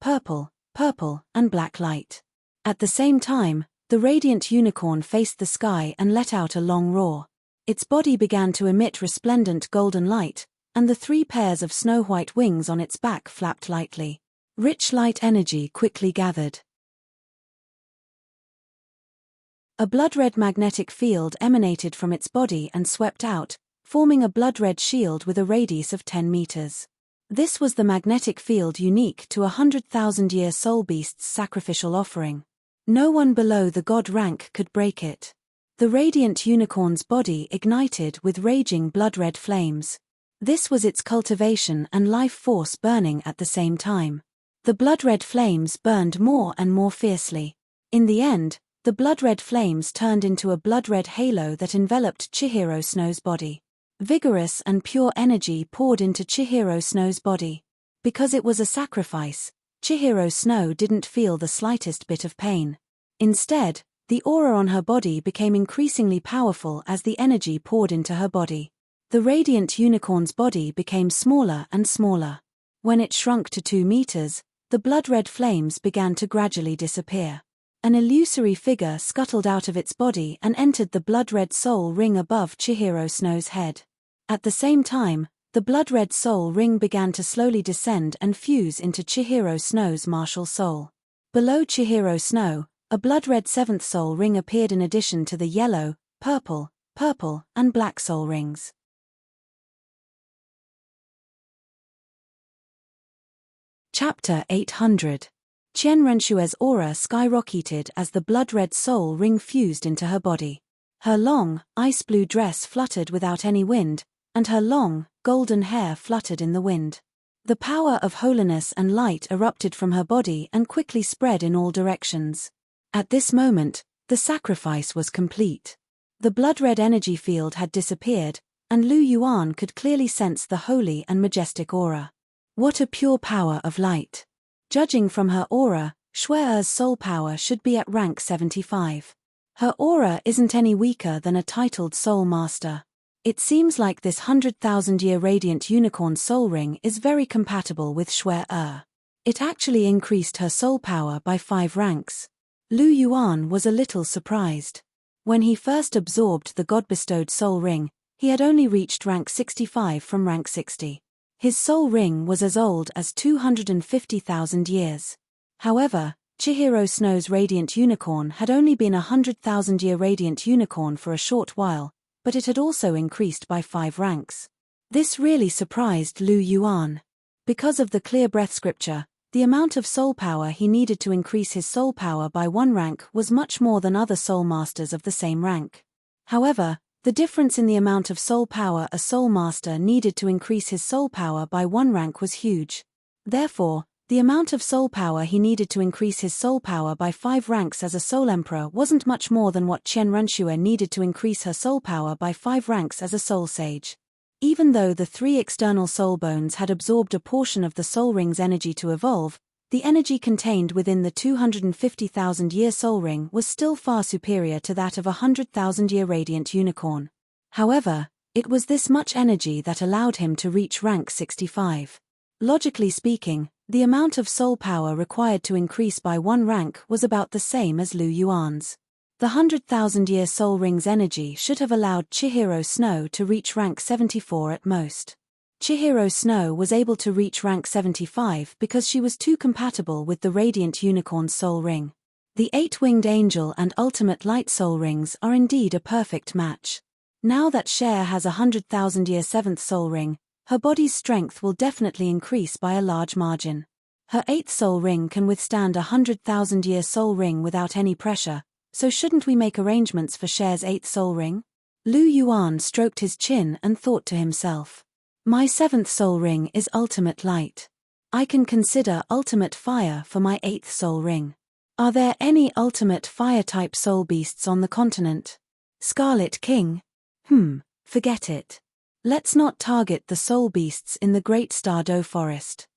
[SPEAKER 1] purple, and black light. At the same time, the radiant unicorn faced the sky and let out a long roar. Its body began to emit resplendent golden light, and the 3 pairs of snow-white wings on its back flapped lightly. Rich light energy quickly gathered. A blood-red magnetic field emanated from its body and swept out, forming a blood-red shield with a radius of 10 meters. This was the magnetic field unique to 100,000-year soul beast's sacrificial offering. No one below the god rank could break it. The radiant unicorn's body ignited with raging blood-red flames. This was its cultivation and life force burning at the same time. The blood-red flames burned more and more fiercely. In the end, the blood-red flames turned into a blood-red halo that enveloped Chihiro Snow's body. Vigorous and pure energy poured into Chihiro Snow's body. Because it was a sacrifice, Chihiro Snow didn't feel the slightest bit of pain. Instead, the aura on her body became increasingly powerful as the energy poured into her body. The radiant unicorn's body became smaller and smaller. When it shrunk to 2 meters, the blood-red flames began to gradually disappear. An illusory figure scuttled out of its body and entered the blood-red soul ring above Chihiro Snow's head. At the same time, the blood-red soul ring began to slowly descend and fuse into Chihiro Snow's martial soul. Below Chihiro Snow, a blood-red 7th soul ring appeared in addition to the yellow, purple, and black soul rings. Chapter 800. Qianrenshue's aura skyrocketed as the blood-red soul ring fused into her body. Her long, ice-blue dress fluttered without any wind, and her long, golden hair fluttered in the wind. The power of holiness and light erupted from her body and quickly spread in all directions. At this moment, the sacrifice was complete. The blood-red energy field had disappeared, and Lu Yuan could clearly sense the holy and majestic aura. What a pure power of light! Judging from her aura, Shue'er's soul power should be at rank 75. Her aura isn't any weaker than a titled soul master. It seems like this 100,000-year radiant unicorn soul ring is very compatible with Shue'er. It actually increased her soul power by 5 ranks. Lu Yuan was a little surprised. When he first absorbed the god-bestowed soul ring, he had only reached rank 65 from rank 60. His soul ring was as old as 250,000 years. However, Chihiro Snow's radiant unicorn had only been a 100,000-year radiant unicorn for a short while, but it had also increased by 5 ranks. This really surprised Lu Yuan. Because of the clear breath scripture, the amount of soul power he needed to increase his soul power by 1 rank was much more than other soul masters of the same rank. However, the difference in the amount of soul power a soul master needed to increase his soul power by 1 rank was huge. Therefore, the amount of soul power he needed to increase his soul power by 5 ranks as a soul emperor wasn't much more than what Qianrenshue needed to increase her soul power by 5 ranks as a soul sage. Even though the 3 external soul bones had absorbed a portion of the soul ring's energy to evolve, the energy contained within the 250,000-year soul ring was still far superior to that of a 100,000-year radiant unicorn. However, it was this much energy that allowed him to reach rank 65. Logically speaking, the amount of soul power required to increase by 1 rank was about the same as Lu Yuan's. The 100,000-year soul ring's energy should have allowed Chihiro Snow to reach rank 74 at most. Chihiro Snow was able to reach rank 75 because she was too compatible with the radiant unicorn's soul ring. The 8-winged angel and ultimate light soul rings are indeed a perfect match. Now that Cher has a 100,000-year 7th soul ring, her body's strength will definitely increase by a large margin. Her 8th soul ring can withstand a 100,000-year soul ring without any pressure, so shouldn't we make arrangements for Cher's 8th soul ring? Lu Yuan stroked his chin and thought to himself. My 7th soul ring is ultimate light. I can consider ultimate fire for my 8th soul ring. Are there any ultimate fire-type soul beasts on the continent? Scarlet King? Forget it. Let's not target the soul beasts in the Great Stardow Forest.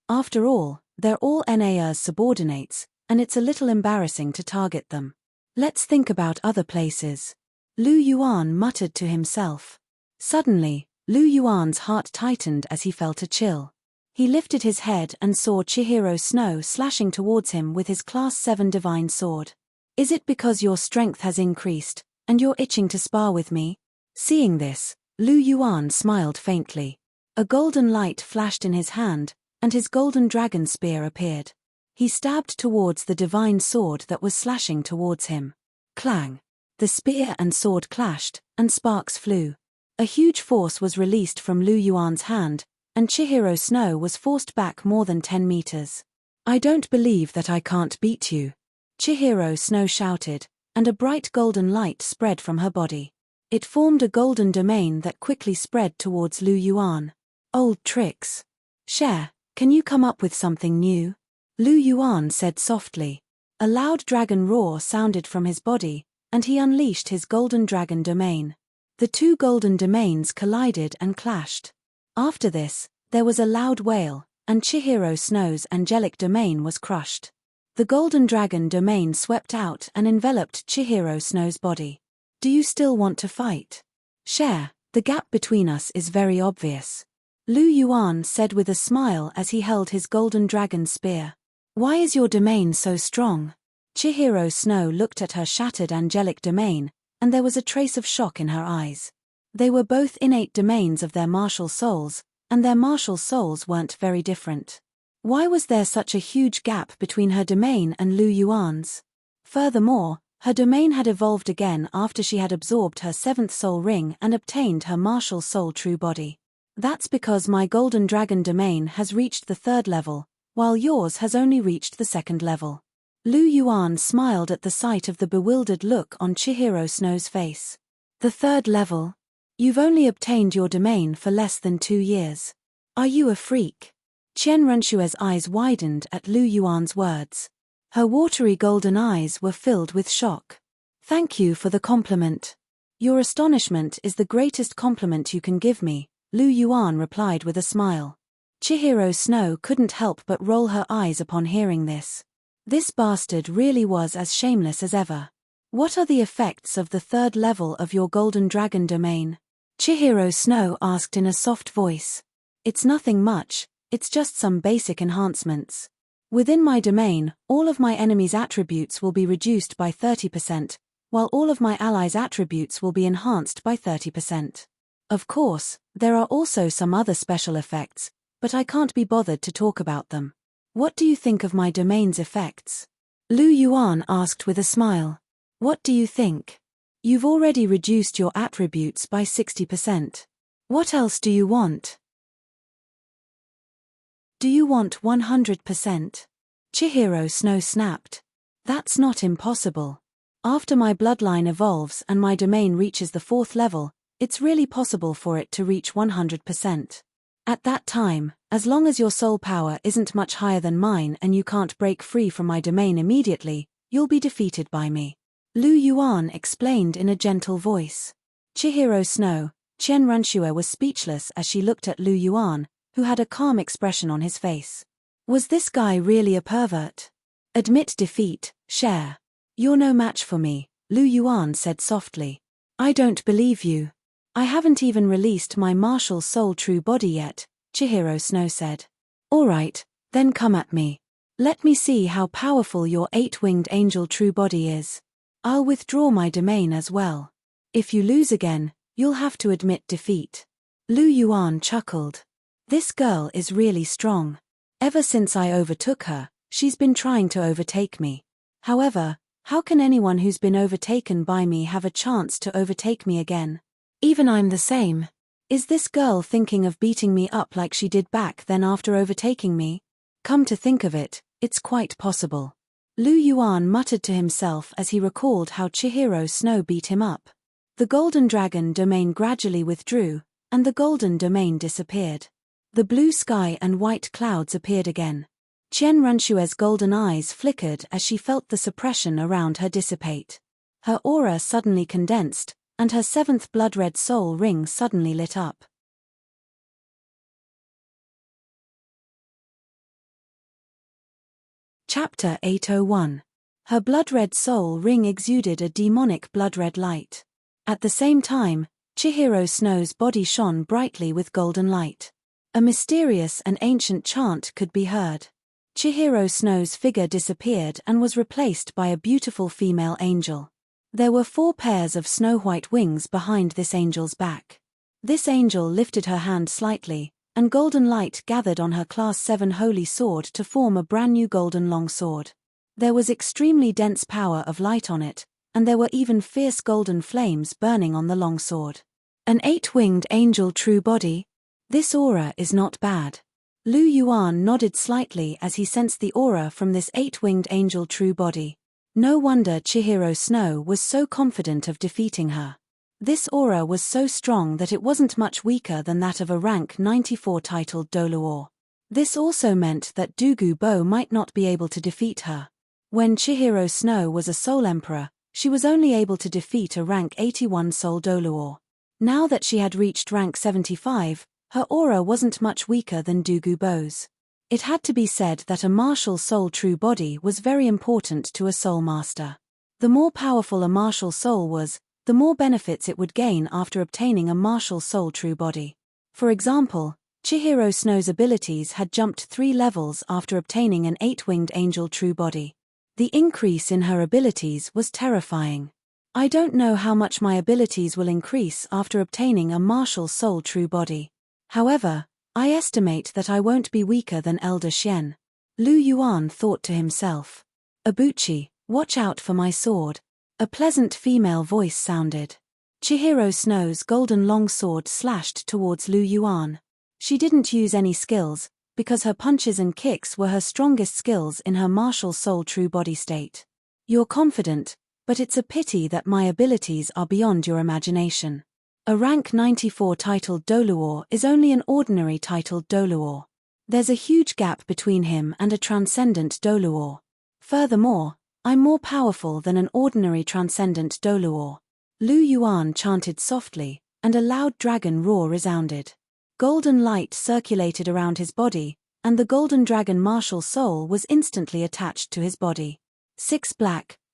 [SPEAKER 1] After all, they're all Naer's subordinates, and it's a little embarrassing to target them. Let's think about other places. Lu Yuan muttered to himself. Suddenly, Lu Yuan's heart tightened as he felt a chill. He lifted his head and saw Chihiro Snow slashing towards him with his Class 7 divine sword. Is it because your strength has increased, and you're itching to spar with me? Seeing this, Lu Yuan smiled faintly. A golden light flashed in his hand, and his golden dragon spear appeared. He stabbed towards the divine sword that was slashing towards him. Clang! The spear and sword clashed, and sparks flew. A huge force was released from Lu Yuan's hand, and Chihiro Snow was forced back more than 10 meters. "I don't believe that I can't beat you," Chihiro Snow shouted, and a bright golden light spread from her body. It formed a golden domain that quickly spread towards Lu Yuan. "Old tricks. Cher, can you come up with something new?" Lu Yuan said softly. A loud dragon roar sounded from his body, and he unleashed his golden dragon domain. The two golden domains collided and clashed. After this, there was a loud wail, and Chihiro Snow's angelic domain was crushed. The golden dragon domain swept out and enveloped Chihiro Snow's body. "Do you still want to fight? Cher, the gap between us is very obvious," Lu Yuan said with a smile as he held his golden dragon spear. "Why is your domain so strong?" Chihiro Snow looked at her shattered angelic domain, and there was a trace of shock in her eyes. They were both innate domains of their martial souls, and their martial souls weren't very different. Why was there such a huge gap between her domain and Lu Yuan's? Furthermore, her domain had evolved again after she had absorbed her 7th soul ring and obtained her martial soul true body. "That's because my golden dragon domain has reached the 3rd level, while yours has only reached the 2nd level." Lu Yuan smiled at the sight of the bewildered look on Chihiro Snow's face. "The 3rd level? You've only obtained your domain for less than 2 years. Are you a freak?" Qian Renshue's eyes widened at Lu Yuan's words. Her watery golden eyes were filled with shock. "Thank you for the compliment. Your astonishment is the greatest compliment you can give me," Lu Yuan replied with a smile. Chihiro Snow couldn't help but roll her eyes upon hearing this. This bastard really was as shameless as ever. "What are the effects of the 3rd level of your golden dragon domain?" Chihiro Snow asked in a soft voice. "It's nothing much, it's just some basic enhancements. Within my domain, all of my enemies' attributes will be reduced by 30%, while all of my allies' attributes will be enhanced by 30%. Of course, there are also some other special effects, but I can't be bothered to talk about them. What do you think of my domain's effects?" Lu Yuan asked with a smile. "What do you think? You've already reduced your attributes by 60%. What else do you want? Do you want 100%? Chihiro Snow snapped. "That's not impossible. After my bloodline evolves and my domain reaches the 4th level, it's really possible for it to reach 100%. At that time, as long as your soul power isn't much higher than mine and you can't break free from my domain immediately, you'll be defeated by me," Lu Yuan explained in a gentle voice. Chihiro Snow, Qian Renshuo was speechless as she looked at Lu Yuan, who had a calm expression on his face. Was this guy really a pervert? "Admit defeat, Cher. You're no match for me," Lu Yuan said softly. "I don't believe you. I haven't even released my martial soul true body yet," Chihiro Snow said. "All right, then come at me. Let me see how powerful your 8-winged angel true body is. I'll withdraw my domain as well. If you lose again, you'll have to admit defeat." Lu Yuan chuckled. "This girl is really strong. Ever since I overtook her, she's been trying to overtake me. However, how can anyone who's been overtaken by me have a chance to overtake me again? Even I'm the same. Is this girl thinking of beating me up like she did back then after overtaking me? Come to think of it, it's quite possible." Lu Yuan muttered to himself as he recalled how Chihiro Snow beat him up. The golden dragon domain gradually withdrew, and the golden domain disappeared. The blue sky and white clouds appeared again. Qian Renshue's golden eyes flickered as she felt the suppression around her dissipate. Her aura suddenly condensed, and her 7th blood-red soul ring suddenly lit up. Chapter 801. Her blood-red soul ring exuded a demonic blood-red light. At the same time, Chihiro Snow's body shone brightly with golden light. A mysterious and ancient chant could be heard. Chihiro Snow's figure disappeared and was replaced by a beautiful female angel. There were 4 pairs of snow-white wings behind this angel's back. This angel lifted her hand slightly, and golden light gathered on her Class 7 holy sword to form a brand new golden longsword. There was extremely dense power of light on it, and there were even fierce golden flames burning on the longsword. An 8-winged angel true body? This aura is not bad. Lu Yuan nodded slightly as he sensed the aura from this 8-winged angel true body. No wonder Chihiro Snow was so confident of defeating her. This aura was so strong that it wasn't much weaker than that of a rank 94 titled Douluo. This also meant that Dugu Bo might not be able to defeat her. When Chihiro Snow was a Soul Emperor, she was only able to defeat a rank 81 Soul Douluo. Now that she had reached rank 75, her aura wasn't much weaker than Dugu Bo's. It had to be said that a martial soul true body was very important to a soul master. The more powerful a martial soul was, the more benefits it would gain after obtaining a martial soul true body. For example, Chihiro Snow's abilities had jumped 3 levels after obtaining an 8-winged angel true body. The increase in her abilities was terrifying. I don't know how much my abilities will increase after obtaining a martial soul true body. However, I estimate that I won't be weaker than Elder Xian. Lu Yuan thought to himself. Abuchi, watch out for my sword. A pleasant female voice sounded. Chihiro Snow's golden longsword slashed towards Lu Yuan. She didn't use any skills, because her punches and kicks were her strongest skills in her martial soul true body state. You're confident, but it's a pity that my abilities are beyond your imagination. A rank 94 titled Douluo is only an ordinary titled Douluo. There's a huge gap between him and a transcendent Douluo. Furthermore, I'm more powerful than an ordinary transcendent Douluo. Lu Yuan chanted softly, and a loud dragon roar resounded. Golden light circulated around his body, and the golden dragon martial soul was instantly attached to his body. 6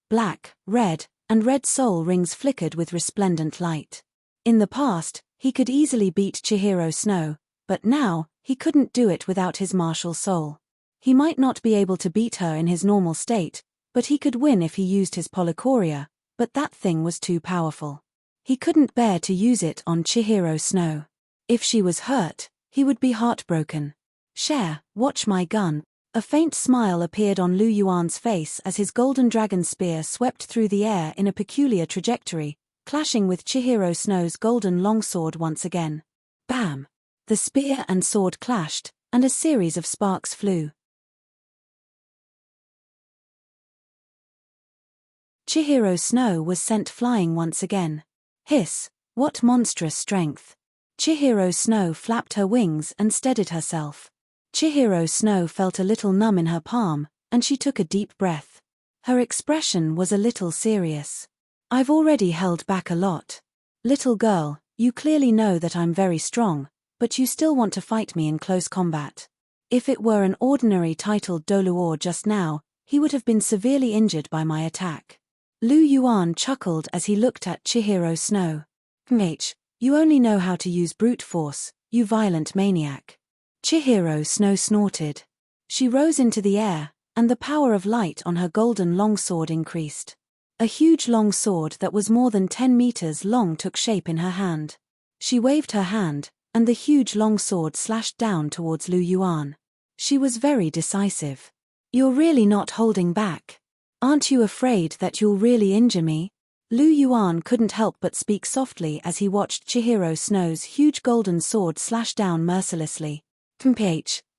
[SPEAKER 1] black, red, and red soul rings flickered with resplendent light. In the past, he could easily beat Chihiro Snow, but now, he couldn't do it without his martial soul. He might not be able to beat her in his normal state, but he could win if he used his Polychoria, but that thing was too powerful. He couldn't bear to use it on Chihiro Snow. If she was hurt, he would be heartbroken. Share, watch my gun. A faint smile appeared on Lu Yuan's face as his golden dragon spear swept through the air in a peculiar trajectory, clashing with Chihiro Snow's golden longsword once again. Bam! The spear and sword clashed, and a series of sparks flew. Chihiro Snow was sent flying once again. Hiss! What monstrous strength! Chihiro Snow flapped her wings and steadied herself. Chihiro Snow felt a little numb in her palm, and she took a deep breath. Her expression was a little serious. I've already held back a lot. Little girl, you clearly know that I'm very strong, but you still want to fight me in close combat. If it were an ordinary titled Douluo just now, he would have been severely injured by my attack. Lu Yuan chuckled as he looked at Chihiro Snow. You only know how to use brute force, you violent maniac. Chihiro Snow snorted. She rose into the air, and the power of light on her golden longsword increased. A huge long sword that was more than 10 meters long took shape in her hand. She waved her hand, and the huge long sword slashed down towards Lu Yuan. She was very decisive. You're really not holding back. Aren't you afraid that you'll really injure me? Lu Yuan couldn't help but speak softly as he watched Chihiro Snow's huge golden sword slash down mercilessly.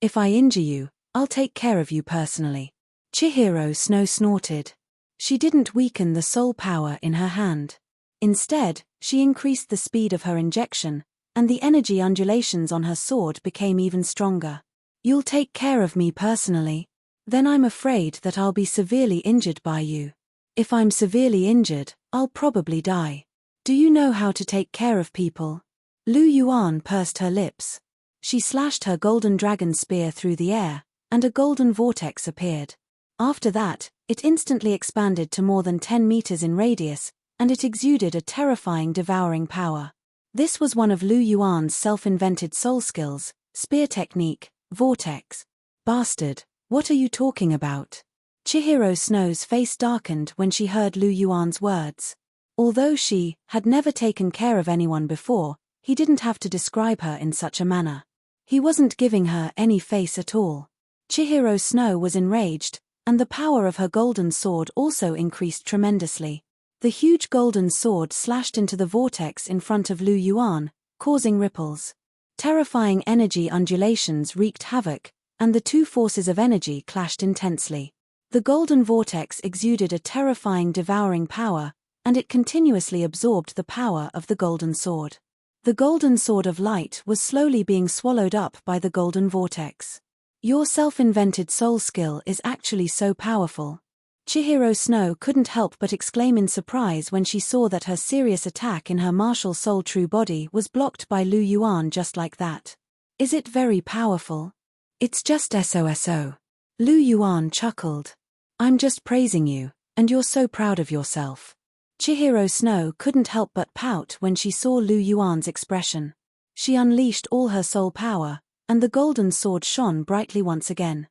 [SPEAKER 1] If I injure you, I'll take care of you personally. Chihiro Snow snorted. She didn't weaken the soul power in her hand. Instead, she increased the speed of her injection, and the energy undulations on her sword became even stronger. You'll take care of me personally? Then I'm afraid that I'll be severely injured by you. If I'm severely injured, I'll probably die. Do you know how to take care of people? Lu Yuan pursed her lips. She slashed her golden dragon spear through the air, and a golden vortex appeared. After that, it instantly expanded to more than 10 meters in radius, and it exuded a terrifying devouring power. This was one of Lu Yuan's self-invented soul skills, spear technique, vortex. Bastard, what are you talking about? Chihiro Snow's face darkened when she heard Lu Yuan's words. Although she had never taken care of anyone before, he didn't have to describe her in such a manner. He wasn't giving her any face at all. Chihiro Snow was enraged, and the power of her golden sword also increased tremendously. The huge golden sword slashed into the vortex in front of Lu Yuan, causing ripples. Terrifying energy undulations wreaked havoc, and the two forces of energy clashed intensely. The golden vortex exuded a terrifying devouring power, and it continuously absorbed the power of the golden sword. The golden sword of light was slowly being swallowed up by the golden vortex. Your self-invented soul skill is actually so powerful. Chihiro Snow couldn't help but exclaim in surprise when she saw that her serious attack in her martial soul true body was blocked by Lu Yuan just like that. Is it very powerful? It's just SOSO. Lu Yuan chuckled. I'm just praising you, and you're so proud of yourself. Chihiro Snow couldn't help but pout when she saw Lu Yuan's expression. She unleashed all her soul power, and the golden sword shone brightly once again.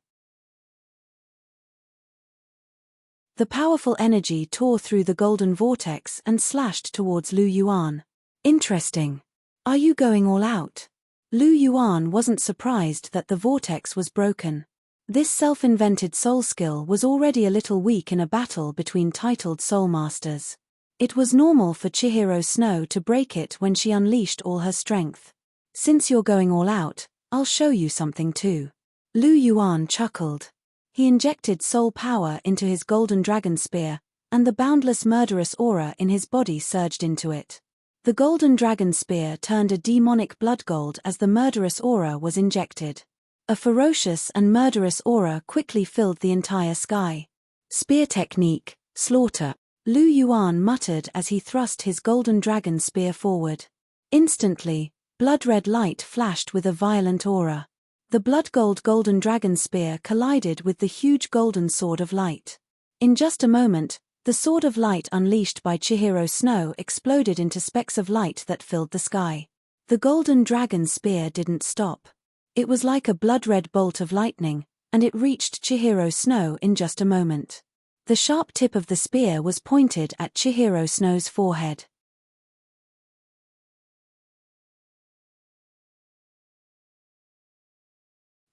[SPEAKER 1] The powerful energy tore through the golden vortex and slashed towards Lu Yuan. Interesting. Are you going all out? Lu Yuan wasn't surprised that the vortex was broken. This self-invented soul skill was already a little weak in a battle between titled soul masters. It was normal for Chihiro Snow to break it when she unleashed all her strength. Since you're going all out, I'll show you something too. Lu Yuan chuckled. He injected soul power into his golden dragon spear, and the boundless murderous aura in his body surged into it. The golden dragon spear turned a demonic blood gold as the murderous aura was injected. A ferocious and murderous aura quickly filled the entire sky. Spear technique, slaughter. Lu Yuan muttered as he thrust his golden dragon spear forward. Instantly, blood-red light flashed with a violent aura. The blood-gold golden dragon spear collided with the huge golden sword of light. In just a moment, the sword of light unleashed by Chihiro Snow exploded into specks of light that filled the sky. The golden dragon spear didn't stop. It was like a blood-red bolt of lightning, and it reached Chihiro Snow in just a moment. The sharp tip of the spear was pointed at Chihiro Snow's forehead.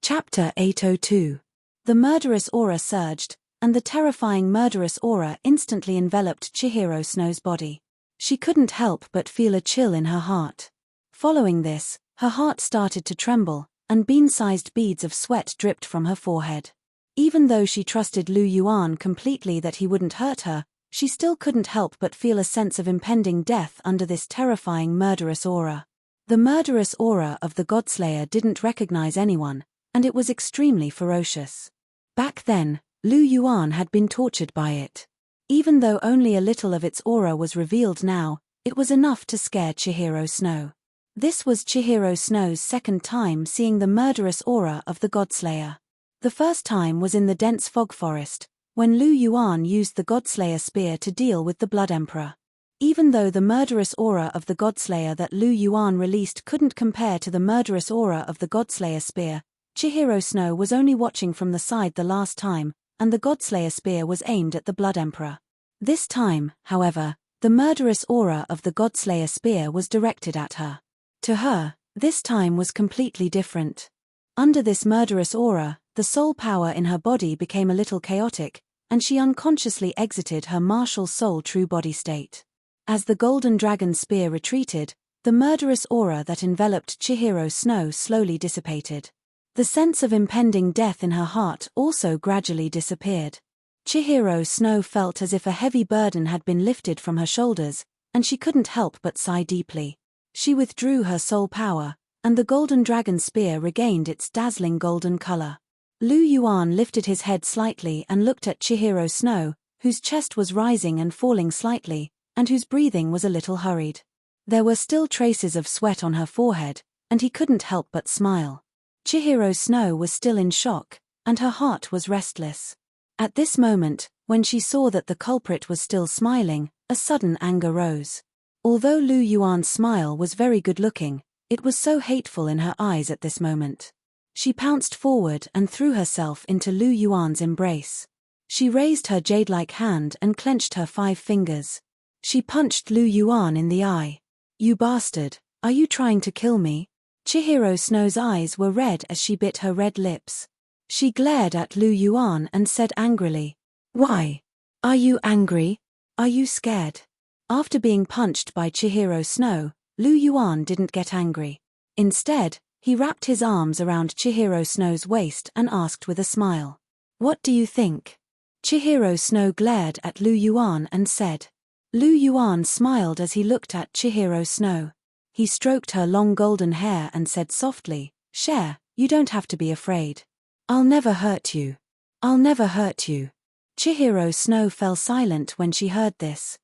[SPEAKER 1] Chapter 802. The murderous aura surged, and the terrifying murderous aura instantly enveloped Chihiro Snow's body. She couldn't help but feel a chill in her heart. Following this, her heart started to tremble, and bean-sized beads of sweat dripped from her forehead. Even though she trusted Lu Yuan completely that he wouldn't hurt her, she still couldn't help but feel a sense of impending death under this terrifying murderous aura. The murderous aura of the Godslayer didn't recognize anyone, and it was extremely ferocious. Back then, Lu Yuan had been tortured by it. Even though only a little of its aura was revealed now, it was enough to scare Chihiro Snow. This was Chihiro Snow's second time seeing the murderous aura of the Godslayer. The first time was in the dense fog forest, when Lu Yuan used the Godslayer spear to deal with the Blood Emperor. Even though the murderous aura of the Godslayer that Lu Yuan released couldn't compare to the murderous aura of the Godslayer spear, Chihiro Snow was only watching from the side the last time, and the Godslayer spear was aimed at the Blood Emperor. This time, however, the murderous aura of the Godslayer spear was directed at her. To her, this time was completely different. Under this murderous aura, the soul power in her body became a little chaotic, and she unconsciously exited her martial soul true body state. As the golden dragon spear retreated, the murderous aura that enveloped Chihiro Snow slowly dissipated. The sense of impending death in her heart also gradually disappeared. Chihiro Snow felt as if a heavy burden had been lifted from her shoulders, and she couldn't help but sigh deeply. She withdrew her soul power, and the golden dragon spear regained its dazzling golden color. Lu Yuan lifted his head slightly and looked at Chihiro Snow, whose chest was rising and falling slightly, and whose breathing was a little hurried. There were still traces of sweat on her forehead, and he couldn't help but smile. Chihiro Snow was still in shock, and her heart was restless. At this moment, when she saw that the culprit was still smiling, a sudden anger rose. Although Lu Yuan's smile was very good-looking, it was so hateful in her eyes at this moment. She pounced forward and threw herself into Lu Yuan's embrace. She raised her jade-like hand and clenched her 5 fingers. She punched Lu Yuan in the eye. "You bastard, are you trying to kill me?" Chihiro Snow's eyes were red as she bit her red lips. She glared at Lu Yuan and said angrily, "Why? Are you angry?" Are you scared? After being punched by Chihiro Snow, Lu Yuan didn't get angry. Instead, he wrapped his arms around Chihiro Snow's waist and asked with a smile. What do you think? Chihiro Snow glared at Lu Yuan and said. Lu Yuan smiled as he looked at Chihiro Snow. He stroked her long golden hair and said softly, Cher, you don't have to be afraid. I'll never hurt you. I'll never hurt you. Chihiro Snow fell silent when she heard this.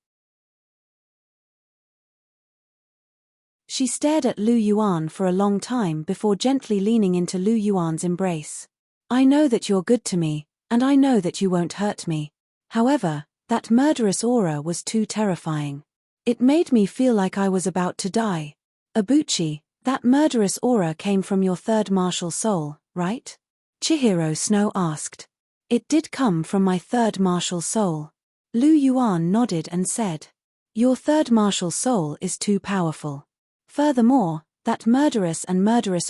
[SPEAKER 1] She stared at Lu Yuan for a long time before gently leaning into Lu Yuan's embrace. I know that you're good to me, and I know that you won't hurt me. However, that murderous aura was too terrifying. It made me feel like I was about to die. Abuchi, that murderous aura came from your third martial soul, right? Chihiro Snow asked. It did come from my third martial soul. Lu Yuan nodded and said. Your third martial soul is too powerful. Furthermore, that murderous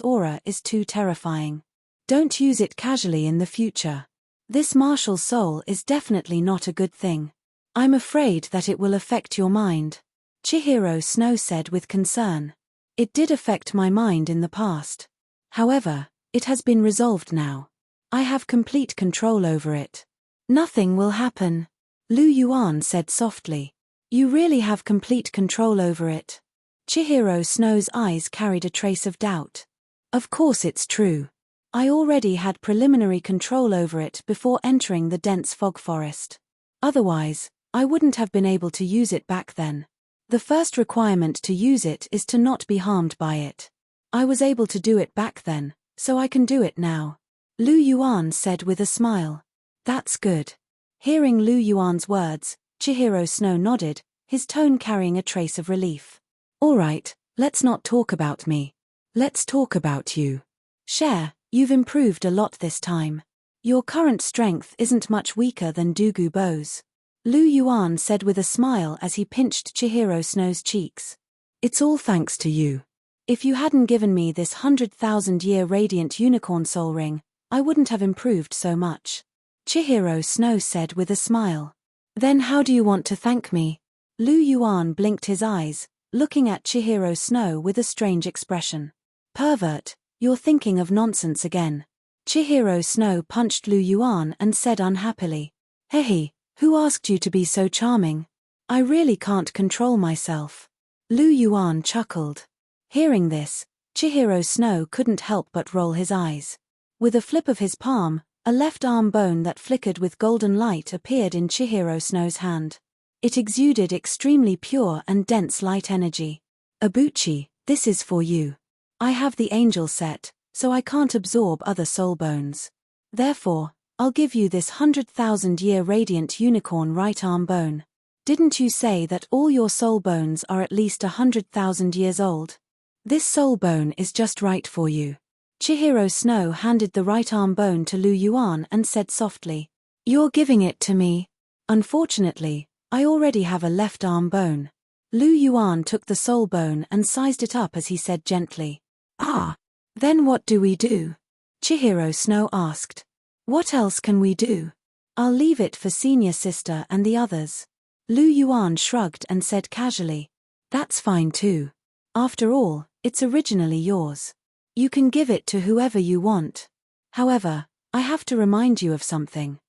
[SPEAKER 1] aura is too terrifying. Don't use it casually in the future. This martial soul is definitely not a good thing. I'm afraid that it will affect your mind. Chihiro Snow said with concern. It did affect my mind in the past. However, it has been resolved now. I have complete control over it. Nothing will happen. Lu Yuan said softly. You really have complete control over it. Chihiro Snow's eyes carried a trace of doubt. Of course it's true. I already had preliminary control over it before entering the dense fog forest. Otherwise, I wouldn't have been able to use it back then. The first requirement to use it is to not be harmed by it. I was able to do it back then, so I can do it now. Lu Yuan said with a smile. That's good. Hearing Lu Yuan's words, Chihiro Snow nodded, his tone carrying a trace of relief. All right, let's not talk about me. Let's talk about you. Cher, you've improved a lot this time. Your current strength isn't much weaker than Douluo Bo's. Lu Yuan said with a smile as he pinched Chihiro Snow's cheeks. It's all thanks to you. If you hadn't given me this 100,000-year radiant unicorn soul ring, I wouldn't have improved so much. Chihiro Snow said with a smile. Then how do you want to thank me? Lu Yuan blinked his eyes, looking at Chihiro Snow with a strange expression. Pervert, you're thinking of nonsense again. Chihiro Snow punched Lu Yuan and said unhappily. Hey, who asked you to be so charming? I really can't control myself. Lu Yuan chuckled. Hearing this, Chihiro Snow couldn't help but roll his eyes. With a flip of his palm, a left arm bone that flickered with golden light appeared in Chihiro Snow's hand. It exuded extremely pure and dense light energy. Abuchi, this is for you. I have the angel set, so I can't absorb other soul bones. Therefore, I'll give you this 100,000-year radiant unicorn right arm bone. Didn't you say that all your soul bones are at least 100,000 years old? This soul bone is just right for you. Chihiro Snow handed the right arm bone to Lu Yuan and said softly. You're giving it to me. Unfortunately, I already have a left arm bone. Lu Yuan took the soul bone and sized it up as he said gently. Ah, then what do we do? Chihiro Snow asked. What else can we do? I'll leave it for senior sister and the others. Lu Yuan shrugged and said casually. That's fine too. After all, it's originally yours. You can give it to whoever you want. However, I have to remind you of something.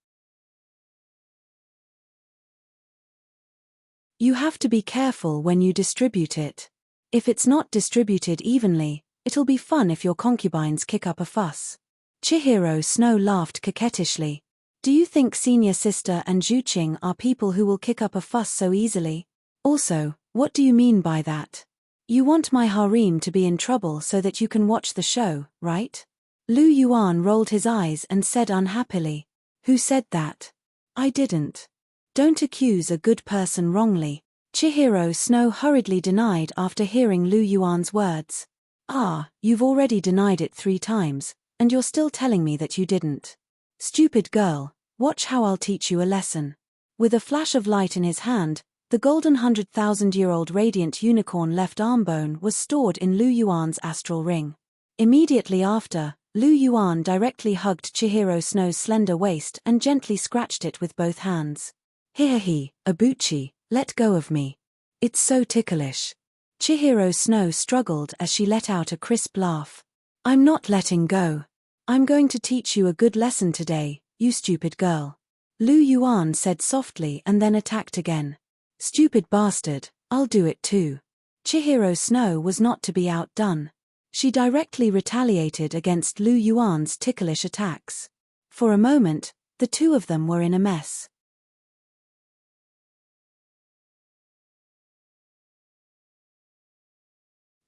[SPEAKER 1] You have to be careful when you distribute it. If it's not distributed evenly, it'll be fun if your concubines kick up a fuss. Chihiro Snow laughed coquettishly. Do you think senior sister and Zhuqing are people who will kick up a fuss so easily? Also, what do you mean by that? You want my harem to be in trouble so that you can watch the show, right? Lu Yuan rolled his eyes and said unhappily. Who said that? I didn't. Don't accuse a good person wrongly. Chihiro Snow hurriedly denied after hearing Lu Yuan's words. Ah, you've already denied it 3 times, and you're still telling me that you didn't. Stupid girl, watch how I'll teach you a lesson. With a flash of light in his hand, the golden 100,000-year-old radiant unicorn left arm bone was stored in Lu Yuan's astral ring. Immediately after, Lu Yuan directly hugged Chihiro Snow's slender waist and gently scratched it with both hands. Hehe, Abuchi, Let go of me. It's so ticklish. Chihiro Snow struggled as she let out a crisp laugh. I'm not letting go. I'm going to teach you a good lesson today, you stupid girl. Lu Yuan said softly and then attacked again. Stupid bastard, I'll do it too. Chihiro Snow was not to be outdone. She directly retaliated against Lu Yuan's ticklish attacks. For a moment, the two of them were in a mess.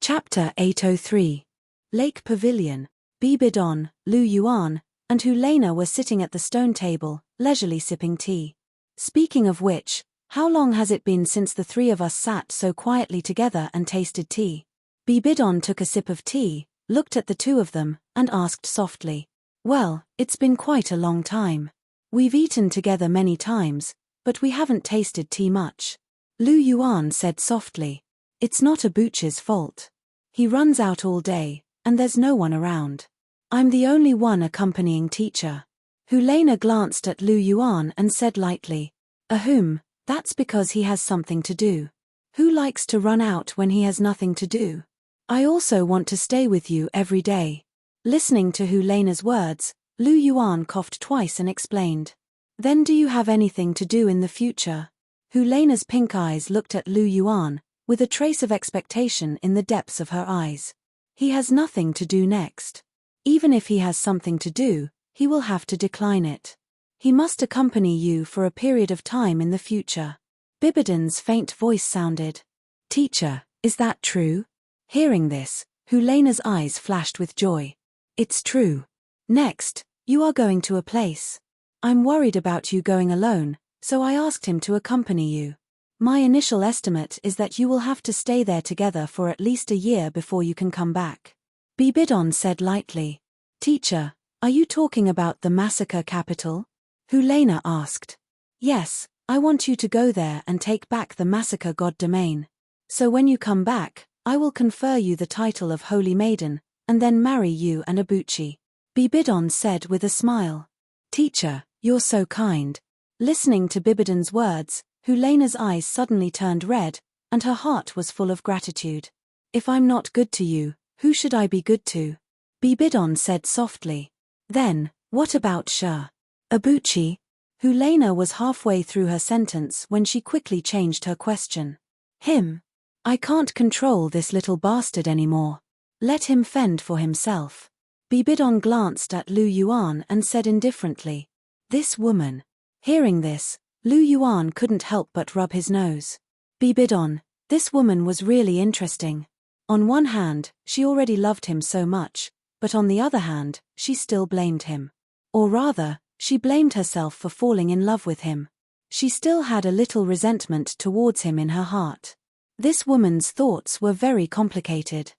[SPEAKER 1] Chapter 803. Lake Pavilion. Bibidon, Lu Yuan, and Hulena were sitting at the stone table, leisurely sipping tea. Speaking of which, how long has it been since the three of us sat so quietly together and tasted tea? Bibidon took a sip of tea, looked at the two of them, and asked softly. Well, it's been quite a long time. We've eaten together many times, but we haven't tasted tea much. Lu Yuan said softly. It's not Abuchi's fault. He runs out all day, and there's no one around. I'm the only one accompanying teacher. Hulena glanced at Lu Yuan and said lightly, Ahum, that's because he has something to do. Who likes to run out when he has nothing to do? I also want to stay with you every day. Listening to Hulena's words, Lu Yuan coughed twice and explained. Then do you have anything to do in the future? Hulena's pink eyes looked at Lu Yuan, with a trace of expectation in the depths of her eyes. He has nothing to do next. Even if he has something to do, he will have to decline it. He must accompany you for a period of time in the future. Bibidon's faint voice sounded. Teacher, is that true? Hearing this, Hulena's eyes flashed with joy. It's true. Next, you are going to a place. I'm worried about you going alone, so I asked him to accompany you. My initial estimate is that you will have to stay there together for at least a year before you can come back. Bibidon said lightly. Teacher, are you talking about the massacre capital? Hulena asked. Yes, I want you to go there and take back the massacre god domain. So when you come back, I will confer you the title of Holy Maiden, and then marry you and Abuchi. Bibidon said with a smile. Teacher, you're so kind. Listening to Bibidon's words, Hulena's eyes suddenly turned red, and her heart was full of gratitude. If I'm not good to you, who should I be good to? Bibidon said softly. Then, what about Sha? Abuchi? Hulena was halfway through her sentence when she quickly changed her question. Him? I can't control this little bastard anymore. Let him fend for himself. Bibidon glanced at Lu Yuan and said indifferently. This woman. Hearing this, Lu Yuan couldn't help but rub his nose. Bibidon, this woman was really interesting. On one hand, she already loved him so much, but on the other hand, she still blamed him. Or rather, she blamed herself for falling in love with him. She still had a little resentment towards him in her heart. This woman's thoughts were very complicated.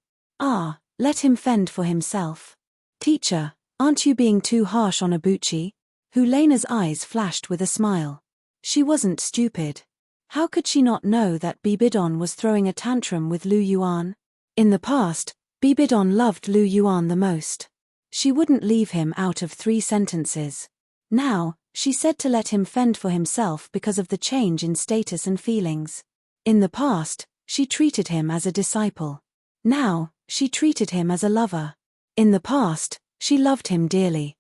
[SPEAKER 1] Let him fend for himself. Teacher, aren't you being too harsh on Abuchi? Hulena's eyes flashed with a smile. She wasn't stupid. How could she not know that Bibidon was throwing a tantrum with Lu Yuan? In the past, Bibidon loved Lu Yuan the most. She wouldn't leave him out of 3 sentences. Now, she said to let him fend for himself because of the change in status and feelings. In the past, she treated him as a disciple. Now, she treated him as a lover. In the past, she loved him dearly.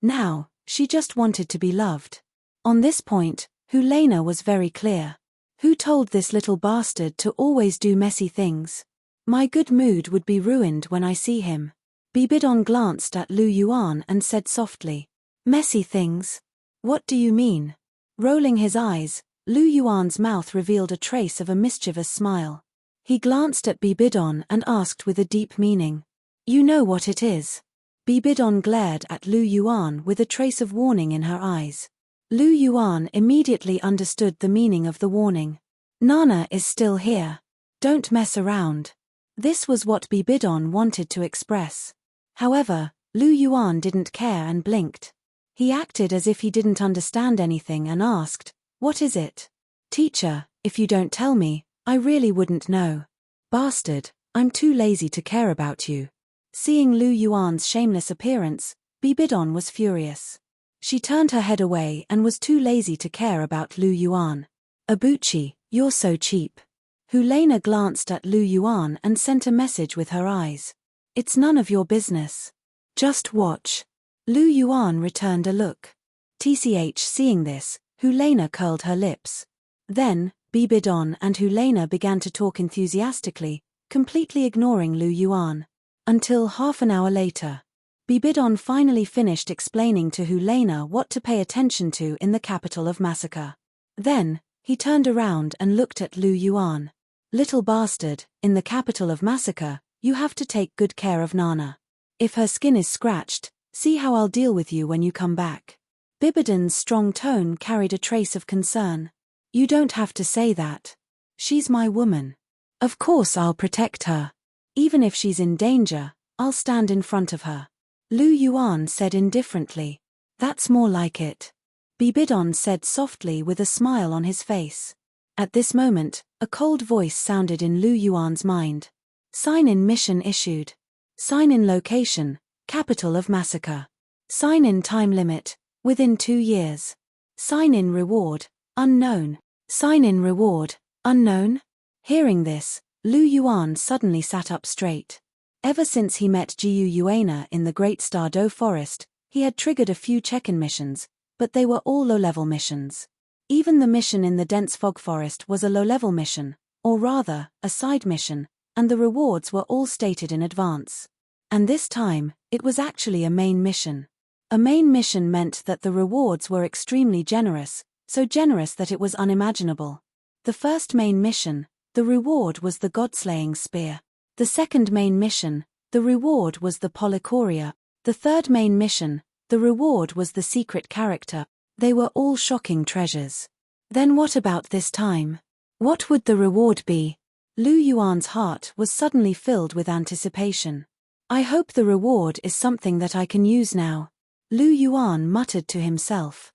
[SPEAKER 1] Now, she just wanted to be loved. On this point, Hulena was very clear. Who told this little bastard to always do messy things? My good mood would be ruined when I see him. Bibidon glanced at Lu Yuan and said softly. Messy things? What do you mean? Rolling his eyes, Lu Yuan's mouth revealed a trace of a mischievous smile. He glanced at Bibidon and asked with a deep meaning. You know what it is. Bibidon glared at Lu Yuan with a trace of warning in her eyes. Lu Yuan immediately understood the meaning of the warning. Nana is still here. Don't mess around. This was what Bibidon wanted to express. However, Lu Yuan didn't care and blinked. He acted as if he didn't understand anything and asked, What is it? Teacher, if you don't tell me, I really wouldn't know. Bastard, I'm too lazy to care about you. Seeing Lu Yuan's shameless appearance, Bibidon was furious. She turned her head away and was too lazy to care about Lu Yuan. Abuchi, you're so cheap. Helena glanced at Lu Yuan and sent a message with her eyes. It's none of your business. Just watch. Lu Yuan returned a look. TCH seeing this, Helena curled her lips. Then, Bibidon and Helena began to talk enthusiastically, completely ignoring Lu Yuan. Until half an hour later. Bibidon finally finished explaining to Helena what to pay attention to in the capital of massacre. Then, he turned around and looked at Lu Yuan. Little bastard, in the capital of massacre, you have to take good care of Nana. If her skin is scratched, see how I'll deal with you when you come back. Bibidon's strong tone carried a trace of concern. You don't have to say that. She's my woman. Of course I'll protect her. Even if she's in danger, I'll stand in front of her. Lu Yuan said indifferently. That's more like it. Bibidon said softly with a smile on his face. At this moment, a cold voice sounded in Lu Yuan's mind. Sign-in mission issued. Sign-in location, capital of massacre. Sign-in time limit, within 2 years. Sign-in reward, unknown. Sign-in reward, unknown? Hearing this, Lu Yuan suddenly sat up straight. Ever since he met Jiu Yuana in the Great Star Do Forest, he had triggered a few check-in missions, but they were all low-level missions. Even the mission in the dense fog forest was a low-level mission, or rather, a side mission, and the rewards were all stated in advance. And this time, it was actually a main mission. A main mission meant that the rewards were extremely generous, so generous that it was unimaginable. The first main mission, the reward was the God-slaying spear. The second main mission, the reward was the Polychoria. The third main mission, the reward was the secret character. They were all shocking treasures. Then what about this time? What would the reward be? Lu Yuan's heart was suddenly filled with anticipation. I hope the reward is something that I can use now. Lu Yuan muttered to himself.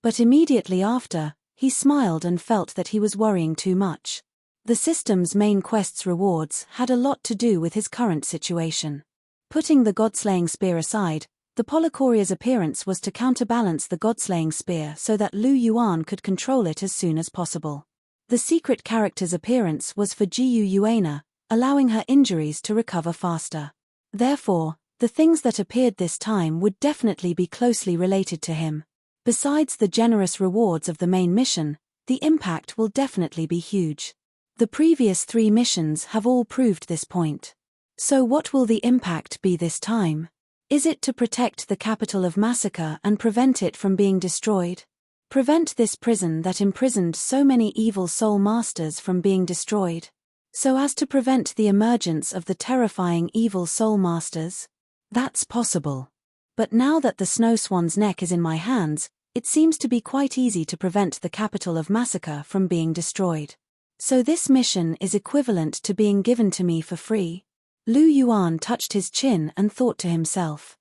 [SPEAKER 1] But immediately after, he smiled and felt that he was worrying too much. The system's main quest's rewards had a lot to do with his current situation. Putting the God-slaying spear aside, the Polychoria's appearance was to counterbalance the God-slaying spear so that Lu Yuan could control it as soon as possible. The secret character's appearance was for Jiu Yuana, allowing her injuries to recover faster. Therefore, the things that appeared this time would definitely be closely related to him. Besides the generous rewards of the main mission, the impact will definitely be huge. The previous 3 missions have all proved this point. So what will the impact be this time? Is it to protect the capital of massacre and prevent it from being destroyed? Prevent this prison that imprisoned so many evil soul masters from being destroyed? So as to prevent the emergence of the terrifying evil soul masters? That's possible. But now that the Snow Swan's neck is in my hands, it seems to be quite easy to prevent the capital of massacre from being destroyed. So this mission is equivalent to being given to me for free? Lu Yuan touched his chin and thought to himself.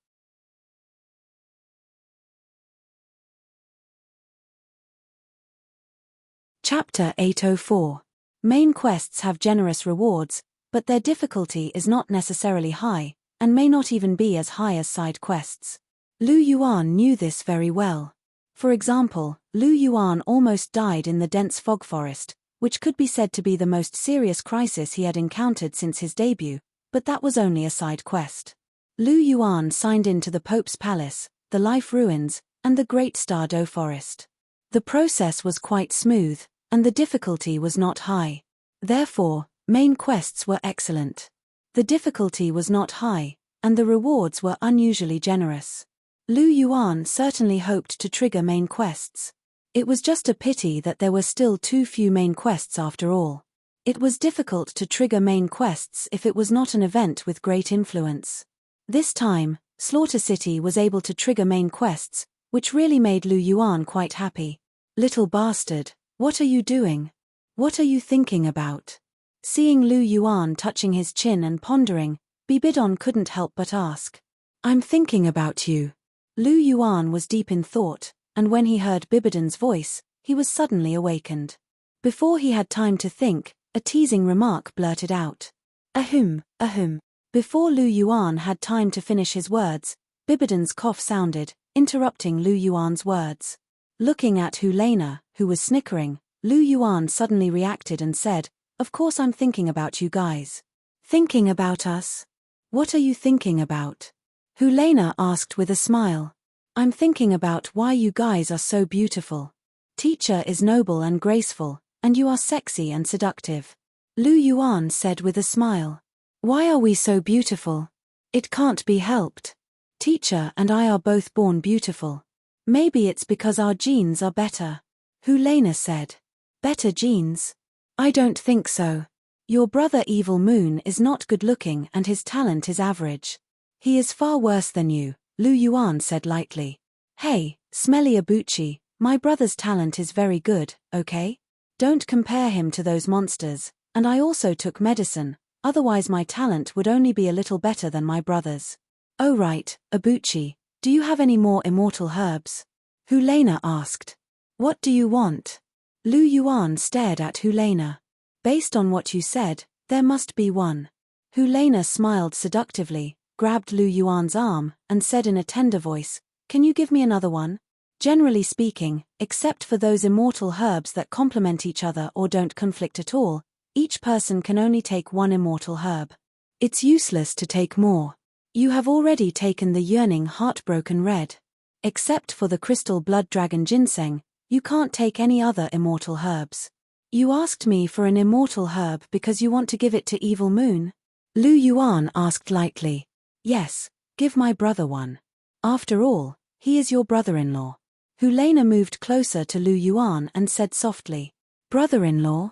[SPEAKER 1] Chapter 804. Main quests have generous rewards, but their difficulty is not necessarily high, and may not even be as high as side quests. Lu Yuan knew this very well. For example, Lu Yuan almost died in the dense fog forest, which could be said to be the most serious crisis he had encountered since his debut, but that was only a side quest. Lu Yuan signed in to the Pope's Palace, the Life Ruins, and the Great Star Do Forest. The process was quite smooth, and the difficulty was not high. Therefore, main quests were excellent. The difficulty was not high, and the rewards were unusually generous. Lu Yuan certainly hoped to trigger main quests. It was just a pity that there were still too few main quests after all. It was difficult to trigger main quests if it was not an event with great influence. This time, Slaughter City was able to trigger main quests, which really made Lu Yuan quite happy. Little bastard, what are you doing? What are you thinking about? Seeing Lu Yuan touching his chin and pondering, Bibidon couldn't help but ask. I'm thinking about you. Lu Yuan was deep in thought, and when he heard Bibidon's voice, he was suddenly awakened. Before he had time to think, a teasing remark blurted out. Ahem, ahem. Before Lu Yuan had time to finish his words, Bibidon's cough sounded, interrupting Lu Yuan's words. Looking at Helena, who was snickering, Lu Yuan suddenly reacted and said, "Of course I'm thinking about you guys." "Thinking about us? What are you thinking about?" Helena asked with a smile. "I'm thinking about why you guys are so beautiful. Teacher is noble and graceful, and you are sexy and seductive." Lu Yuan said with a smile. "Why are we so beautiful? It can't be helped. Teacher and I are both born beautiful. Maybe it's because our genes are better." Helena said. "Better genes? I don't think so. Your brother Evil Moon is not good-looking and his talent is average. He is far worse than you," Lu Yuan said lightly. "Hey, smelly Abuchi, my brother's talent is very good, okay? Don't compare him to those monsters, and I also took medicine, otherwise my talent would only be a little better than my brother's." "Oh right, Abuchi, do you have any more immortal herbs?" Helena asked. "What do you want?" Lu Yuan stared at Helena. "Based on what you said, there must be one." Helena smiled seductively, grabbed Lu Yuan's arm, and said in a tender voice, "Can you give me another one?" Generally speaking, except for those immortal herbs that complement each other or don't conflict at all, each person can only take one immortal herb. It's useless to take more. You have already taken the yearning heartbroken red. Except for the crystal blood dragon ginseng, you can't take any other immortal herbs. You asked me for an immortal herb because you want to give it to Evil Moon? Lu Yuan asked lightly. Yes, give my brother one. After all, he is your brother-in-law. Helena moved closer to Lu Yuan and said softly, "Brother-in-law?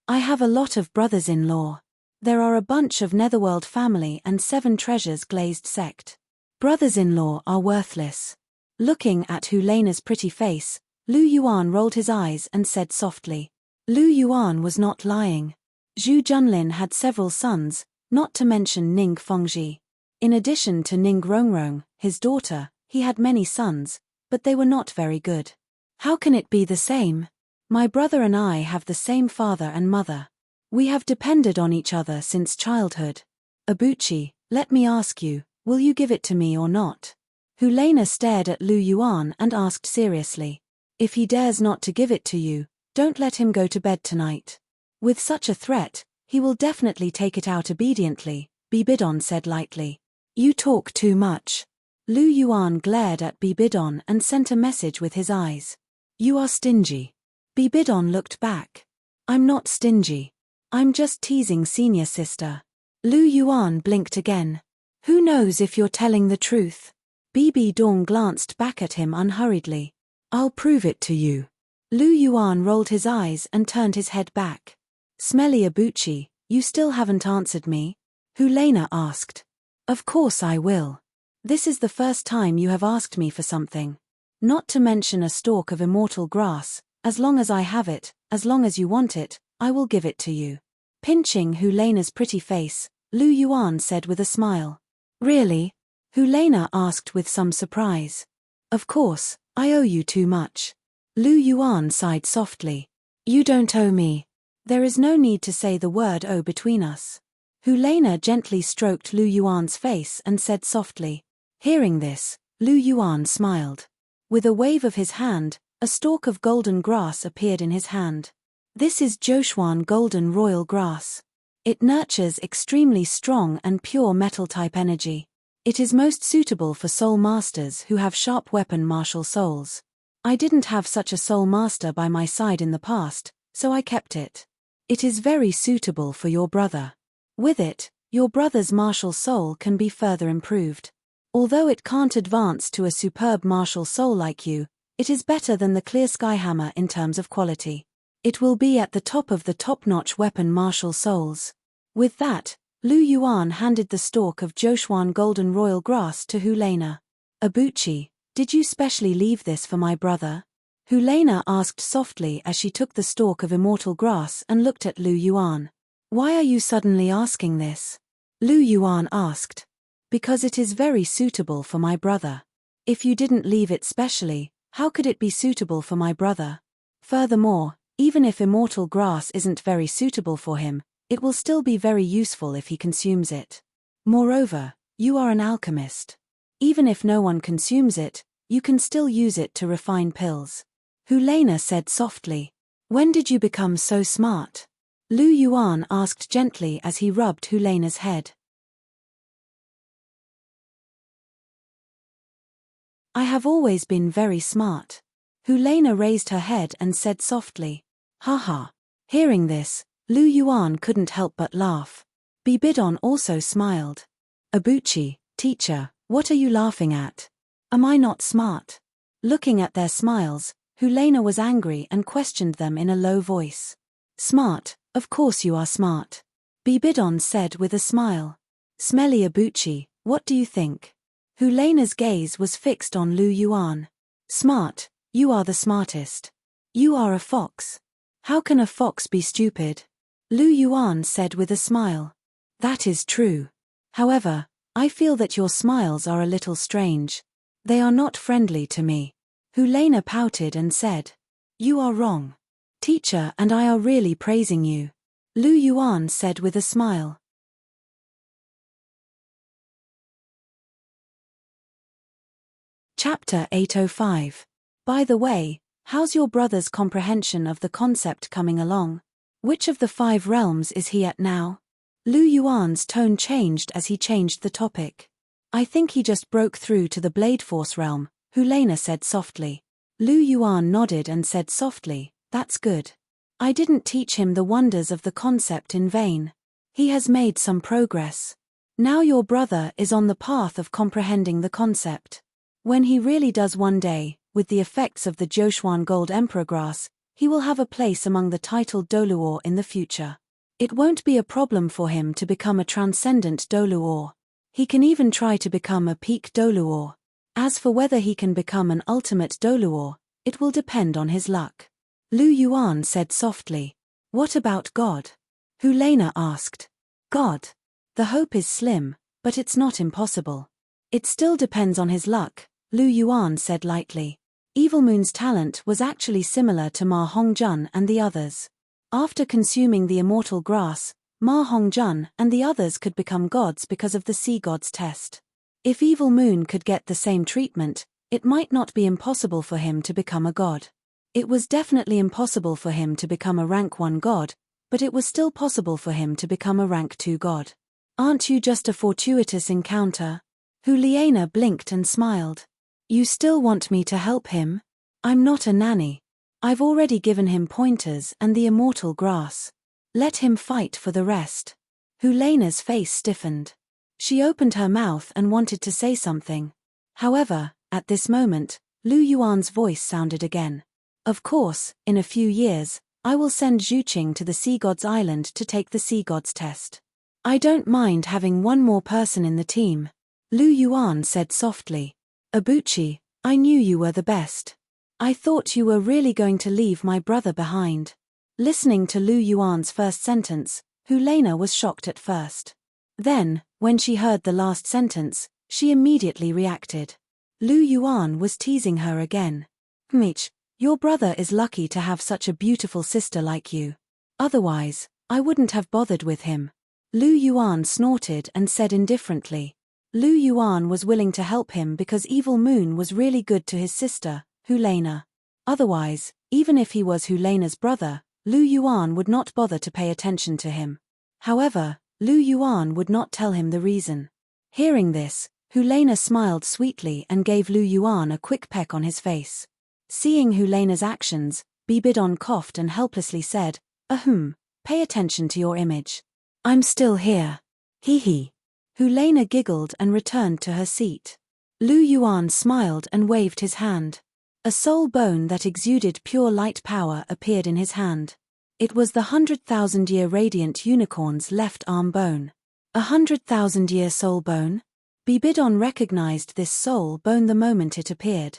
[SPEAKER 1] I have a lot of brothers-in-law. There are a bunch of Netherworld family and 7 treasures glazed sect. Brothers-in-law are worthless." Looking at Helena's pretty face, Lu Yuan rolled his eyes and said softly. Lu Yuan was not lying. Zhu Junlin had several sons, not to mention Ning Fengji. In addition to Ning Rongrong, his daughter, he had many sons, but they were not very good. How can it be the same? My brother and I have the same father and mother. We have depended on each other since childhood. Abuchi, let me ask you, will you give it to me or not? Helena stared at Lu Yuan and asked seriously. If he dares not to give it to you, don't let him go to bed tonight. With such a threat, he will definitely take it out obediently, Bibidon said lightly. You talk too much. Lu Yuan glared at Bibidon and sent a message with his eyes. You are stingy. Bibidon looked back. I'm not stingy. I'm just teasing senior sister. Lu Yuan blinked again. Who knows if you're telling the truth? Bibidon glanced back at him unhurriedly. I'll prove it to you. Lu Yuan rolled his eyes and turned his head back. Smelly Abuchi, you still haven't answered me? Helena asked. Of course I will. This is the first time you have asked me for something. Not to mention a stalk of immortal grass, as long as I have it, as long as you want it, I will give it to you. Pinching Helena's pretty face, Lu Yuan said with a smile. Really? Helena asked with some surprise. Of course, I owe you too much. Lu Yuan sighed softly. You don't owe me. There is no need to say the word owe between us. Helena gently stroked Lu Yuan's face and said softly. Hearing this, Lu Yuan smiled. With a wave of his hand, a stalk of golden grass appeared in his hand. This is Joshuan golden royal grass. It nurtures extremely strong and pure metal-type energy. It is most suitable for soul masters who have sharp weapon martial souls. I didn't have such a soul master by my side in the past, so I kept it. It is very suitable for your brother. With it, your brother's martial soul can be further improved. Although it can't advance to a superb martial soul like you, it is better than the clear sky hammer in terms of quality. It will be at the top of the top-notch weapon martial souls. With that, Lu Yuan handed the stalk of Joshuan golden royal grass to Helena. Abuchi, did you specially leave this for my brother? Helena asked softly as she took the stalk of immortal grass and looked at Lu Yuan. Why are you suddenly asking this? Lu Yuan asked. Because it is very suitable for my brother. If you didn't leave it specially, how could it be suitable for my brother? Furthermore, even if immortal grass isn't very suitable for him, it will still be very useful if he consumes it. Moreover, You are an alchemist. Even if no one consumes it, you can still use it to refine pills. Helena said softly. When did you become so smart? Lu Yuan asked gently as he rubbed Helena's head. I have always been very smart. Helena raised her head and said softly. Haha. Hearing this, Lu Yuan couldn't help but laugh. Bibidon also smiled. Abuchi, teacher, what are you laughing at? Am I not smart? Looking at their smiles, Helena was angry and questioned them in a low voice. Smart, of course you are smart. Bibidon said with a smile. Smelly Abuchi, what do you think? Helena's gaze was fixed on Lu Yuan. Smart, you are the smartest. You are a fox. How can a fox be stupid? Lu Yuan said with a smile. That is true. However, I feel that your smiles are a little strange. They are not friendly to me. Helena pouted and said. You are wrong. Teacher and I are really praising you. Lu Yuan said with a smile. Chapter 805. By the way, how's your brother's comprehension of the concept coming along? Which of the 5 realms is he at now? Lu Yuan's tone changed as he changed the topic. I think he just broke through to the Blade Force realm, Helena said softly. Lu Yuan nodded and said softly, that's good. I didn't teach him the wonders of the concept in vain. He has made some progress. Now your brother is on the path of comprehending the concept. When he really does one day, with the effects of the Joshuan Gold Emperor Grass, he will have a place among the titled Douluo in the future. It won't be a problem for him to become a transcendent Douluo. He can even try to become a peak Douluo. As for whether he can become an ultimate Douluo, it will depend on his luck. Lu Yuan said softly. What about God? Helena asked. God. The hope is slim, but it's not impossible. It still depends on his luck, Lu Yuan said lightly. Evil Moon's talent was actually similar to Ma Hongjun and the others. After consuming the immortal grass, Ma Hongjun and the others could become gods because of the Sea God's test. If Evil Moon could get the same treatment, it might not be impossible for him to become a god. It was definitely impossible for him to become a rank 1 god, but it was still possible for him to become a rank 2 god. Aren't you just a fortuitous encounter? Helena blinked and smiled. You still want me to help him? I'm not a nanny. I've already given him pointers and the immortal grass. Let him fight for the rest. Helena's face stiffened. She opened her mouth and wanted to say something. However, at this moment, Lu Yuan's voice sounded again. Of course, in a few years, I will send Zhuqing to the Sea God's Island to take the Sea God's test. I don't mind having one more person in the team. Lu Yuan said softly. Abuchi, I knew you were the best. I thought you were really going to leave my brother behind. Listening to Lu Yuan's first sentence, Helena was shocked at first. Then, when she heard the last sentence, she immediately reacted. Lu Yuan was teasing her again. Mich, your brother is lucky to have such a beautiful sister like you. Otherwise, I wouldn't have bothered with him. Lu Yuan snorted and said indifferently. Lu Yuan was willing to help him because Evil Moon was really good to his sister, Helena. Otherwise, even if he was Helena's brother, Lu Yuan would not bother to pay attention to him. However, Lu Yuan would not tell him the reason. Hearing this, Helena smiled sweetly and gave Lu Yuan a quick peck on his face. Seeing Helena's actions, Bibidon coughed and helplessly said, pay attention to your image. I'm still here. Hee hee. Helena giggled and returned to her seat. Lu Yuan smiled and waved his hand. A soul bone that exuded pure light power appeared in his hand. It was the 100,000-year radiant unicorn's left arm bone. 100,000-year soul bone? Bibidon recognized this soul bone the moment it appeared.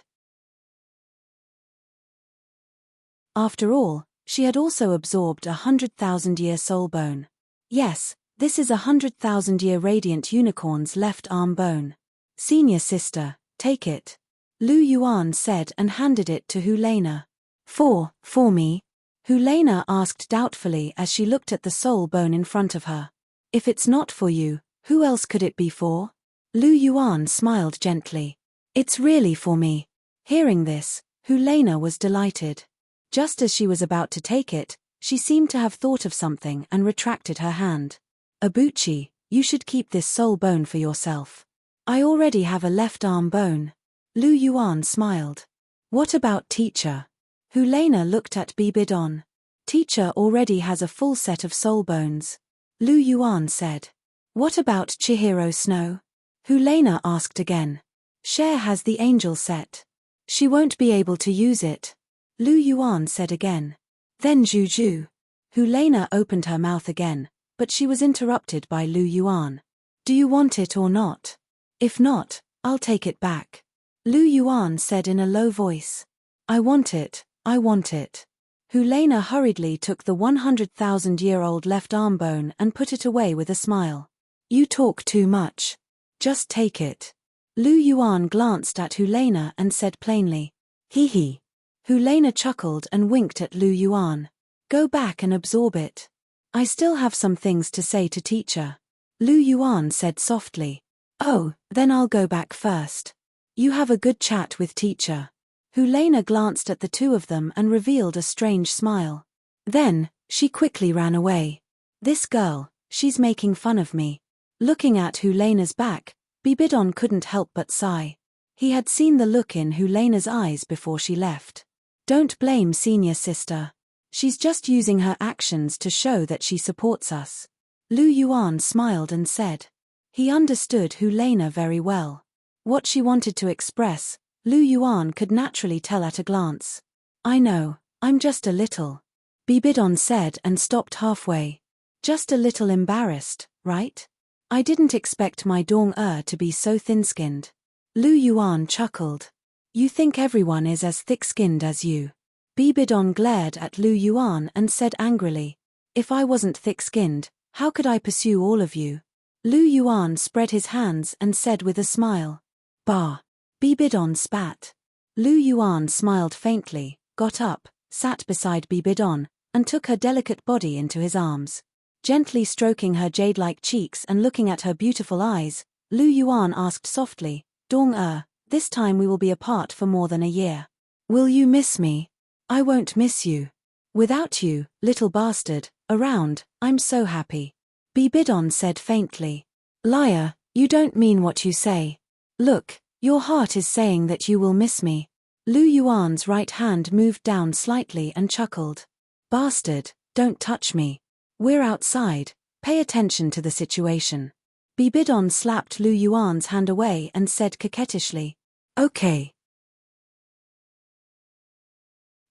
[SPEAKER 1] After all, she had also absorbed a 100,000-year soul bone. Yes, this is a 100,000-year radiant unicorn's left arm bone. Senior sister, take it. Lu Yuan said and handed it to Helena. For me? Helena asked doubtfully as she looked at the soul bone in front of her. If it's not for you, who else could it be for? Lu Yuan smiled gently. It's really for me. Hearing this, Helena was delighted. Just as she was about to take it, she seemed to have thought of something and retracted her hand. Abuchi, you should keep this sole bone for yourself. I already have a left arm bone. Lu Yuan smiled. What about teacher? Helena looked at Bibidon. Teacher already has a full set of soul bones. Lu Yuan said. What about Chihiro Snow? Helena asked again. Cher has the angel set. She won't be able to use it. Lu Yuan said again. Then Juju. Helena opened her mouth again, but she was interrupted by Lu Yuan. Do you want it or not? If not, I'll take it back. Lu Yuan said in a low voice. I want it, I want it. Helena hurriedly took the 100,000-year-old left arm bone and put it away with a smile. You talk too much. Just take it. Lu Yuan glanced at Helena and said plainly. Hee hee. Helena chuckled and winked at Lu Yuan. Go back and absorb it. I still have some things to say to teacher. Lu Yuan said softly. Oh, then I'll go back first. You have a good chat with teacher. Helena glanced at the two of them and revealed a strange smile. Then, she quickly ran away. This girl, she's making fun of me. Looking at Helena's back, Bibidon couldn't help but sigh. He had seen the look in Helena's eyes before she left. Don't blame senior sister. She's just using her actions to show that she supports us. Lu Yuan smiled and said. He understood Helena very well. What she wanted to express, Lu Yuan could naturally tell at a glance. I know, I'm just a little. Bibidon said and stopped halfway. Just a little embarrassed, right? I didn't expect my Dong-er to be so thin-skinned. Lu Yuan chuckled. You think everyone is as thick-skinned as you. Bibidon glared at Lu Yuan and said angrily. If I wasn't thick-skinned, how could I pursue all of you? Lu Yuan spread his hands and said with a smile. Bah. Bibidon spat. Lu Yuan smiled faintly, got up, sat beside Bibidon, and took her delicate body into his arms. Gently stroking her jade-like cheeks and looking at her beautiful eyes, Lu Yuan asked softly, Dong-er, this time we will be apart for more than a year. Will you miss me? I won't miss you. Without you, little bastard, around, I'm so happy. Bibidon said faintly. Liar, you don't mean what you say. Look, your heart is saying that you will miss me. Lu Yuan's right hand moved down slightly and chuckled. Bastard, don't touch me. We're outside, pay attention to the situation. Bibidon slapped Lu Yuan's hand away and said coquettishly. Okay.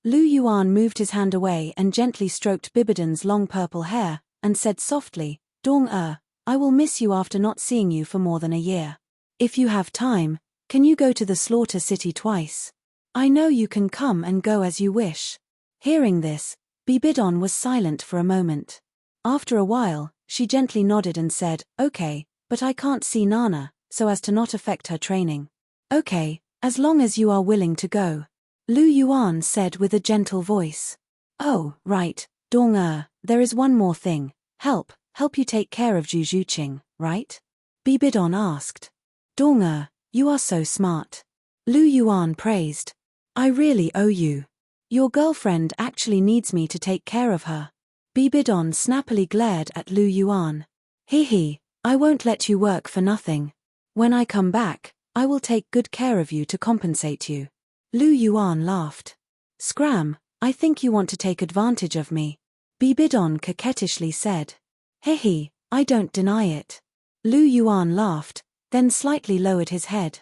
[SPEAKER 1] Lu Yuan moved his hand away and gently stroked Bibidon's long purple hair, and said softly, Dong-er, I will miss you after not seeing you for more than a year. If you have time, can you go to the slaughter city twice? I know you can come and go as you wish. Hearing this, Bibidon was silent for a moment. After a while, she gently nodded and said, Okay, but I can't see Nana, so as to not affect her training. Okay, as long as you are willing to go. Lu Yuan said with a gentle voice. Oh, right, Dong-er, there is one more thing. Help you take care of Jujuqing, right? Bibidon asked. Dong-er, you are so smart. Lu Yuan praised. I really owe you. Your girlfriend actually needs me to take care of her. Bibidon snappily glared at Lu Yuan. Hee hee, I won't let you work for nothing. When I come back, I will take good care of you to compensate you. Lu Yuan laughed. Scram, I think you want to take advantage of me. Bibidon coquettishly said. Hee hee, I don't deny it. Lu Yuan laughed, then slightly lowered his head.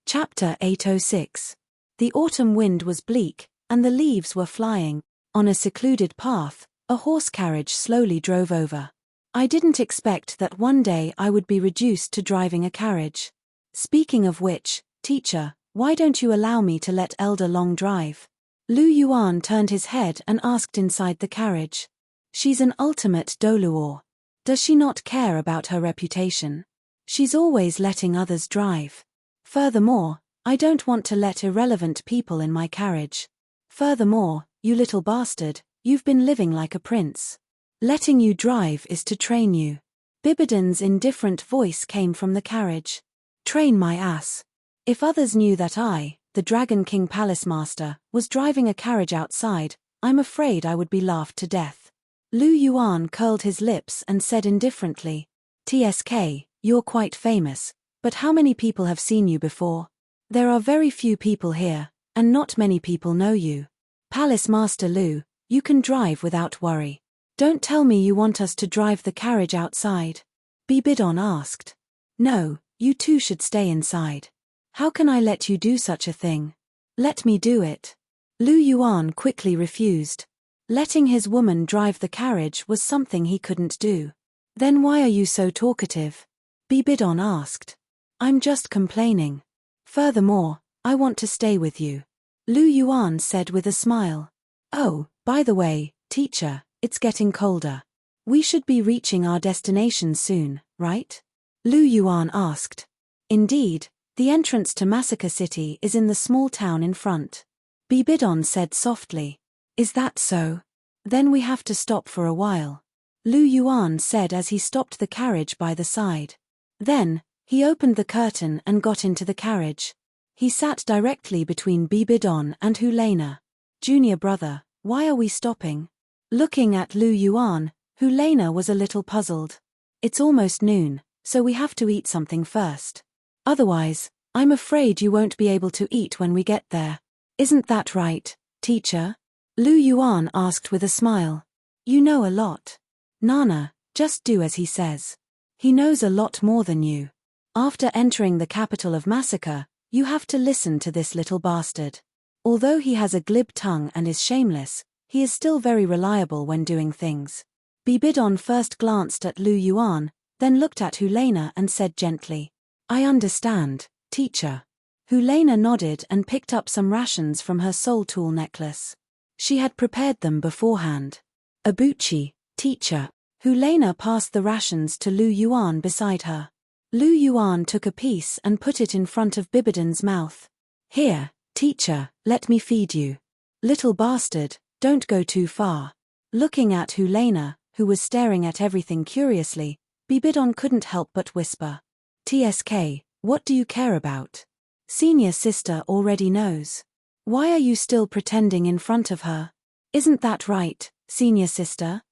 [SPEAKER 1] Chapter 806. The autumn wind was bleak, and the leaves were flying. On a secluded path, a horse carriage slowly drove over. I didn't expect that one day I would be reduced to driving a carriage. Speaking of which, teacher, why don't you allow me to let Elder Long drive? Lu Yuan turned his head and asked inside the carriage. She's an ultimate Douluo. Does she not care about her reputation? She's always letting others drive. Furthermore, I don't want to let irrelevant people in my carriage. Furthermore, you little bastard, you've been living like a prince. Letting you drive is to train you. Bibidan's indifferent voice came from the carriage. Train my ass. If others knew that I, the Dragon King Palace Master, was driving a carriage outside, I'm afraid I would be laughed to death. Lu Yuan curled his lips and said indifferently, TSK, you're quite famous, but how many people have seen you before? There are very few people here, and not many people know you. Palace Master Lu, you can drive without worry. Don't tell me you want us to drive the carriage outside. Bibidon asked. No, you two should stay inside. How can I let you do such a thing? Let me do it. Lu Yuan quickly refused. Letting his woman drive the carriage was something he couldn't do. Then why are you so talkative? Bibidon asked. I'm just complaining. Furthermore, I want to stay with you. Lu Yuan said with a smile. Oh, by the way, teacher, it's getting colder. We should be reaching our destination soon, right? Lu Yuan asked. Indeed, the entrance to Massacre City is in the small town in front. Bibidon said softly. Is that so? Then we have to stop for a while. Lu Yuan said as he stopped the carriage by the side. Then, he opened the curtain and got into the carriage. He sat directly between Bibidon and Hulena. Junior brother, why are we stopping? Looking at Lu Yuan, Hulena was a little puzzled. It's almost noon, so we have to eat something first. Otherwise, I'm afraid you won't be able to eat when we get there. Isn't that right, teacher? Lu Yuan asked with a smile. You know a lot. Nana, just do as he says. He knows a lot more than you. After entering the capital of Massacre, you have to listen to this little bastard. Although he has a glib tongue and is shameless, he is still very reliable when doing things. Bibidon first glanced at Lu Yuan, then looked at Hulena and said gently, I understand, teacher. Hulena nodded and picked up some rations from her soul tool necklace. She had prepared them beforehand. Abuchi, teacher. Hulena passed the rations to Lu Yuan beside her. Lu Yuan took a piece and put it in front of Bibidon's mouth. Here, teacher, let me feed you. Little bastard, don't go too far. Looking at Hulena, who was staring at everything curiously, Bibidon couldn't help but whisper. TSK, what do you care about? Senior sister already knows. Why are you still pretending in front of her? Isn't that right, senior sister?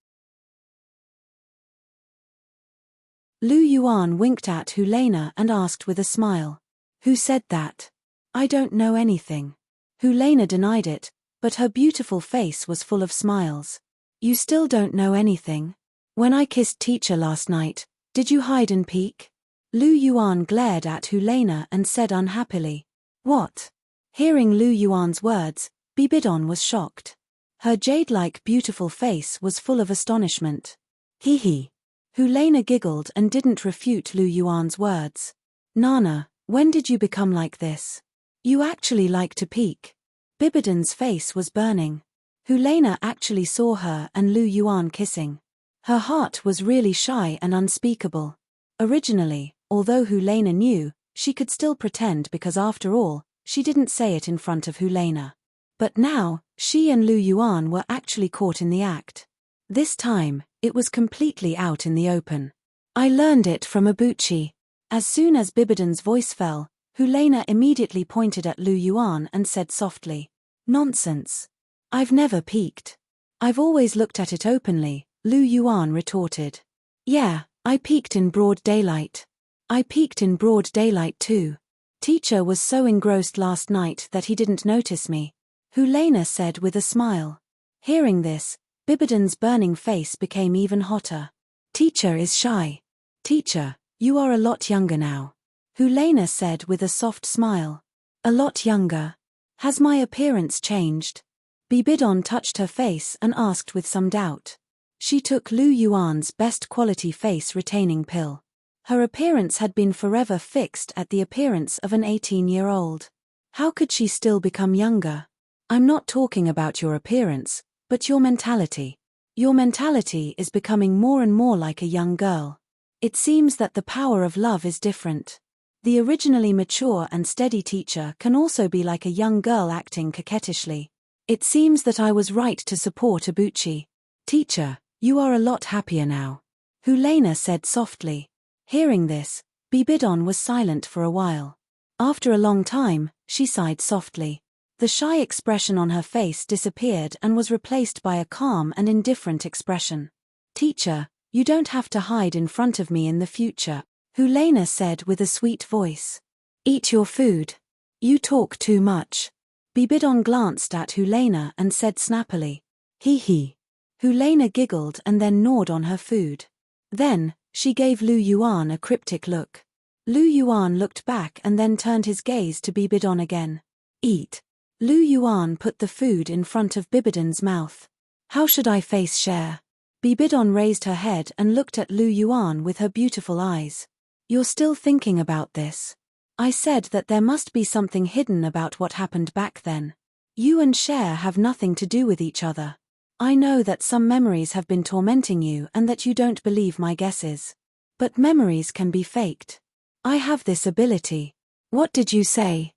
[SPEAKER 1] Lu Yuan winked at Hulena and asked with a smile. Who said that? I don't know anything. Hulena denied it, but her beautiful face was full of smiles. You still don't know anything? When I kissed teacher last night, did you hide and peek? Lu Yuan glared at Hulena and said unhappily. What? Hearing Lu Yuan's words, Bibidon was shocked. Her jade-like beautiful face was full of astonishment. Hee hee. Hulena giggled and didn't refute Lu Yuan's words. Nana, when did you become like this? You actually like to peek. Bibidon's face was burning. Hulena actually saw her and Lu Yuan kissing. Her heart was really shy and unspeakable. Originally, although Hulena knew, she could still pretend because after all, she didn't say it in front of Hulena. But now, she and Lu Yuan were actually caught in the act. This time, it was completely out in the open. I learned it from Abuchi. As soon as Bibidon's voice fell, Hulena immediately pointed at Lu Yuan and said softly, Nonsense. I've never peeked. I've always looked at it openly, Lu Yuan retorted. Yeah, I peeked in broad daylight. I peeked in broad daylight too. Teacher was so engrossed last night that he didn't notice me, Hulena said with a smile. Hearing this, Bibidon's burning face became even hotter. Teacher is shy. Teacher, you are a lot younger now, Hulena said with a soft smile. A lot younger. Has my appearance changed? Bibidon touched her face and asked with some doubt. She took Lu Yuan's best quality face retaining pill. Her appearance had been forever fixed at the appearance of an 18-year-old. How could she still become younger? I'm not talking about your appearance, but your mentality. Your mentality is becoming more and more like a young girl. It seems that the power of love is different. The originally mature and steady teacher can also be like a young girl acting coquettishly. It seems that I was right to support Abuchi. Teacher, You are a lot happier now, Hulena said softly. Hearing this, Bibidon was silent for a while. After a long time, she sighed softly. The shy expression on her face disappeared and was replaced by a calm and indifferent expression. Teacher, you don't have to hide in front of me in the future, Hulena said with a sweet voice. Eat your food. You talk too much. Bibidon glanced at Hulena and said snappily. Hee hee. Hulena giggled and then gnawed on her food. Then, she gave Lu Yuan a cryptic look. Lu Yuan looked back and then turned his gaze to Bibidon again. Eat. Lu Yuan put the food in front of Bibidon's mouth. How should I face share? Bibidon raised her head and looked at Lu Yuan with her beautiful eyes. You're still thinking about this? I said that there must be something hidden about what happened back then. You and Cher have nothing to do with each other. I know that some memories have been tormenting you and that you don't believe my guesses. But memories can be faked. I have this ability. What did you say?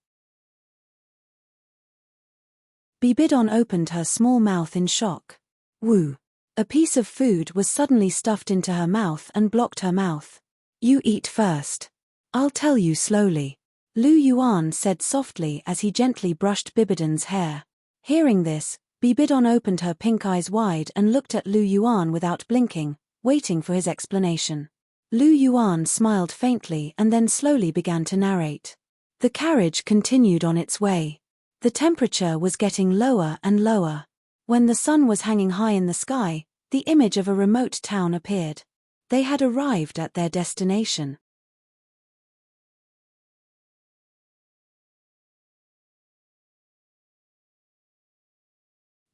[SPEAKER 1] Bibidon opened her small mouth in shock. Woo. A piece of food was suddenly stuffed into her mouth and blocked her mouth. You eat first. I'll tell you slowly. Lu Yuan said softly as he gently brushed Bibidon's hair. Hearing this, Bibidon opened her pink eyes wide and looked at Lu Yuan without blinking, waiting for his explanation. Lu Yuan smiled faintly and then slowly began to narrate. The carriage continued on its way. The temperature was getting lower and lower. When the sun was hanging high in the sky, the image of a remote town appeared. They had arrived at their destination.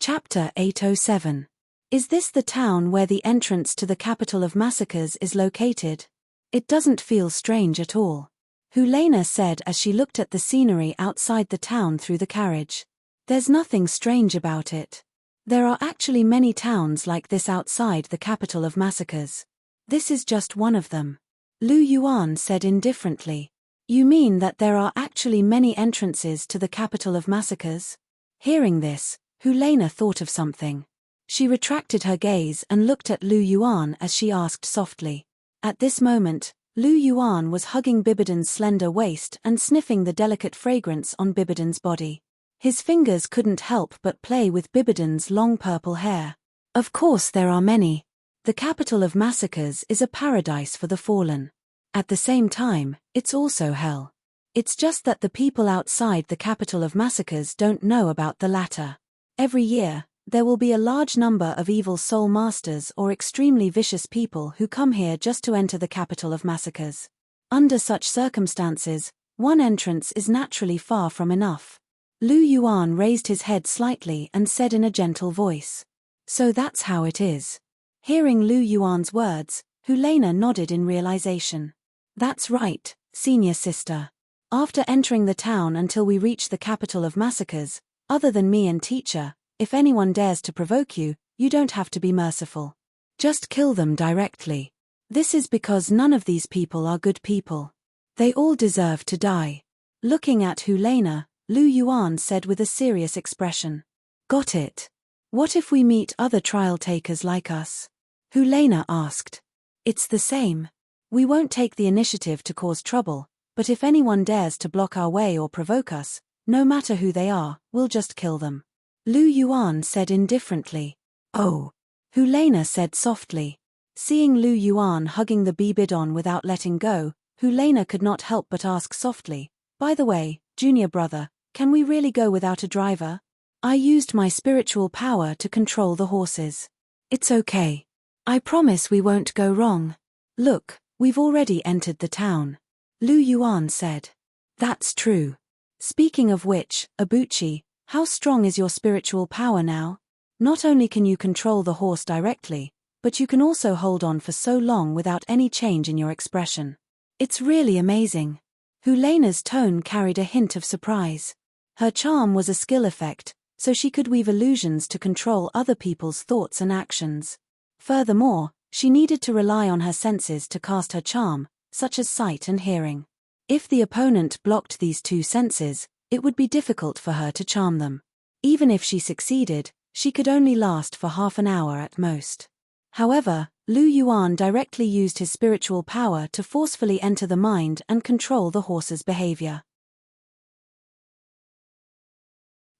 [SPEAKER 1] Chapter 807. Is this the town where the entrance to the capital of massacres is located? It doesn't feel strange at all, Hulena said as she looked at the scenery outside the town through the carriage. There's nothing strange about it. There are actually many towns like this outside the capital of massacres. This is just one of them. Lu Yuan said indifferently. You mean that there are actually many entrances to the capital of massacres? Hearing this, Hulena thought of something. She retracted her gaze and looked at Lu Yuan as she asked softly. At this moment, Lu Yuan was hugging Bibidon's slender waist and sniffing the delicate fragrance on Bibidon's body. His fingers couldn't help but play with Bibidon's long purple hair. Of course there are many. The capital of massacres is a paradise for the fallen. At the same time, it's also hell. It's just that the people outside the capital of massacres don't know about the latter. Every year, there will be a large number of evil soul masters or extremely vicious people who come here just to enter the capital of massacres. Under such circumstances, one entrance is naturally far from enough. Lu Yuan raised his head slightly and said in a gentle voice. So that's how it is. Hearing Lu Yuan's words, Hulena nodded in realization. That's right, senior sister. After entering the town until we reach the capital of massacres, other than me and teacher, if anyone dares to provoke you, you don't have to be merciful. Just kill them directly. This is because none of these people are good people. They all deserve to die. Looking at Hulena, Lu Yuan said with a serious expression. Got it. What if we meet other trial takers like us? Hulena asked. It's the same. We won't take the initiative to cause trouble, but if anyone dares to block our way or provoke us, no matter who they are, we'll just kill them. Lu Yuan said indifferently. Oh. Hulena said softly. Seeing Lu Yuan hugging the Bibidon without letting go, Hulena could not help but ask softly, by the way, junior brother, can we really go without a driver? I used my spiritual power to control the horses. It's okay. I promise we won't go wrong. Look, we've already entered the town. Lu Yuan said. That's true. Speaking of which, Abuchi, how strong is your spiritual power now? Not only can you control the horse directly, but you can also hold on for so long without any change in your expression. It's really amazing. Hulena's tone carried a hint of surprise. Her charm was a skill effect, so she could weave illusions to control other people's thoughts and actions. Furthermore, she needed to rely on her senses to cast her charm, such as sight and hearing. If the opponent blocked these two senses, it would be difficult for her to charm them. Even if she succeeded, she could only last for half an hour at most. However, Lu Yuan directly used his spiritual power to forcefully enter the mind and control the horse's behavior.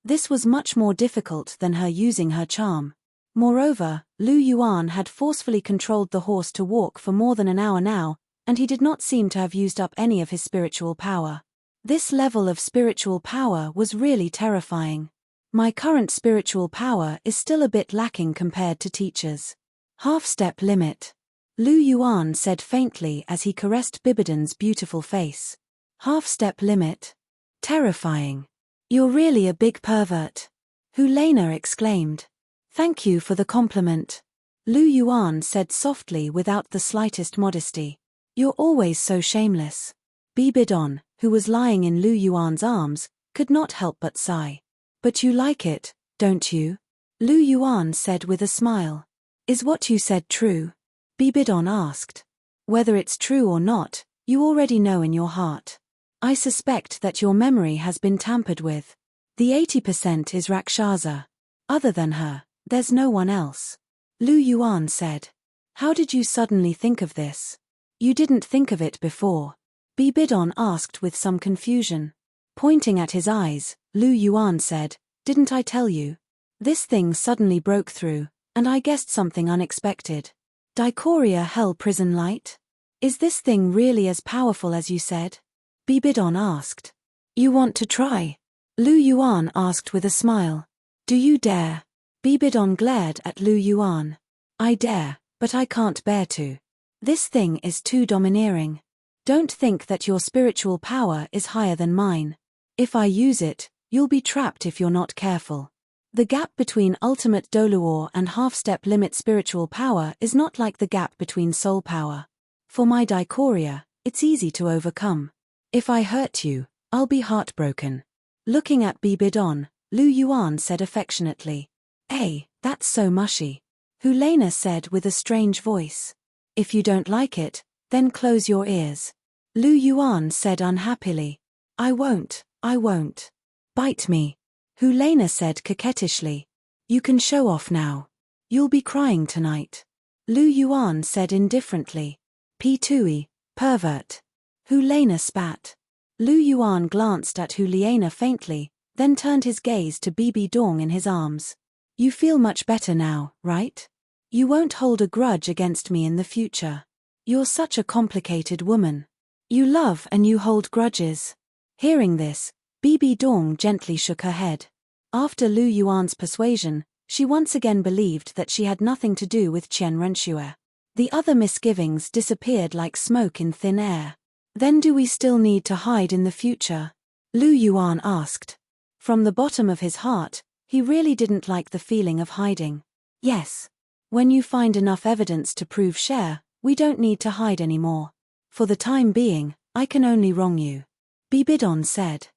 [SPEAKER 1] This was much more difficult than her using her charm. Moreover, Lu Yuan had forcefully controlled the horse to walk for more than an hour now, and he did not seem to have used up any of his spiritual power. This level of spiritual power was really terrifying. My current spiritual power is still a bit lacking compared to teachers. Half-step limit. Lu Yuan said faintly as he caressed Bibidon's beautiful face. Half-step limit. Terrifying. You're really a big pervert. Hulena exclaimed. Thank you for the compliment. Lu Yuan said softly without the slightest modesty. You're always so shameless. Bibidon, who was lying in Lu Yuan's arms, could not help but sigh. But you like it, don't you? Lu Yuan said with a smile. Is what you said true? Bibidon asked. Whether it's true or not, you already know in your heart. I suspect that your memory has been tampered with. The 80% is Rakshasa. Other than her, there's no one else. Lu Yuan said. How did you suddenly think of this? You didn't think of it before. Bibidon asked with some confusion. Pointing at his eyes, Lu Yuan said, Didn't I tell you? This thing suddenly broke through, and I guessed something unexpected. Dichoria Hell Prison Light? Is this thing really as powerful as you said? Bibidon asked. You want to try? Lu Yuan asked with a smile. Do you dare? Bibidon glared at Lu Yuan. I dare, but I can't bear to. This thing is too domineering. Don't think that your spiritual power is higher than mine. If I use it, you'll be trapped if you're not careful. The gap between ultimate Douluo and half-step limit spiritual power is not like the gap between soul power. For my Dichoria, it's easy to overcome. If I hurt you, I'll be heartbroken. Looking at Bibidon, Lu Yuan said affectionately. Hey, that's so mushy. Hulena said with a strange voice. If you don't like it, then close your ears. Lu Yuan said unhappily. I won't. Bite me. Hulena said coquettishly. You can show off now. You'll be crying tonight. Lu Yuan said indifferently. P2E, pervert. Hulena spat. Lu Yuan glanced at Hulena faintly, then turned his gaze to Bibidong in his arms. You feel much better now, right? You won't hold a grudge against me in the future. You're such a complicated woman. You love and you hold grudges. Hearing this, Bibidong gently shook her head. After Lu Yuan's persuasion, she once again believed that she had nothing to do with Qian Renxue. The other misgivings disappeared like smoke in thin air. Then do we still need to hide in the future? Lu Yuan asked. From the bottom of his heart, he really didn't like the feeling of hiding. Yes. When you find enough evidence to prove share, we don't need to hide anymore. For the time being, I can only wrong you. Bibidon said.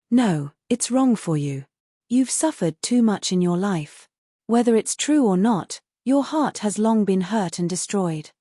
[SPEAKER 1] No, it's wrong for you. You've suffered too much in your life. Whether it's true or not, your heart has long been hurt and destroyed.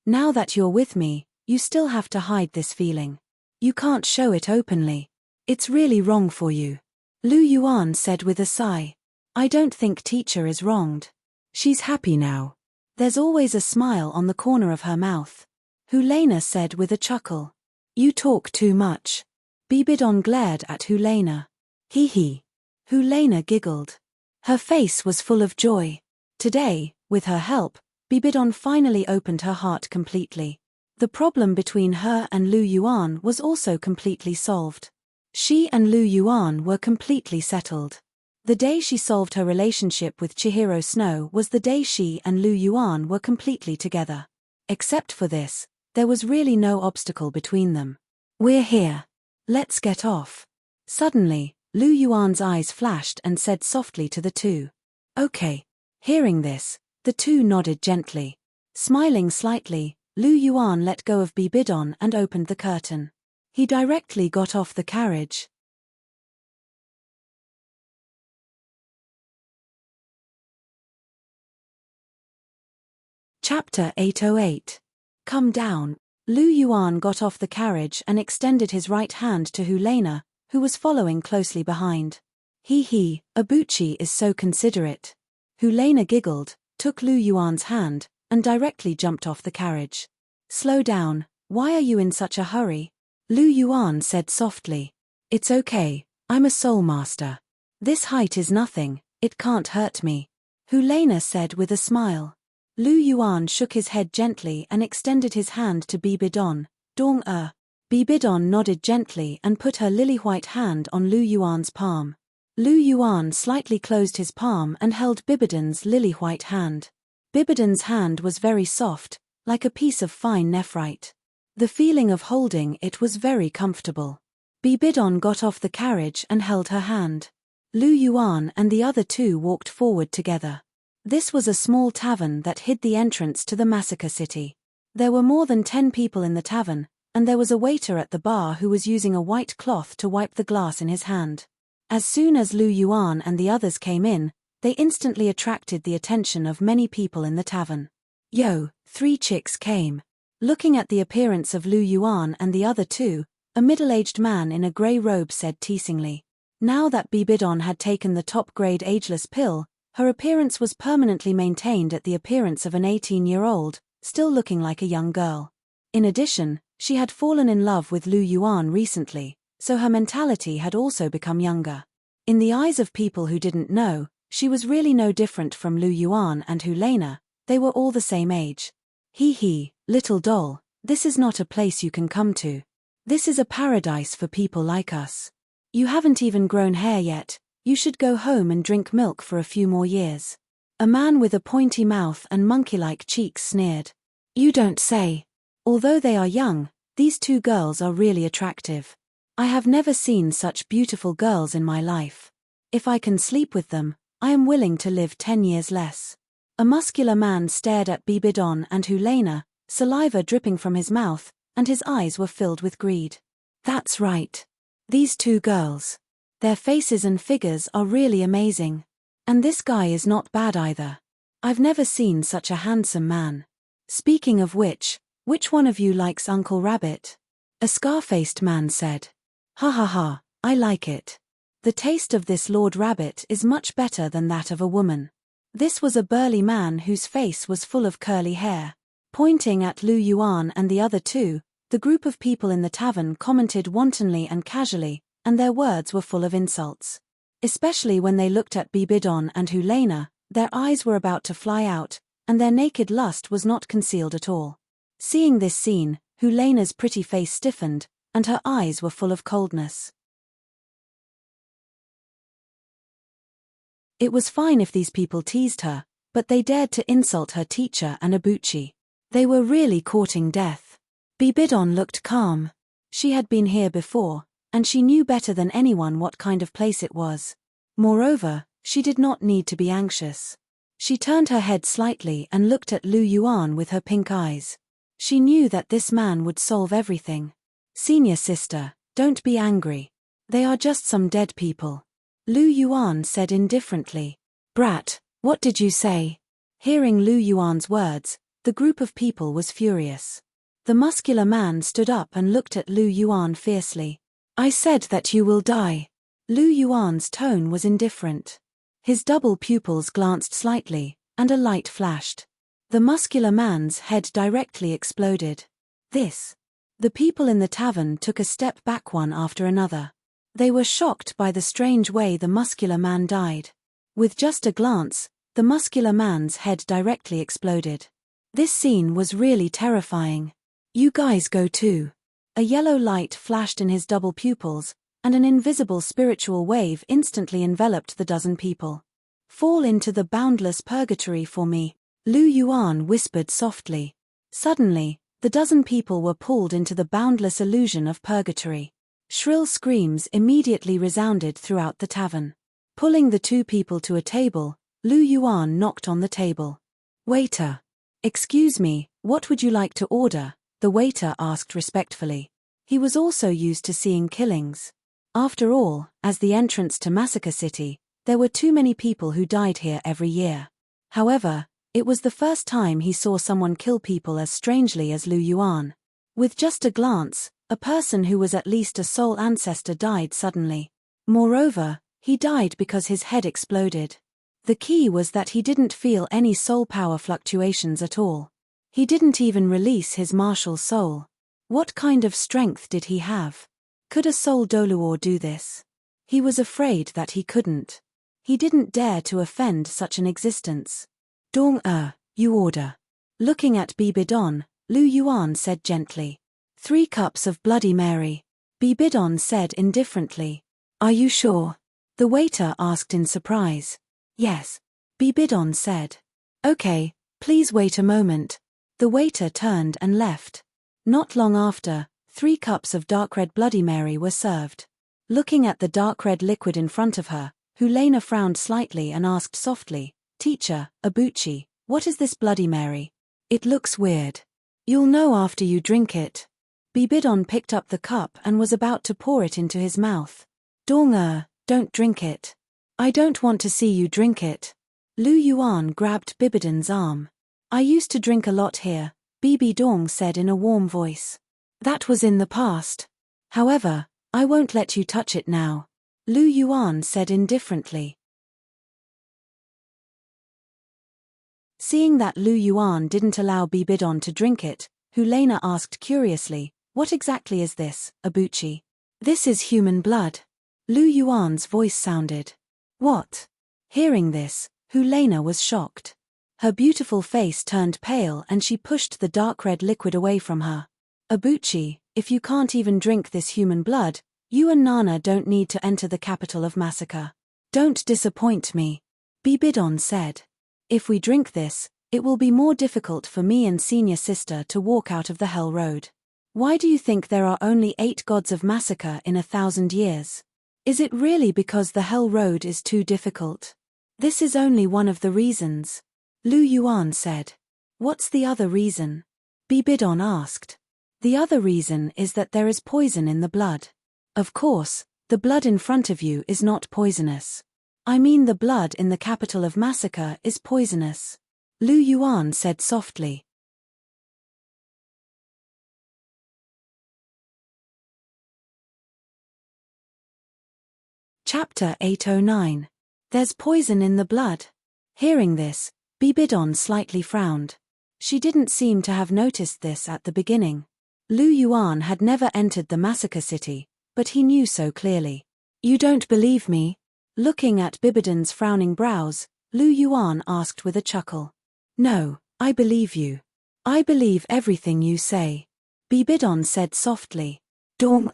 [SPEAKER 1] Now that you're with me, you still have to hide this feeling. You can't show it openly. It's really wrong for you. Lu Yuan said with a sigh. I don't think teacher is wronged. She's happy now. There's always a smile on the corner of her mouth. Hulena said with a chuckle. You talk too much. Bibidon glared at Hulena. Hee. Hulena giggled. Her face was full of joy. Today, with her help, Bibidon finally opened her heart completely. The problem between her and Lu Yuan was also completely solved. She and Lu Yuan were completely settled. The day she solved her relationship with Chihiro Snow was the day she and Lu Yuan were completely together. Except for this, there was really no obstacle between them. We're here. Let's get off. Suddenly, Lu Yuan's eyes flashed and said softly to the two. Okay. Hearing this, the two nodded gently. Smiling slightly, Lu Yuan let go of Bibidon and opened the curtain. He directly got off the carriage. Chapter 808. Come down. Lu Yuan got off the carriage and extended his right hand to Hulena, who was following closely behind. Abuchi is so considerate. Helena giggled, took Lu Yuan's hand, and directly jumped off the carriage. Slow down, why are you in such a hurry? Lu Yuan said softly. It's okay, I'm a soul master. This height is nothing, it can't hurt me. Helena said with a smile. Lu Yuan shook his head gently and extended his hand to Bibidon. Dong-er. Bibidon nodded gently and put her lily-white hand on Lu Yuan's palm. Lu Yuan slightly closed his palm and held Bibidon's lily-white hand. Bibidon's hand was very soft, like a piece of fine nephrite. The feeling of holding it was very comfortable. Bibidon got off the carriage and held her hand. Lu Yuan and the other two walked forward together. This was a small tavern that hid the entrance to the massacre city. There were more than 10 people in the tavern, and there was a waiter at the bar who was using a white cloth to wipe the glass in his hand. As soon as Lu Yuan and the others came in, they instantly attracted the attention of many people in the tavern. Yo, 3 chicks came. Looking at the appearance of Lu Yuan and the other two, a middle-aged man in a grey robe said teasingly. Now that Bibidon had taken the top-grade ageless pill, her appearance was permanently maintained at the appearance of an 18-year-old, still looking like a young girl. In addition, she had fallen in love with Lu Yuan recently, so her mentality had also become younger. In the eyes of people who didn't know, she was really no different from Lu Yuan and Helena, they were all the same age. Hee, little doll, this is not a place you can come to. This is a paradise for people like us. You haven't even grown hair yet, you should go home and drink milk for a few more years. A man with a pointy mouth and monkey-like cheeks sneered. You don't say. Although they are young, these 2 girls are really attractive. I have never seen such beautiful girls in my life. If I can sleep with them, I am willing to live 10 years less. A muscular man stared at Bibidon and Helena, saliva dripping from his mouth, and his eyes were filled with greed. That's right. These 2 girls. Their faces and figures are really amazing. And this guy is not bad either. I've never seen such a handsome man. Speaking of which one of you likes Uncle Rabbit? A scar-faced man said. Ha, I like it. The taste of this Lord Rabbit is much better than that of a woman. This was a burly man whose face was full of curly hair. Pointing at Lu Yuan and the other two, the group of people in the tavern commented wantonly and casually, and their words were full of insults. Especially when they looked at Bibidon and Helena, their eyes were about to fly out, and their naked lust was not concealed at all. Seeing this scene, Helena's pretty face stiffened, and her eyes were full of coldness. It was fine if these people teased her, but they dared to insult her teacher and Abuchi. They were really courting death. Bibidon looked calm. She had been here before, and she knew better than anyone what kind of place it was. Moreover, she did not need to be anxious. She turned her head slightly and looked at Lu Yuan with her pink eyes. She knew that this man would solve everything. Senior sister, don't be angry. They are just some dead people. Lu Yuan said indifferently. Brat, what did you say? Hearing Lu Yuan's words, the group of people was furious. The muscular man stood up and looked at Lu Yuan fiercely. I said that you will die. Lu Yuan's tone was indifferent. His double pupils glanced slightly, and a light flashed. The muscular man's head directly exploded. The people in the tavern took a step back one after another. They were shocked by the strange way the muscular man died. With just a glance, the muscular man's head directly exploded. This scene was really terrifying. You guys go too. A yellow light flashed in his double pupils, and an invisible spiritual wave instantly enveloped the dozen people. Fall into the boundless purgatory for me, Lu Yuan whispered softly. Suddenly, the dozen people were pulled into the boundless illusion of purgatory. Shrill screams immediately resounded throughout the tavern. Pulling the 2 people to a table, Lu Yuan knocked on the table. Waiter. Excuse me, what would you like to order? The waiter asked respectfully. He was also used to seeing killings. After all, as the entrance to Massacre City, there were too many people who died here every year. However, it was the first time he saw someone kill people as strangely as Lu Yuan. With just a glance, a person who was at least a soul ancestor died suddenly. Moreover, he died because his head exploded. The key was that he didn't feel any soul power fluctuations at all. He didn't even release his martial soul. What kind of strength did he have? Could a soul Douluo do this? He was afraid that he couldn't. He didn't dare to offend such an existence. Dong you order. Looking at Bibidon, Lu Yuan said gently. 3 cups of Bloody Mary. Bibidon said indifferently. Are you sure? The waiter asked in surprise. Yes. Bibidon said. Okay, please wait a moment. The waiter turned and left. Not long after, 3 cups of dark red Bloody Mary were served. Looking at the dark red liquid in front of her, Hulena frowned slightly and asked softly, Teacher, Abuchi, what is this Bloody Mary? It looks weird. You'll know after you drink it. Bibidon picked up the cup and was about to pour it into his mouth. Dong don't drink it. I don't want to see you drink it. Lu Yuan grabbed Bibidon's arm. I used to drink a lot here, Bibidon said in a warm voice. That was in the past. However, I won't let you touch it now. Lu Yuan said indifferently. Seeing that Lu Yuan didn't allow Bibidon to drink it, Hulena asked curiously, What exactly is this, Abuchi? This is human blood. Lu Yuan's voice sounded. What? Hearing this, Hulena was shocked. Her beautiful face turned pale and she pushed the dark red liquid away from her. Abuchi, if you can't even drink this human blood, you and Nana don't need to enter the capital of massacre. Don't disappoint me. Bibidon said. If we drink this, it will be more difficult for me and senior sister to walk out of the Hell Road. Why do you think there are only 8 gods of massacre in 1,000 years? Is it really because the Hell Road is too difficult? This is only one of the reasons. Lu Yuan said. What's the other reason? Bibidon asked. The other reason is that there is poison in the blood. Of course, the blood in front of you is not poisonous. I mean the blood in the capital of massacre is poisonous. Lu Yuan said softly. Chapter 809. There's poison in the blood. Hearing this, Bibidon slightly frowned. She didn't seem to have noticed this at the beginning. Lu Yuan had never entered the massacre city, but he knew so clearly. You don't believe me? Looking at Bibidon's frowning brows, Lu Yuan asked with a chuckle. No, I believe you. I believe everything you say. Bibidon said softly. Dong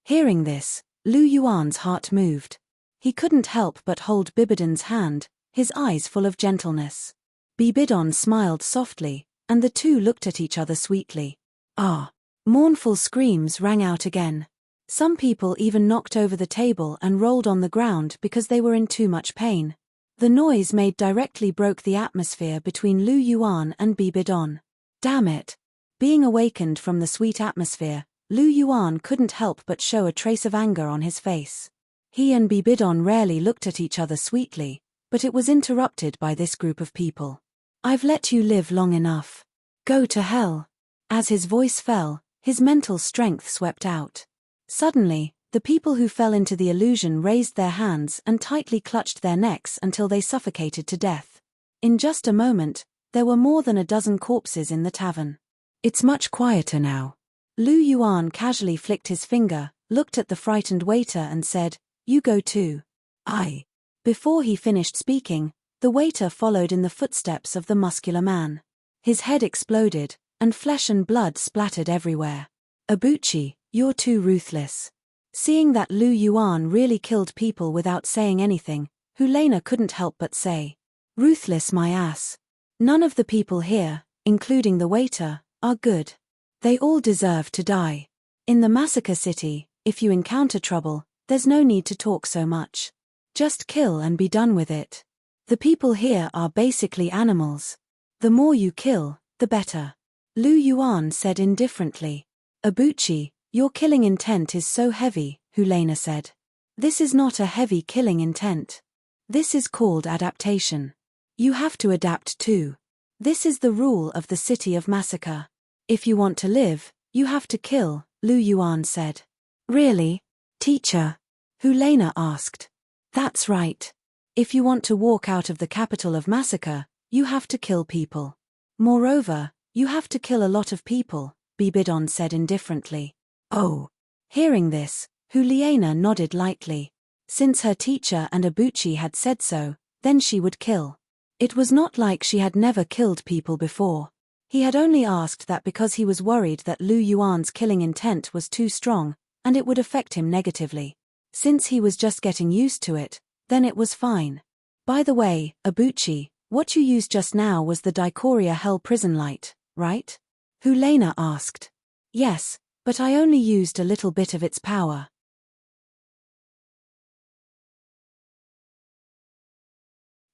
[SPEAKER 1] Hearing this, Lu Yuan's heart moved. He couldn't help but hold Bibidon's hand, his eyes full of gentleness. Bibidon smiled softly, and the two looked at each other sweetly. Ah! Mournful screams rang out again. Some people even knocked over the table and rolled on the ground because they were in too much pain. The noise made directly broke the atmosphere between Lu Yuan and Bibidon. Damn it! Being awakened from the sweet atmosphere, Lu Yuan couldn't help but show a trace of anger on his face. He and Bibidon rarely looked at each other sweetly, but it was interrupted by this group of people. I've let you live long enough. Go to hell. As his voice fell, his mental strength swept out. Suddenly, the people who fell into the illusion raised their hands and tightly clutched their necks until they suffocated to death. In just a moment, there were more than a dozen corpses in the tavern. It's much quieter now. Lu Yuan casually flicked his finger, looked at the frightened waiter and said, You go too. I. Before he finished speaking, the waiter followed in the footsteps of the muscular man. His head exploded, and flesh and blood splattered everywhere. Abuchi, you're too ruthless. Seeing that Lu Yuan really killed people without saying anything, Hulena couldn't help but say, Ruthless my ass. None of the people here, including the waiter, are good. They all deserve to die. In the massacre city, if you encounter trouble, there's no need to talk so much. Just kill and be done with it. The people here are basically animals. The more you kill, the better. Lu Yuan said indifferently. Abuchi, your killing intent is so heavy, Hulena said. This is not a heavy killing intent. This is called adaptation. You have to adapt too. This is the rule of the city of massacre. If you want to live, you have to kill, Lu Yuan said. Really? Teacher? Hulena asked. That's right. If you want to walk out of the capital of massacre, you have to kill people. Moreover, you have to kill a lot of people, Bibidon said indifferently. Oh. Hearing this, Juliana nodded lightly. Since her teacher and Abuchi had said so, then she would kill. It was not like she had never killed people before. He had only asked that because he was worried that Lu Yuan's killing intent was too strong, and it would affect him negatively. Since he was just getting used to it, then it was fine. By the way, Abuchi, what you used just now was the Dicoria Hell Prison Light, right? Juliana asked. Yes, but I only used a little bit of its power.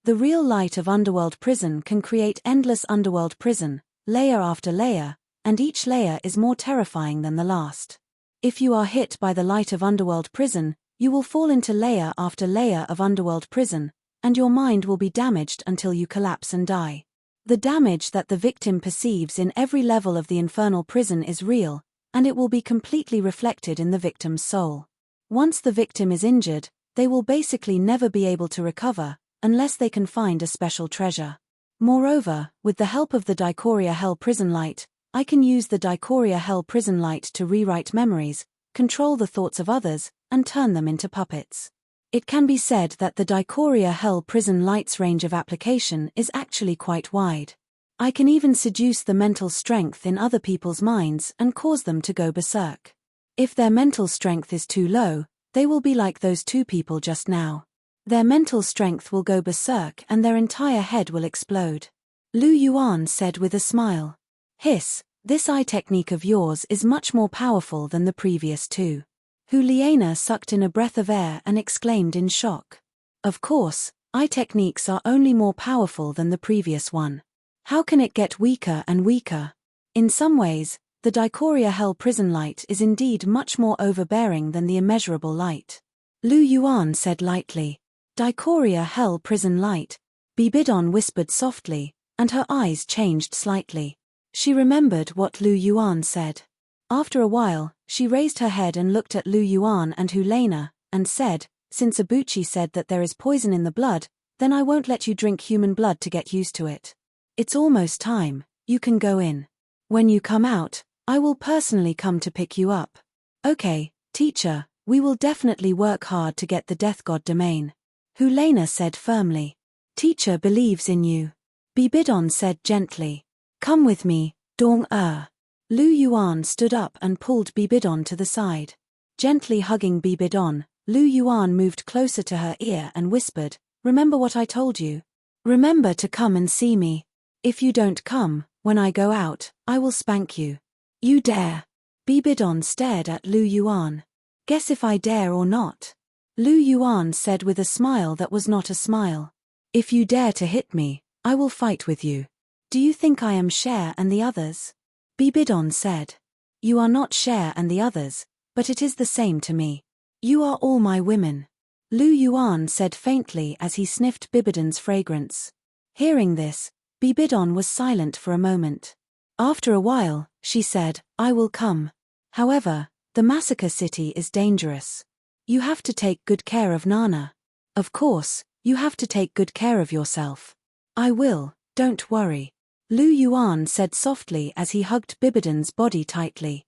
[SPEAKER 1] The real light of Underworld Prison can create endless Underworld Prison, layer after layer, and each layer is more terrifying than the last. If you are hit by the light of Underworld Prison, you will fall into layer after layer of Underworld Prison, and your mind will be damaged until you collapse and die. The damage that the victim perceives in every level of the infernal prison is real, and it will be completely reflected in the victim's soul. Once the victim is injured, they will basically never be able to recover, unless they can find a special treasure. Moreover, with the help of the Dicoria Hell Prison Light, I can use the Dicoria Hell Prison Light to rewrite memories, control the thoughts of others, and turn them into puppets. It can be said that the Dicoria Hell Prison Light's range of application is actually quite wide. I can even seduce the mental strength in other people's minds and cause them to go berserk. If their mental strength is too low, they will be like those two people just now. Their mental strength will go berserk and their entire head will explode. Lu Yuan said with a smile. Hiss, this eye technique of yours is much more powerful than the previous two. Juliana sucked in a breath of air and exclaimed in shock. Of course, eye techniques are only more powerful than the previous one. How can it get weaker and weaker? In some ways, the Dicoria Hell Prison Light is indeed much more overbearing than the immeasurable light. Lu Yuan said lightly. Dicoria Hell Prison Light, Bibidon whispered softly, and her eyes changed slightly. She remembered what Lu Yuan said. After a while, she raised her head and looked at Lu Yuan and Juliana, and said, since Abuchi said that there is poison in the blood, then I won't let you drink human blood to get used to it. It's almost time, you can go in. When you come out, I will personally come to pick you up. Okay, teacher, we will definitely work hard to get the Death God domain. Juliana said firmly. Teacher believes in you. Bibidon said gently. Come with me, Dong-er. Lu Yuan stood up and pulled Bibidon to the side. Gently hugging Bibidon, Lu Yuan moved closer to her ear and whispered, remember what I told you? Remember to come and see me. If you don't come, when I go out, I will spank you. You dare? Bibidon stared at Lu Yuan. Guess if I dare or not. Lu Yuan said with a smile that was not a smile. If you dare to hit me, I will fight with you. Do you think I am Cher and the others? Bibidon said. You are not Cher and the others, but it is the same to me. You are all my women. Lu Yuan said faintly as he sniffed Bibidon's fragrance. Hearing this, Bibidon was silent for a moment. After a while, she said, I will come. However, the massacre city is dangerous. You have to take good care of Nana. Of course, you have to take good care of yourself. I will, don't worry. Lu Yuan said softly as he hugged Bibidon's body tightly.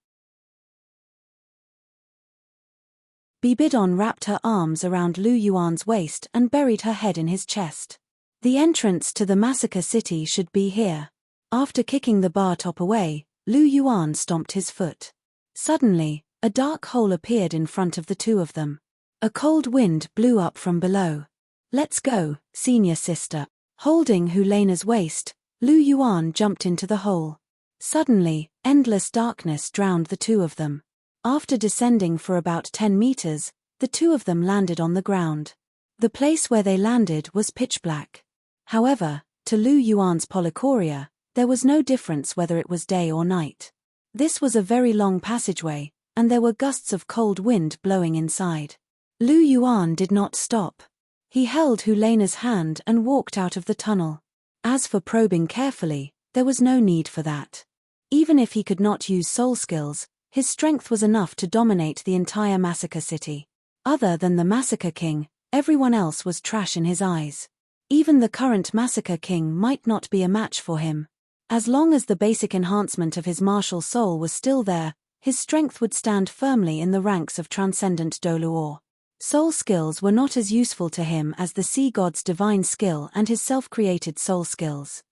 [SPEAKER 1] Bibidon wrapped her arms around Lu Yuan's waist and buried her head in his chest. The entrance to the massacre city should be here. After kicking the bar top away, Lu Yuan stomped his foot. Suddenly, a dark hole appeared in front of the two of them. A cold wind blew up from below. Let's go, senior sister. Holding Juliana's waist, Lu Yuan jumped into the hole. Suddenly, endless darkness drowned the two of them. After descending for about 10 meters, the two of them landed on the ground. The place where they landed was pitch black. However, to Lu Yuan's polychoria, there was no difference whether it was day or night. This was a very long passageway, and there were gusts of cold wind blowing inside. Lu Yuan did not stop. He held Juliana's hand and walked out of the tunnel. As for probing carefully, there was no need for that. Even if he could not use soul skills, his strength was enough to dominate the entire massacre city. Other than the massacre king, Everyone else was trash in his eyes. Even the current massacre king might not be a match for him. As long as the basic enhancement of his martial soul was still there, his strength would stand firmly in the ranks of transcendent Douluo. Soul skills were not as useful to him as the sea god's divine skill and his self-created soul skills.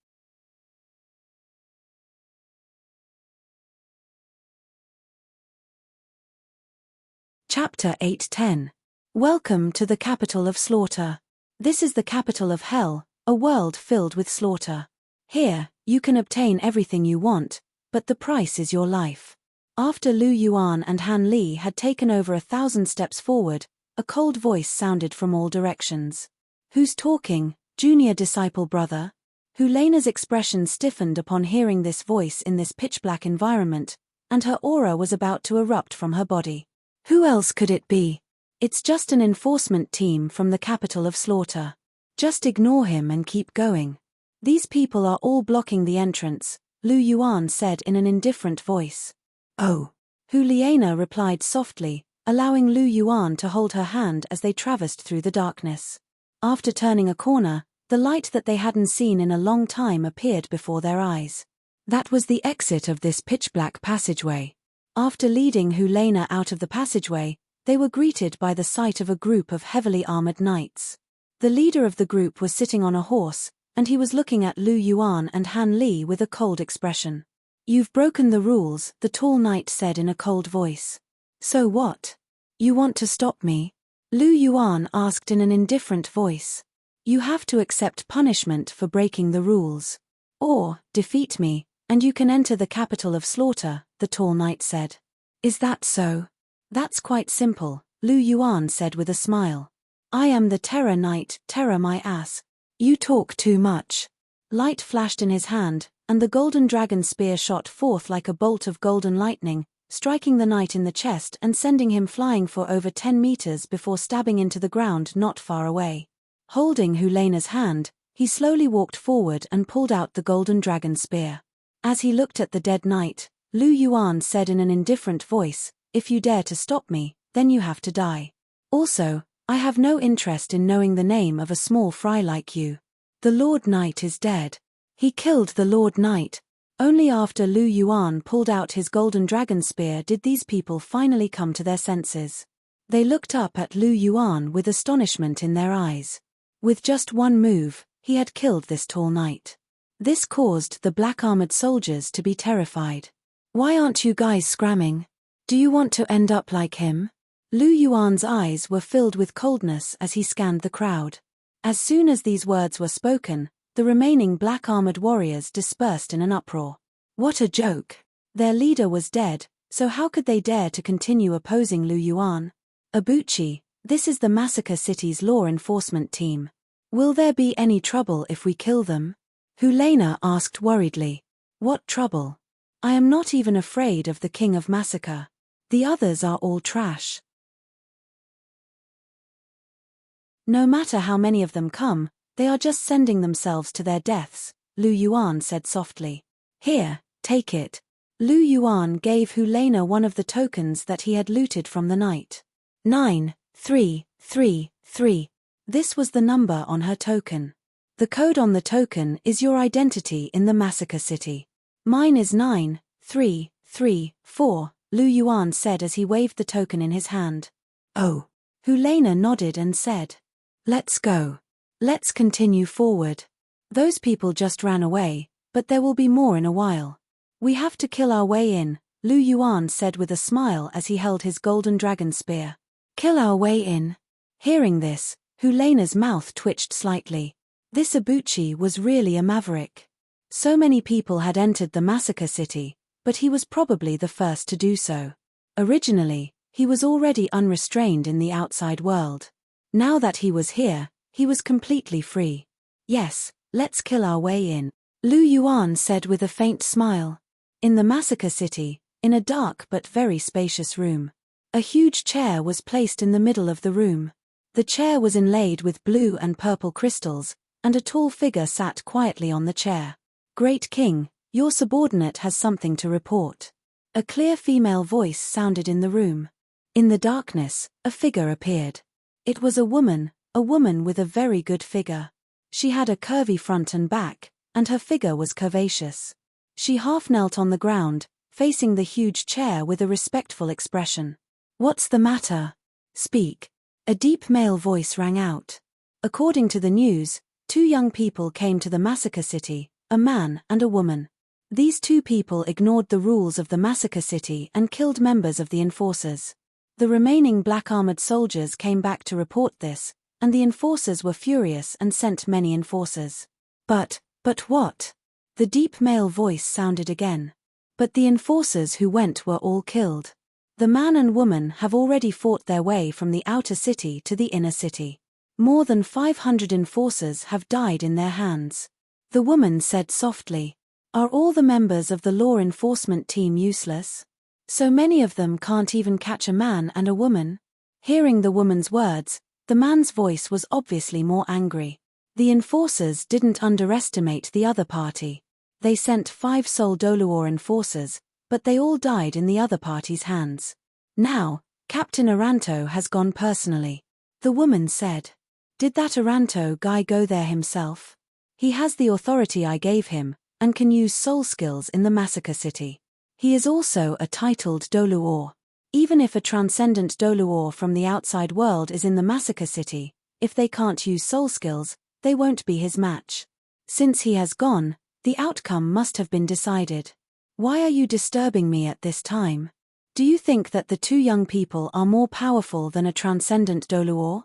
[SPEAKER 1] Chapter 8:10. Welcome to the capital of slaughter. This is the capital of hell, a world filled with slaughter. Here, you can obtain everything you want, but the price is your life. After Lu Yuan and Han Li had taken over 1,000 steps forward, a cold voice sounded from all directions. Who's talking, junior disciple brother? Helena's expression stiffened upon hearing this voice in this pitch-black environment, and her aura was about to erupt from her body. Who else could it be? It's just an enforcement team from the capital of slaughter. Just ignore him and keep going. These people are all blocking the entrance, Lu Yuan said in an indifferent voice. Oh. Helena replied softly, allowing Lu Yuan to hold her hand as they traversed through the darkness. After turning a corner, the light that they hadn't seen in a long time appeared before their eyes. That was the exit of this pitch-black passageway. After leading Helena out of the passageway, they were greeted by the sight of a group of heavily armored knights. The leader of the group was sitting on a horse, and he was looking at Lu Yuan and Han Li with a cold expression. You've broken the rules, the tall knight said in a cold voice. So what? You want to stop me? Lu Yuan asked in an indifferent voice. You have to accept punishment for breaking the rules. Or, defeat me, and you can enter the capital of slaughter, the tall knight said. Is that so? That's quite simple, Lu Yuan said with a smile. I am the Terror Knight, terror my ass. You talk too much. Light flashed in his hand, and the golden dragon spear shot forth like a bolt of golden lightning, striking the knight in the chest and sending him flying for over 10 meters before stabbing into the ground not far away. Holding Helena's hand, he slowly walked forward and pulled out the golden dragon spear. As he looked at the dead knight, Lu Yuan said in an indifferent voice, If you dare to stop me, then you have to die. Also, I have no interest in knowing the name of a small fry like you. The Lord Knight is dead. He killed the Lord Knight. Only after Lu Yuan pulled out his golden dragon spear did these people finally come to their senses. They looked up at Lu Yuan with astonishment in their eyes. With just one move, he had killed this tall knight. This caused the black-armored soldiers to be terrified. Why aren't you guys scramming? Do you want to end up like him? Lu Yuan's eyes were filled with coldness as he scanned the crowd. As soon as these words were spoken, the remaining black-armored warriors dispersed in an uproar. What a joke! Their leader was dead, so how could they dare to continue opposing Lu Yuan? Abuchi, this is the Massacre City's law enforcement team. Will there be any trouble if we kill them? Helena asked worriedly. What trouble? I am not even afraid of the King of Massacre. The others are all trash. No matter how many of them come, they are just sending themselves to their deaths, Lu Yuan said softly. Here, take it. Lu Yuan gave Helena one of the tokens that he had looted from the night. 9333. This was the number on her token. The code on the token is your identity in the Massacre City. Mine is 9334, Lu Yuan said as he waved the token in his hand. Oh. Helena nodded and said. Let's go. Let's continue forward. Those people just ran away, but there will be more in a while. We have to kill our way in, Lu Yuan said with a smile as he held his golden dragon spear. Kill our way in? Hearing this, Helena's mouth twitched slightly. This Abuchi was really a maverick. So many people had entered the Massacre City, but he was probably the first to do so. Originally, he was already unrestrained in the outside world. Now that he was here, he was completely free. Yes, let's kill our way in, Lu Yuan said with a faint smile. In the Massacre City, in a dark but very spacious room, a huge chair was placed in the middle of the room. The chair was inlaid with blue and purple crystals, and a tall figure sat quietly on the chair. Great King, your subordinate has something to report. A clear female voice sounded in the room. In the darkness, a figure appeared. It was a woman, a woman with a very good figure. She had a curvy front and back, and her figure was curvaceous. She half knelt on the ground, facing the huge chair with a respectful expression. "What's the matter? Speak." A deep male voice rang out. According to the news, 2 young people came to the massacre city, a man and a woman. These 2 people ignored the rules of the massacre city and killed members of the enforcers. The remaining black armored soldiers came back to report this, and the enforcers were furious and sent many enforcers. But what? The deep male voice sounded again. But the enforcers who went were all killed. The man and woman have already fought their way from the outer city to the inner city. More than 500 enforcers have died in their hands. The woman said softly, "Are all the members of the law enforcement team useless? So many of them can't even catch a man and a woman?" Hearing the woman's words, the man's voice was obviously more angry. The enforcers didn't underestimate the other party. They sent 5 sole Douluo enforcers, but they all died in the other party's hands. "Now, Captain Aranto has gone personally," the woman said. "Did that Aranto guy go there himself? He has the authority I gave him, and can use soul skills in the massacre city. He is also a titled Douluo. Even if a transcendent Douluo from the outside world is in the massacre city, if they can't use soul skills, they won't be his match. Since he has gone, the outcome must have been decided. Why are you disturbing me at this time? Do you think that the 2 young people are more powerful than a transcendent Douluo?"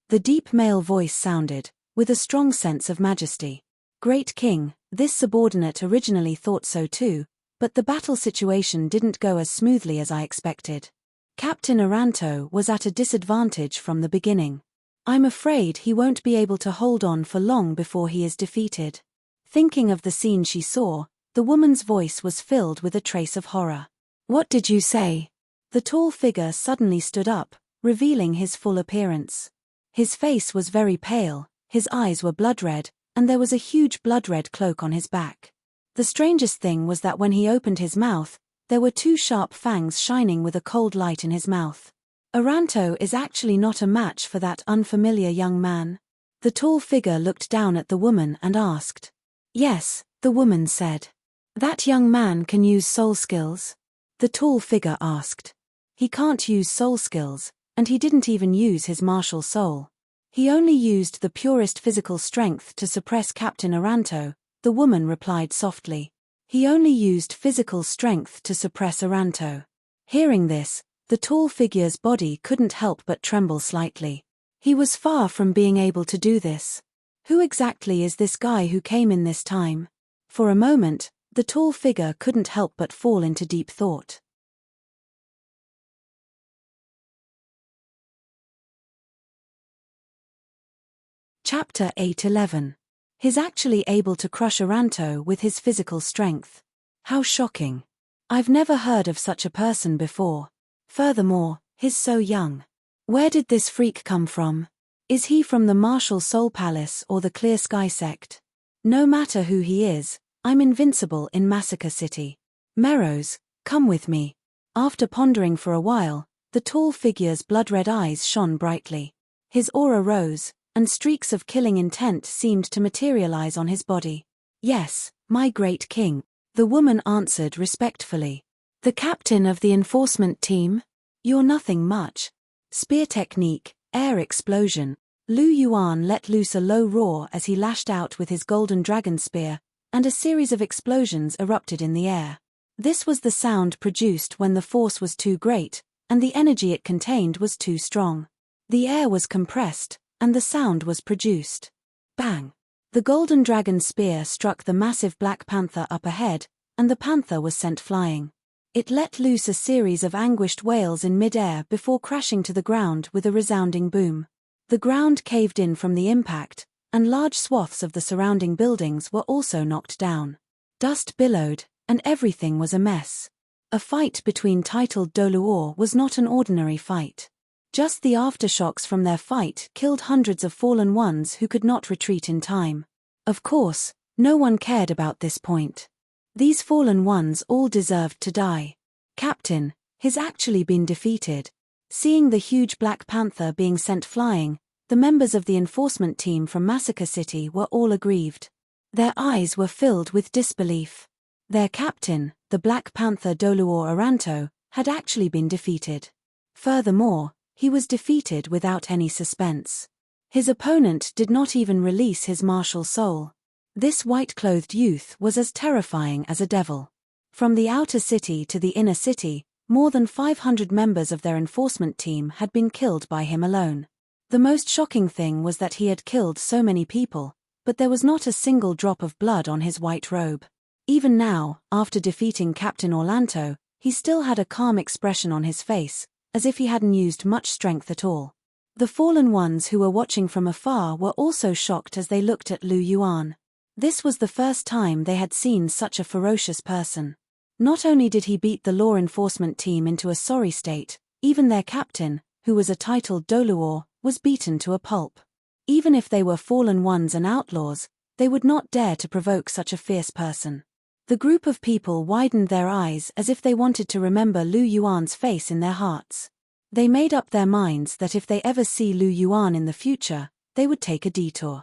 [SPEAKER 1] The deep male voice sounded, with a strong sense of majesty. "Great King, this subordinate originally thought so too, but the battle situation didn't go as smoothly as I expected. Captain Aranto was at a disadvantage from the beginning. I'm afraid he won't be able to hold on for long before he is defeated." Thinking of the scene she saw, the woman's voice was filled with a trace of horror. "What did you say?" The tall figure suddenly stood up, revealing his full appearance. His face was very pale, his eyes were blood-red, and there was a huge blood-red cloak on his back. The strangest thing was that when he opened his mouth, there were 2 sharp fangs shining with a cold light in his mouth. Aranto is actually not a match for that unfamiliar young man. The tall figure looked down at the woman and asked. "Yes," the woman said. "That young man can use soul skills?" The tall figure asked. "He can't use soul skills, and he didn't even use his martial soul. He only used the purest physical strength to suppress Captain Aranto," the woman replied softly. "He only used physical strength to suppress Aranto." Hearing this, the tall figure's body couldn't help but tremble slightly. He was far from being able to do this. Who exactly is this guy who came in this time? For a moment, the tall figure couldn't help but fall into deep thought. Chapter 8:11. He's actually able to crush Aranto with his physical strength. How shocking. I've never heard of such a person before. Furthermore, he's so young. Where did this freak come from? Is he from the Martial Soul Palace or the Clear Sky sect? No matter who he is, I'm invincible in Massacre City. Meros, come with me. After pondering for a while, the tall figure's blood-red eyes shone brightly. His aura rose, and streaks of killing intent seemed to materialize on his body. "Yes, my great king," the woman answered respectfully. "The captain of the enforcement team? You're nothing much." Spear technique, air explosion. Lu Yuan let loose a low roar as he lashed out with his golden dragon spear, and a series of explosions erupted in the air. This was the sound produced when the force was too great, and the energy it contained was too strong. The air was compressed, and the sound was produced. Bang! The golden dragon spear struck the massive black panther up ahead, and the panther was sent flying. It let loose a series of anguished wails in mid-air before crashing to the ground with a resounding boom. The ground caved in from the impact, and large swaths of the surrounding buildings were also knocked down. Dust billowed, and everything was a mess. A fight between titled Douluo was not an ordinary fight. Just the aftershocks from their fight killed hundreds of fallen ones who could not retreat in time. Of course, no one cared about this point. These fallen ones all deserved to die. "Captain, he's actually been defeated," Seeing the huge Black Panther being sent flying, the members of the enforcement team from Massacre City were all aggrieved. Their eyes were filled with disbelief. Their captain, the Black Panther Douluo Aranto, had actually been defeated. Furthermore, he was defeated without any suspense. His opponent did not even release his martial soul. This white-clothed youth was as terrifying as a devil. From the outer city to the inner city, more than 500 members of their enforcement team had been killed by him alone. The most shocking thing was that he had killed so many people, but there was not a single drop of blood on his white robe. Even now, after defeating Captain Orlanto, he still had a calm expression on his face, as if he hadn't used much strength at all. The fallen ones who were watching from afar were also shocked as they looked at Lu Yuan. This was the first time they had seen such a ferocious person. Not only did he beat the law enforcement team into a sorry state, even their captain, who was a titled Douluo, was beaten to a pulp. Even if they were fallen ones and outlaws, they would not dare to provoke such a fierce person. The group of people widened their eyes as if they wanted to remember Lu Yuan's face in their hearts. They made up their minds that if they ever see Lu Yuan in the future, they would take a detour.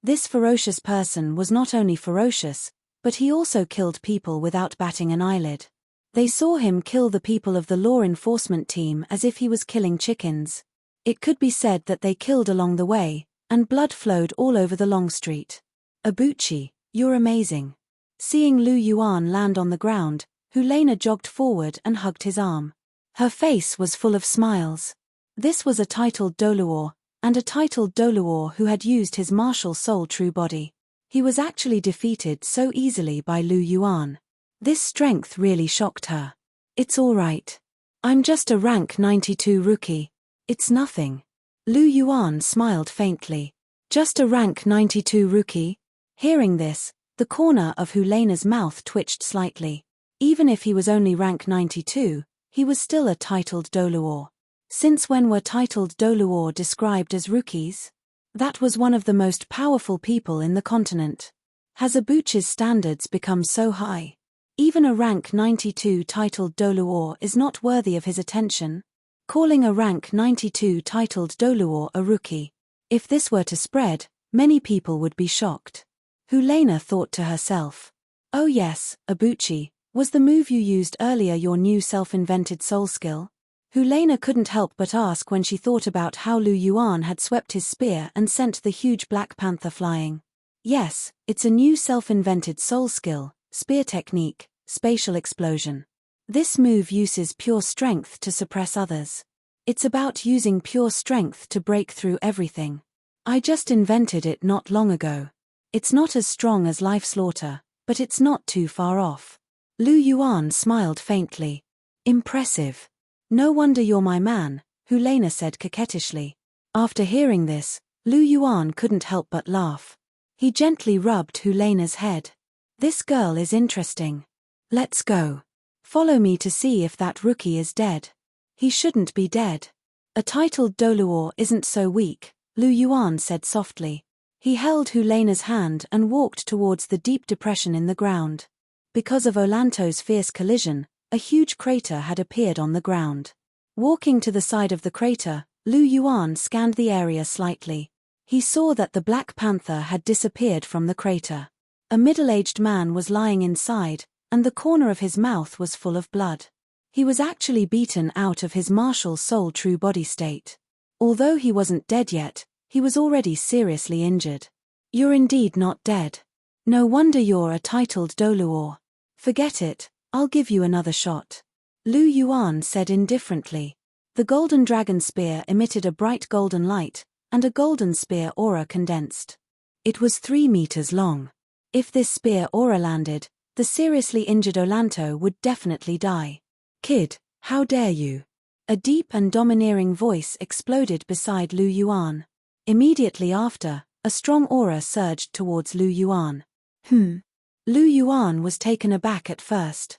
[SPEAKER 1] This ferocious person was not only ferocious, but he also killed people without batting an eyelid. They saw him kill the people of the law enforcement team as if he was killing chickens. It could be said that they killed along the way, and blood flowed all over the long street. Abuchi, you're amazing. Seeing Lu Yuan land on the ground, Helena jogged forward and hugged his arm. Her face was full of smiles. This was a titled Douluo, and a titled Douluo who had used his martial soul true body. He was actually defeated so easily by Lu Yuan. This strength really shocked her. It's all right. I'm just a rank 92 rookie. It's nothing. Lu Yuan smiled faintly. Just a rank 92 rookie? Hearing this, the corner of Helena's mouth twitched slightly. Even if he was only rank 92, he was still a titled Douluo. Since when were titled Douluo described as rookies? That was one of the most powerful people in the continent. Has Abuchi's standards become so high? Even a rank 92 titled Douluo is not worthy of his attention? Calling a rank 92 titled Douluo a rookie. If this were to spread, many people would be shocked. Helena thought to herself. Oh yes, Abuchi, was the move you used earlier your new self-invented soul skill? Helena couldn't help but ask when she thought about how Lu Yuan had swept his spear and sent the huge Black Panther flying. Yes, it's a new self-invented soul skill, spear technique, spatial explosion. This move uses pure strength to suppress others. It's about using pure strength to break through everything. I just invented it not long ago. It's not as strong as Life Slaughter, but it's not too far off. Lu Yuan smiled faintly. Impressive. No wonder you're my man, Helena said coquettishly. After hearing this, Lu Yuan couldn't help but laugh. He gently rubbed Helena's head. This girl is interesting. Let's go. Follow me to see if that rookie is dead. He shouldn't be dead. A titled Douluo isn't so weak, Lu Yuan said softly. He held Helena's hand and walked towards the deep depression in the ground. Because of Orlanto's fierce collision, a huge crater had appeared on the ground. Walking to the side of the crater, Lu Yuan scanned the area slightly. He saw that the Black Panther had disappeared from the crater. A middle-aged man was lying inside, and the corner of his mouth was full of blood. He was actually beaten out of his martial soul true body state. Although he wasn't dead yet, he was already seriously injured. You're indeed not dead. No wonder you're a titled Douluo. Forget it, I'll give you another shot. Lu Yuan said indifferently. The golden dragon spear emitted a bright golden light, and a golden spear aura condensed. It was 3 meters long. If this spear aura landed, the seriously injured Orlanto would definitely die. Kid, how dare you? A deep and domineering voice exploded beside Lu Yuan. Immediately after, a strong aura surged towards Lu Yuan. Lu Yuan was taken aback at first.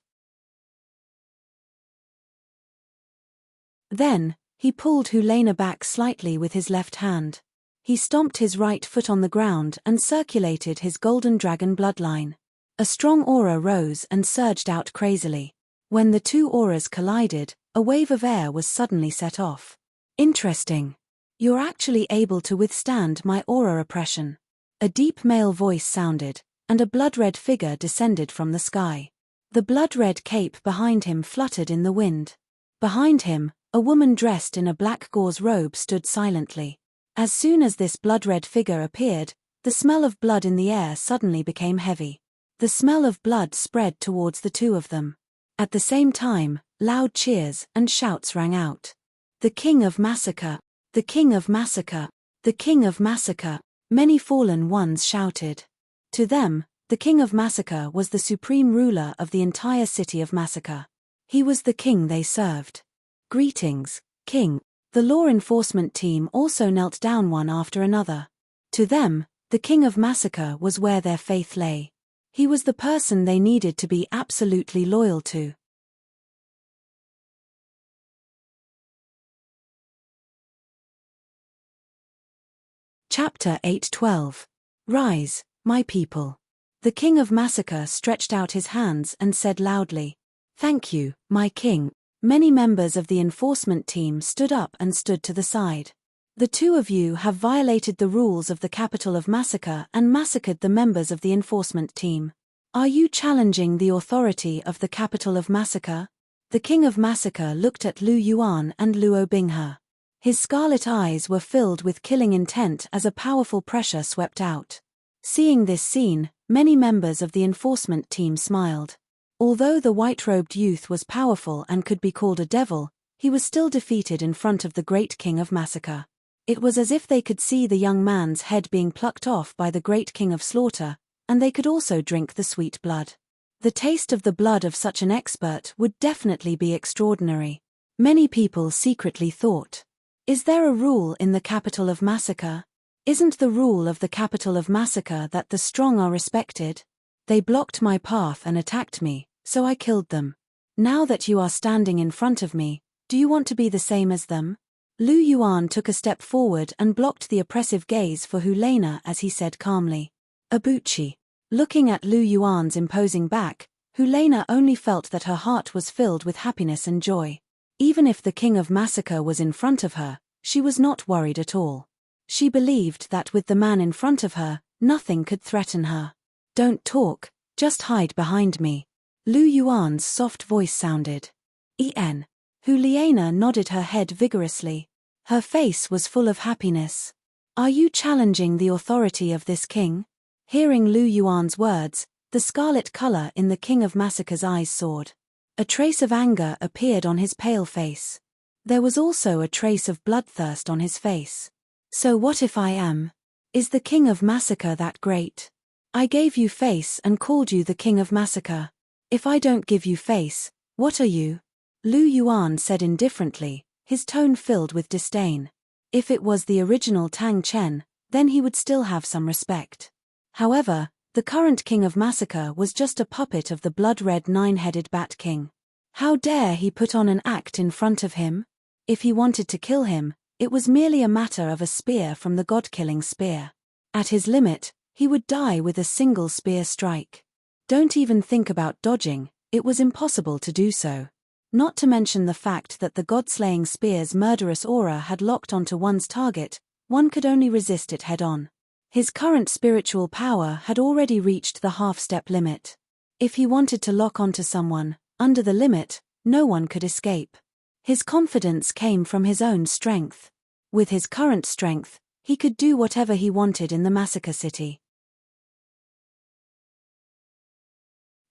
[SPEAKER 1] Then, he pulled Helena back slightly with his left hand. He stomped his right foot on the ground and circulated his golden dragon bloodline. A strong aura rose and surged out crazily. When the two auras collided, a wave of air was suddenly set off. Interesting. You're actually able to withstand my aura oppression. A deep male voice sounded, and a blood-red figure descended from the sky. The blood-red cape behind him fluttered in the wind. Behind him, a woman dressed in a black gauze robe stood silently. As soon as this blood-red figure appeared, the smell of blood in the air suddenly became heavy. The smell of blood spread towards the two of them. At the same time, loud cheers and shouts rang out. The King of Massacre! The King of Massacre! The King of Massacre! Many fallen ones shouted. To them, the King of Massacre was the supreme ruler of the entire city of Massacre. He was the king they served. Greetings, King. The law enforcement team also knelt down one after another. To them, the King of Massacre was where their faith lay. He was the person they needed to be absolutely loyal to. Chapter 8:12. Rise, my people. The King of Massacre stretched out his hands and said loudly, "Thank you, my king." Many members of the enforcement team stood up and stood to the side. The two of you have violated the rules of the capital of Massacre and massacred the members of the enforcement team. Are you challenging the authority of the capital of Massacre? The King of Massacre looked at Lu Yuan and Luo Binghe. His scarlet eyes were filled with killing intent as a powerful pressure swept out. Seeing this scene, many members of the enforcement team smiled. Although the white-robed youth was powerful and could be called a devil, he was still defeated in front of the great King of Massacre. It was as if they could see the young man's head being plucked off by the great King of Slaughter, and they could also drink the sweet blood. The taste of the blood of such an expert would definitely be extraordinary. Many people secretly thought, is there a rule in the capital of Massacre? Isn't the rule of the capital of Massacre that the strong are respected? They blocked my path and attacked me, so I killed them. Now that you are standing in front of me, do you want to be the same as them? Lu Yuan took a step forward and blocked the oppressive gaze for Hulena as he said calmly, "Abuchi." Looking at Lu Yuan's imposing back, Hulena only felt that her heart was filled with happiness and joy. Even if the King of Massacre was in front of her, she was not worried at all. She believed that with the man in front of her, nothing could threaten her. "Don't talk, just hide behind me." Lu Yuan's soft voice sounded. En. Hulena nodded her head vigorously. Her face was full of happiness. "Are you challenging the authority of this king?" Hearing Lu Yuan's words, the scarlet color in the King of Massacre's eyes soared. A trace of anger appeared on his pale face. There was also a trace of bloodthirst on his face. "So what if I am? Is the King of Massacre that great? I gave you face and called you the King of Massacre. If I don't give you face, what are you?" Lu Yuan said indifferently, his tone filled with disdain. If it was the original Tang Chen, then he would still have some respect. However, the current King of Massacre was just a puppet of the blood-red nine-headed Bat King. How dare he put on an act in front of him? If he wanted to kill him, it was merely a matter of a spear from the god-killing spear. At his limit, he would die with a single spear strike. Don't even think about dodging, it was impossible to do so. Not to mention the fact that the god-slaying spear's murderous aura had locked onto one's target, one could only resist it head-on. His current spiritual power had already reached the half-step limit. If he wanted to lock onto someone, under the limit, no one could escape. His confidence came from his own strength. With his current strength, he could do whatever he wanted in the Massacre City.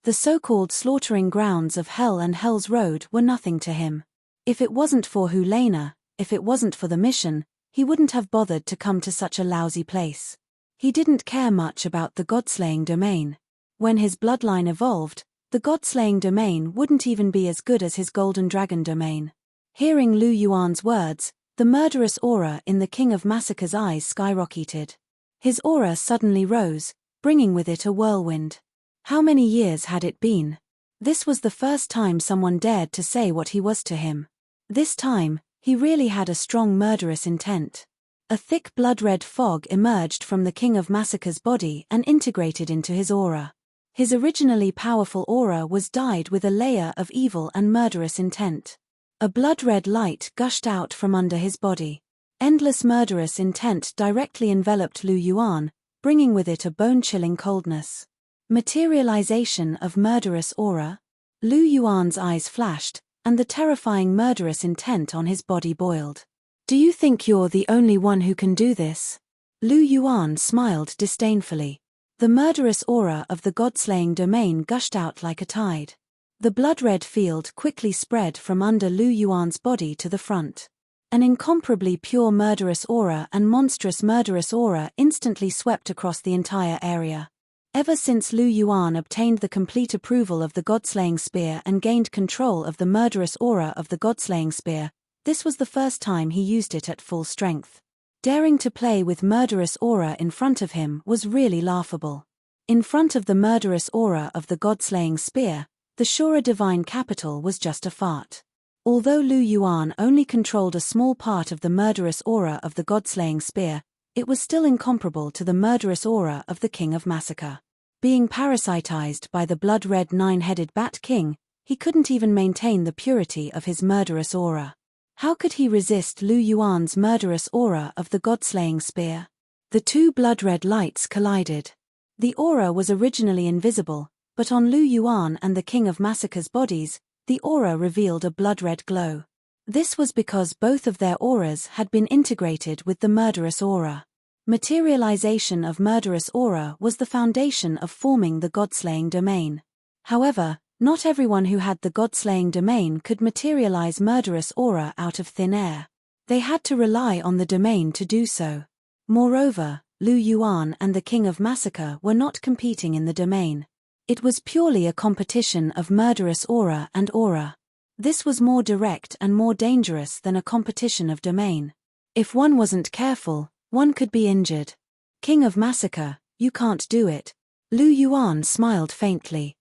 [SPEAKER 1] The so-called slaughtering grounds of Hell and Hell's Road were nothing to him. If it wasn't for Hulena, if it wasn't for the mission, he wouldn't have bothered to come to such a lousy place. He didn't care much about the god-slaying domain. When his bloodline evolved, the god-slaying domain wouldn't even be as good as his golden dragon domain. Hearing Lu Yuan's words, the murderous aura in the King of Massacre's eyes skyrocketed. His aura suddenly rose, bringing with it a whirlwind. How many years had it been? This was the first time someone dared to say what he was to him. This time, he really had a strong murderous intent. A thick blood-red fog emerged from the King of Massacre's body and integrated into his aura. His originally powerful aura was dyed with a layer of evil and murderous intent. A blood-red light gushed out from under his body. Endless murderous intent directly enveloped Lu Yuan, bringing with it a bone-chilling coldness. Materialization of murderous aura? Lu Yuan's eyes flashed, and the terrifying murderous intent on his body boiled. Do you think you're the only one who can do this? Lu Yuan smiled disdainfully. The murderous aura of the god-slaying domain gushed out like a tide. The blood-red field quickly spread from under Lu Yuan's body to the front. An incomparably pure murderous aura and monstrous murderous aura instantly swept across the entire area. Ever since Lu Yuan obtained the complete approval of the god-slaying spear and gained control of the murderous aura of the god-slaying spear, this was the first time he used it at full strength. Daring to play with murderous aura in front of him was really laughable. In front of the murderous aura of the god-slaying spear, the Shura divine capital was just a fart. Although Lu Yuan only controlled a small part of the murderous aura of the god-slaying spear, it was still incomparable to the murderous aura of the King of Massacre. Being parasitized by the blood-red nine-headed Bat King, he couldn't even maintain the purity of his murderous aura. How could he resist Lu Yuan's murderous aura of the god-slaying spear? The two blood-red lights collided. The aura was originally invisible, but on Lu Yuan and the King of Massacre's bodies, the aura revealed a blood-red glow. This was because both of their auras had been integrated with the murderous aura. Materialization of murderous aura was the foundation of forming the god-slaying domain. However, not everyone who had the god-slaying domain could materialize murderous aura out of thin air. They had to rely on the domain to do so. Moreover, Lu Yuan and the King of Massacre were not competing in the domain. It was purely a competition of murderous aura and aura. This was more direct and more dangerous than a competition of domain. If one wasn't careful, one could be injured. King of Massacre, you can't do it. Lu Yuan smiled faintly.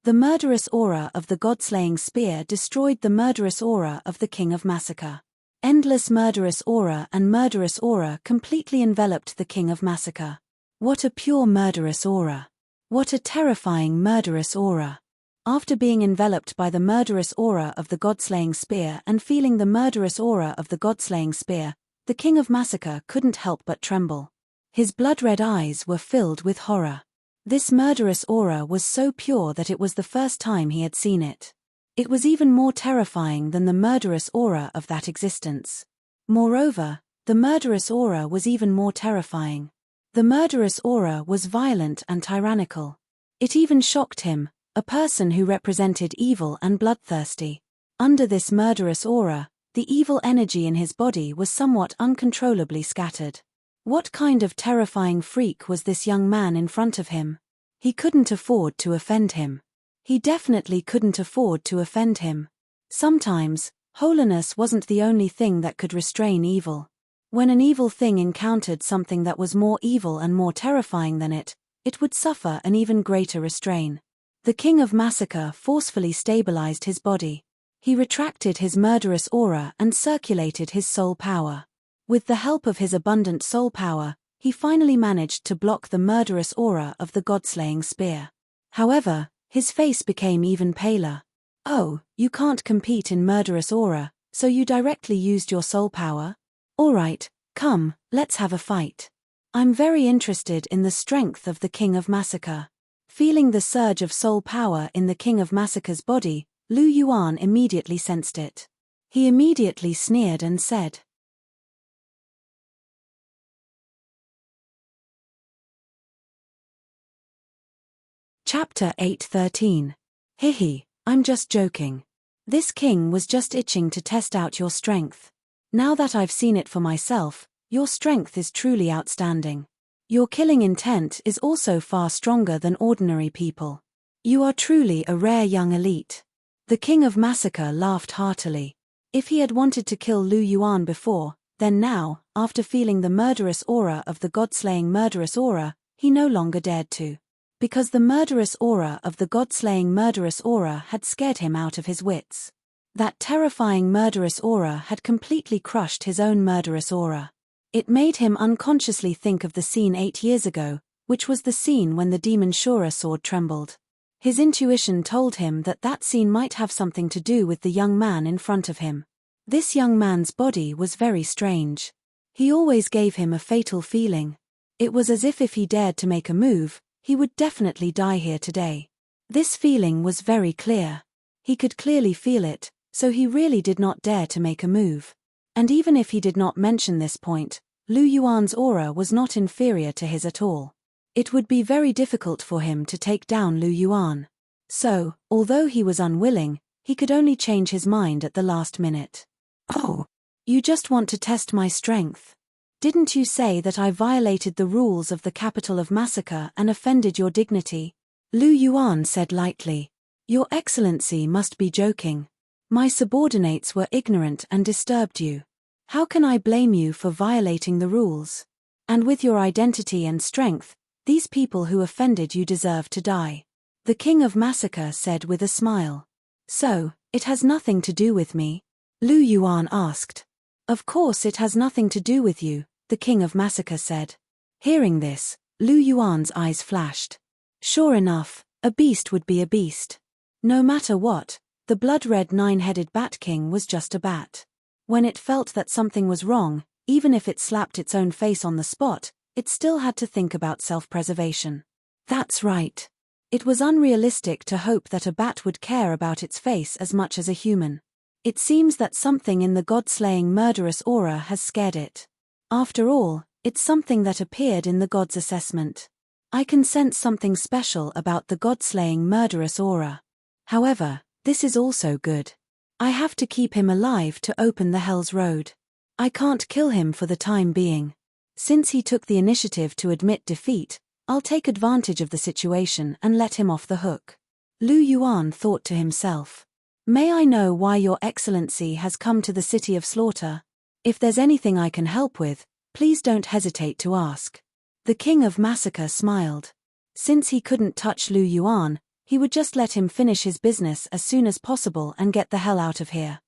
[SPEAKER 1] The murderous aura of the god-slaying spear destroyed the murderous aura of the King of Massacre. Endless murderous aura and murderous aura completely enveloped the King of Massacre. What a pure murderous aura! What a terrifying murderous aura! After being enveloped by the murderous aura of the god-slaying spear and feeling the murderous aura of the god-slaying spear, the King of Massacre couldn't help but tremble. His blood-red eyes were filled with horror. This murderous aura was so pure that it was the first time he had seen it. It was even more terrifying than the murderous aura of that existence. Moreover, the murderous aura was even more terrifying. The murderous aura was violent and tyrannical. It even shocked him, a person who represented evil and bloodthirsty. Under this murderous aura, the evil energy in his body was somewhat uncontrollably scattered. What kind of terrifying freak was this young man in front of him? He couldn't afford to offend him. He definitely couldn't afford to offend him. Sometimes, holiness wasn't the only thing that could restrain evil. When an evil thing encountered something that was more evil and more terrifying than it would suffer an even greater restraint. The King of Massacre forcefully stabilized his body. He retracted his murderous aura and circulated his soul power. With the help of his abundant soul power, he finally managed to block the murderous aura of the god-slaying spear. However, his face became even paler. Oh, you can't compete in murderous aura, so you directly used your soul power? Alright, come, let's have a fight. I'm very interested in the strength of the King of Massacre. Feeling the surge of soul power in the King of Massacre's body, Lu Yuan immediately sensed it. He immediately sneered and said, Chapter 8:13. Hihi, I'm just joking. This king was just itching to test out your strength. Now that I've seen it for myself, your strength is truly outstanding. Your killing intent is also far stronger than ordinary people. You are truly a rare young elite. The King of Massacre laughed heartily. If he had wanted to kill Lu Yuan before, then now, after feeling the murderous aura of the god-slaying murderous aura, he no longer dared to. Because the murderous aura of the god-slaying murderous aura had scared him out of his wits. That terrifying murderous aura had completely crushed his own murderous aura. It made him unconsciously think of the scene 8 years ago, which was the scene when the demon Shura sword trembled. His intuition told him that that scene might have something to do with the young man in front of him. This young man's body was very strange. He always gave him a fatal feeling. It was as if he dared to make a move, he would definitely die here today. This feeling was very clear. He could clearly feel it, so he really did not dare to make a move. And even if he did not mention this point, Lu Yuan's aura was not inferior to his at all. It would be very difficult for him to take down Lu Yuan. So, although he was unwilling, he could only change his mind at the last minute. "Oh, you just want to test my strength. Didn't you say that I violated the rules of the capital of massacre and offended your dignity?" Lu Yuan said lightly. "Your Excellency must be joking. My subordinates were ignorant and disturbed you. How can I blame you for violating the rules? And with your identity and strength, these people who offended you deserve to die." The King of Massacre said with a smile. "So, it has nothing to do with me?" Lu Yuan asked. "Of course it has nothing to do with you," the King of Massacre said. Hearing this, Lu Yuan's eyes flashed. Sure enough, a beast would be a beast. No matter what, the blood-red nine-headed Bat King was just a bat. When it felt that something was wrong, even if it slapped its own face on the spot, it still had to think about self-preservation. That's right. It was unrealistic to hope that a bat would care about its face as much as a human. It seems that something in the god-slaying murderous aura has scared it. After all, it's something that appeared in the god's assessment. I can sense something special about the god-slaying murderous aura. However, this is also good. I have to keep him alive to open the Hell's Road. I can't kill him for the time being. Since he took the initiative to admit defeat, I'll take advantage of the situation and let him off the hook. Lu Yuan thought to himself. May I know why Your Excellency has come to the City of Slaughter? If there's anything I can help with, please don't hesitate to ask. The King of Massacre smiled. Since he couldn't touch Lu Yuan, he would just let him finish his business as soon as possible and get the hell out of here.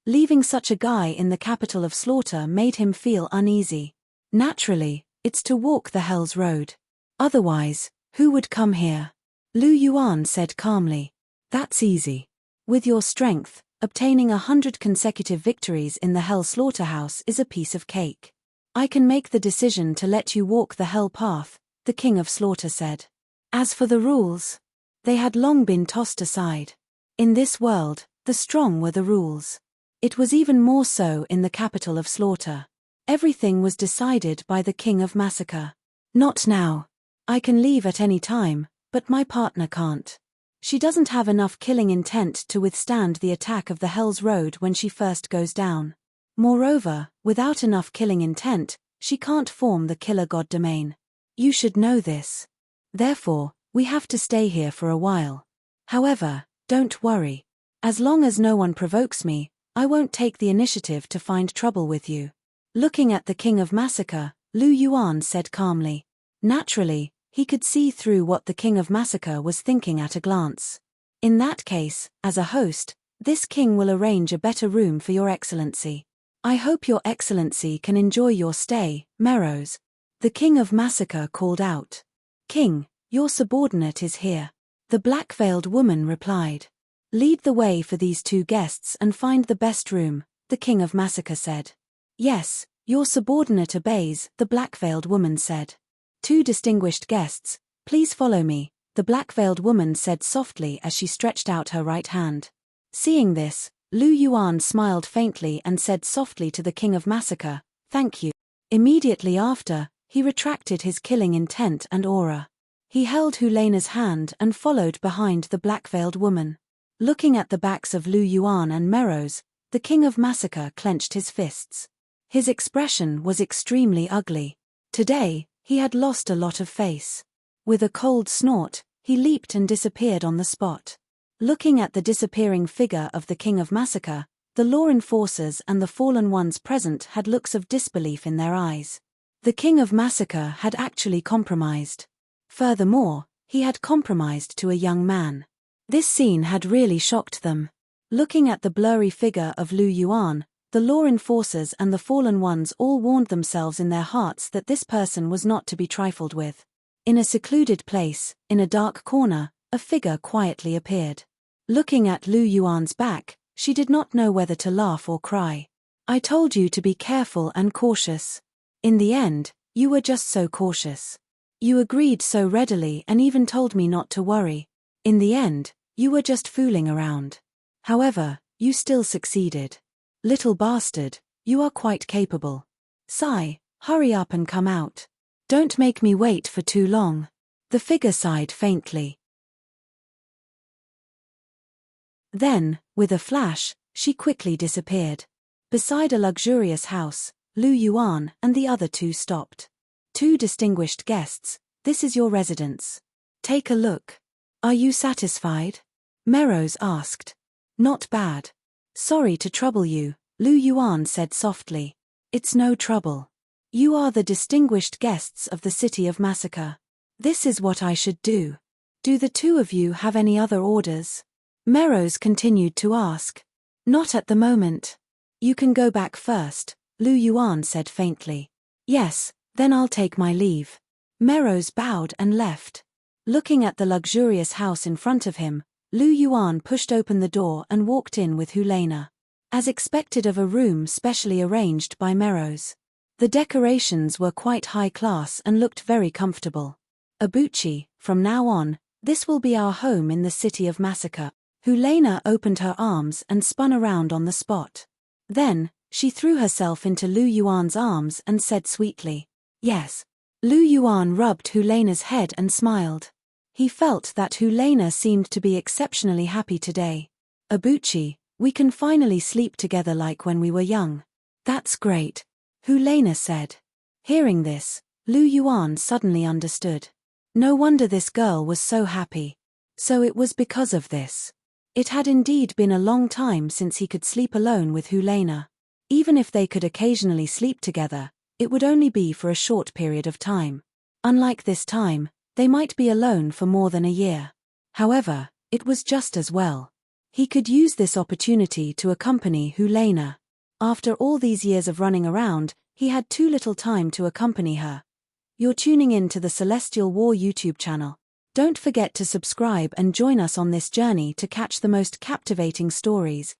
[SPEAKER 1] Leaving such a guy in the capital of Slaughter made him feel uneasy. Naturally, it's to walk the Hell's Road. Otherwise, who would come here? Lu Yuan said calmly. That's easy. With your strength, obtaining 100 consecutive victories in the Hell Slaughterhouse is a piece of cake. I can make the decision to let you walk the Hell Path, the King of Slaughter said. As for the rules, they had long been tossed aside. In this world, the strong were the rules. It was even more so in the capital of Slaughter. Everything was decided by the King of Massacre. Not now. I can leave at any time, but my partner can't. She doesn't have enough killing intent to withstand the attack of the Hell's Road when she first goes down. Moreover, without enough killing intent, she can't form the killer god domain. You should know this. Therefore, we have to stay here for a while. However, don't worry. As long as no one provokes me, I won't take the initiative to find trouble with you. Looking at the King of Massacre, Lu Yuan said calmly. Naturally, he could see through what the King of Massacre was thinking at a glance. In that case, as a host, this king will arrange a better room for Your Excellency. I hope Your Excellency can enjoy your stay, Meros. The King of Massacre called out. King, your subordinate is here. The black-veiled woman replied. Lead the way for these two guests and find the best room, the King of Massacre said. Yes, your subordinate obeys, the black-veiled woman said. Two distinguished guests, please follow me, the black-veiled woman said softly as she stretched out her right hand. Seeing this, Lu Yuan smiled faintly and said softly to the King of Massacre, thank you. Immediately after, he retracted his killing intent and aura. He held Helena's hand and followed behind the black-veiled woman. Looking at the backs of Lu Yuan and Meros, the King of Massacre clenched his fists. His expression was extremely ugly. Today, he had lost a lot of face. With a cold snort, he leaped and disappeared on the spot. Looking at the disappearing figure of the King of Massacre, the law enforcers and the fallen ones present had looks of disbelief in their eyes. The King of Massacre had actually compromised. Furthermore, he had compromised to a young man. This scene had really shocked them. Looking at the blurry figure of Lu Yuan, The law enforcers and the fallen ones all warned themselves in their hearts that this person was not to be trifled with. In a secluded place, in a dark corner, a figure quietly appeared. Looking at Lu Yuan's back, she did not know whether to laugh or cry. I told you to be careful and cautious. In the end, you were just so cautious. You agreed so readily and even told me not to worry. In the end, you were just fooling around. However, you still succeeded. Little bastard, you are quite capable. Sigh, hurry up and come out. Don't make me wait for too long. The figure sighed faintly. Then, with a flash, she quickly disappeared. Beside a luxurious house, Lu Yuan and the other two stopped. Two distinguished guests, this is your residence. Take a look. Are you satisfied? Merose asked. Not bad. Sorry to trouble you, Lu Yuan said softly. It's no trouble. You are the distinguished guests of the city of Massacre. This is what I should do. Do the two of you have any other orders? Merose continued to ask. Not at the moment. You can go back first, Lu Yuan said faintly. Yes, then I'll take my leave. Merose bowed and left. Looking at the luxurious house in front of him, Lu Yuan pushed open the door and walked in with Helena. As expected of a room specially arranged by Merose. The decorations were quite high class and looked very comfortable. Abuchi, from now on, this will be our home in the city of Massacre. Helena opened her arms and spun around on the spot. Then, she threw herself into Lu Yuan's arms and said sweetly, yes. Lu Yuan rubbed Helena's head and smiled. He felt that Helena seemed to be exceptionally happy today. Abuchi, we can finally sleep together like when we were young. That's great, Helena said. Hearing this, Lu Yuan suddenly understood. No wonder this girl was so happy. So it was because of this. It had indeed been a long time since he could sleep alone with Helena. Even if they could occasionally sleep together, it would only be for a short period of time. Unlike this time, they might be alone for more than a year. However, it was just as well. He could use this opportunity to accompany Helena. After all these years of running around, he had too little time to accompany her. You're tuning in to the Celestial War YouTube channel. Don't forget to subscribe and join us on this journey to catch the most captivating stories.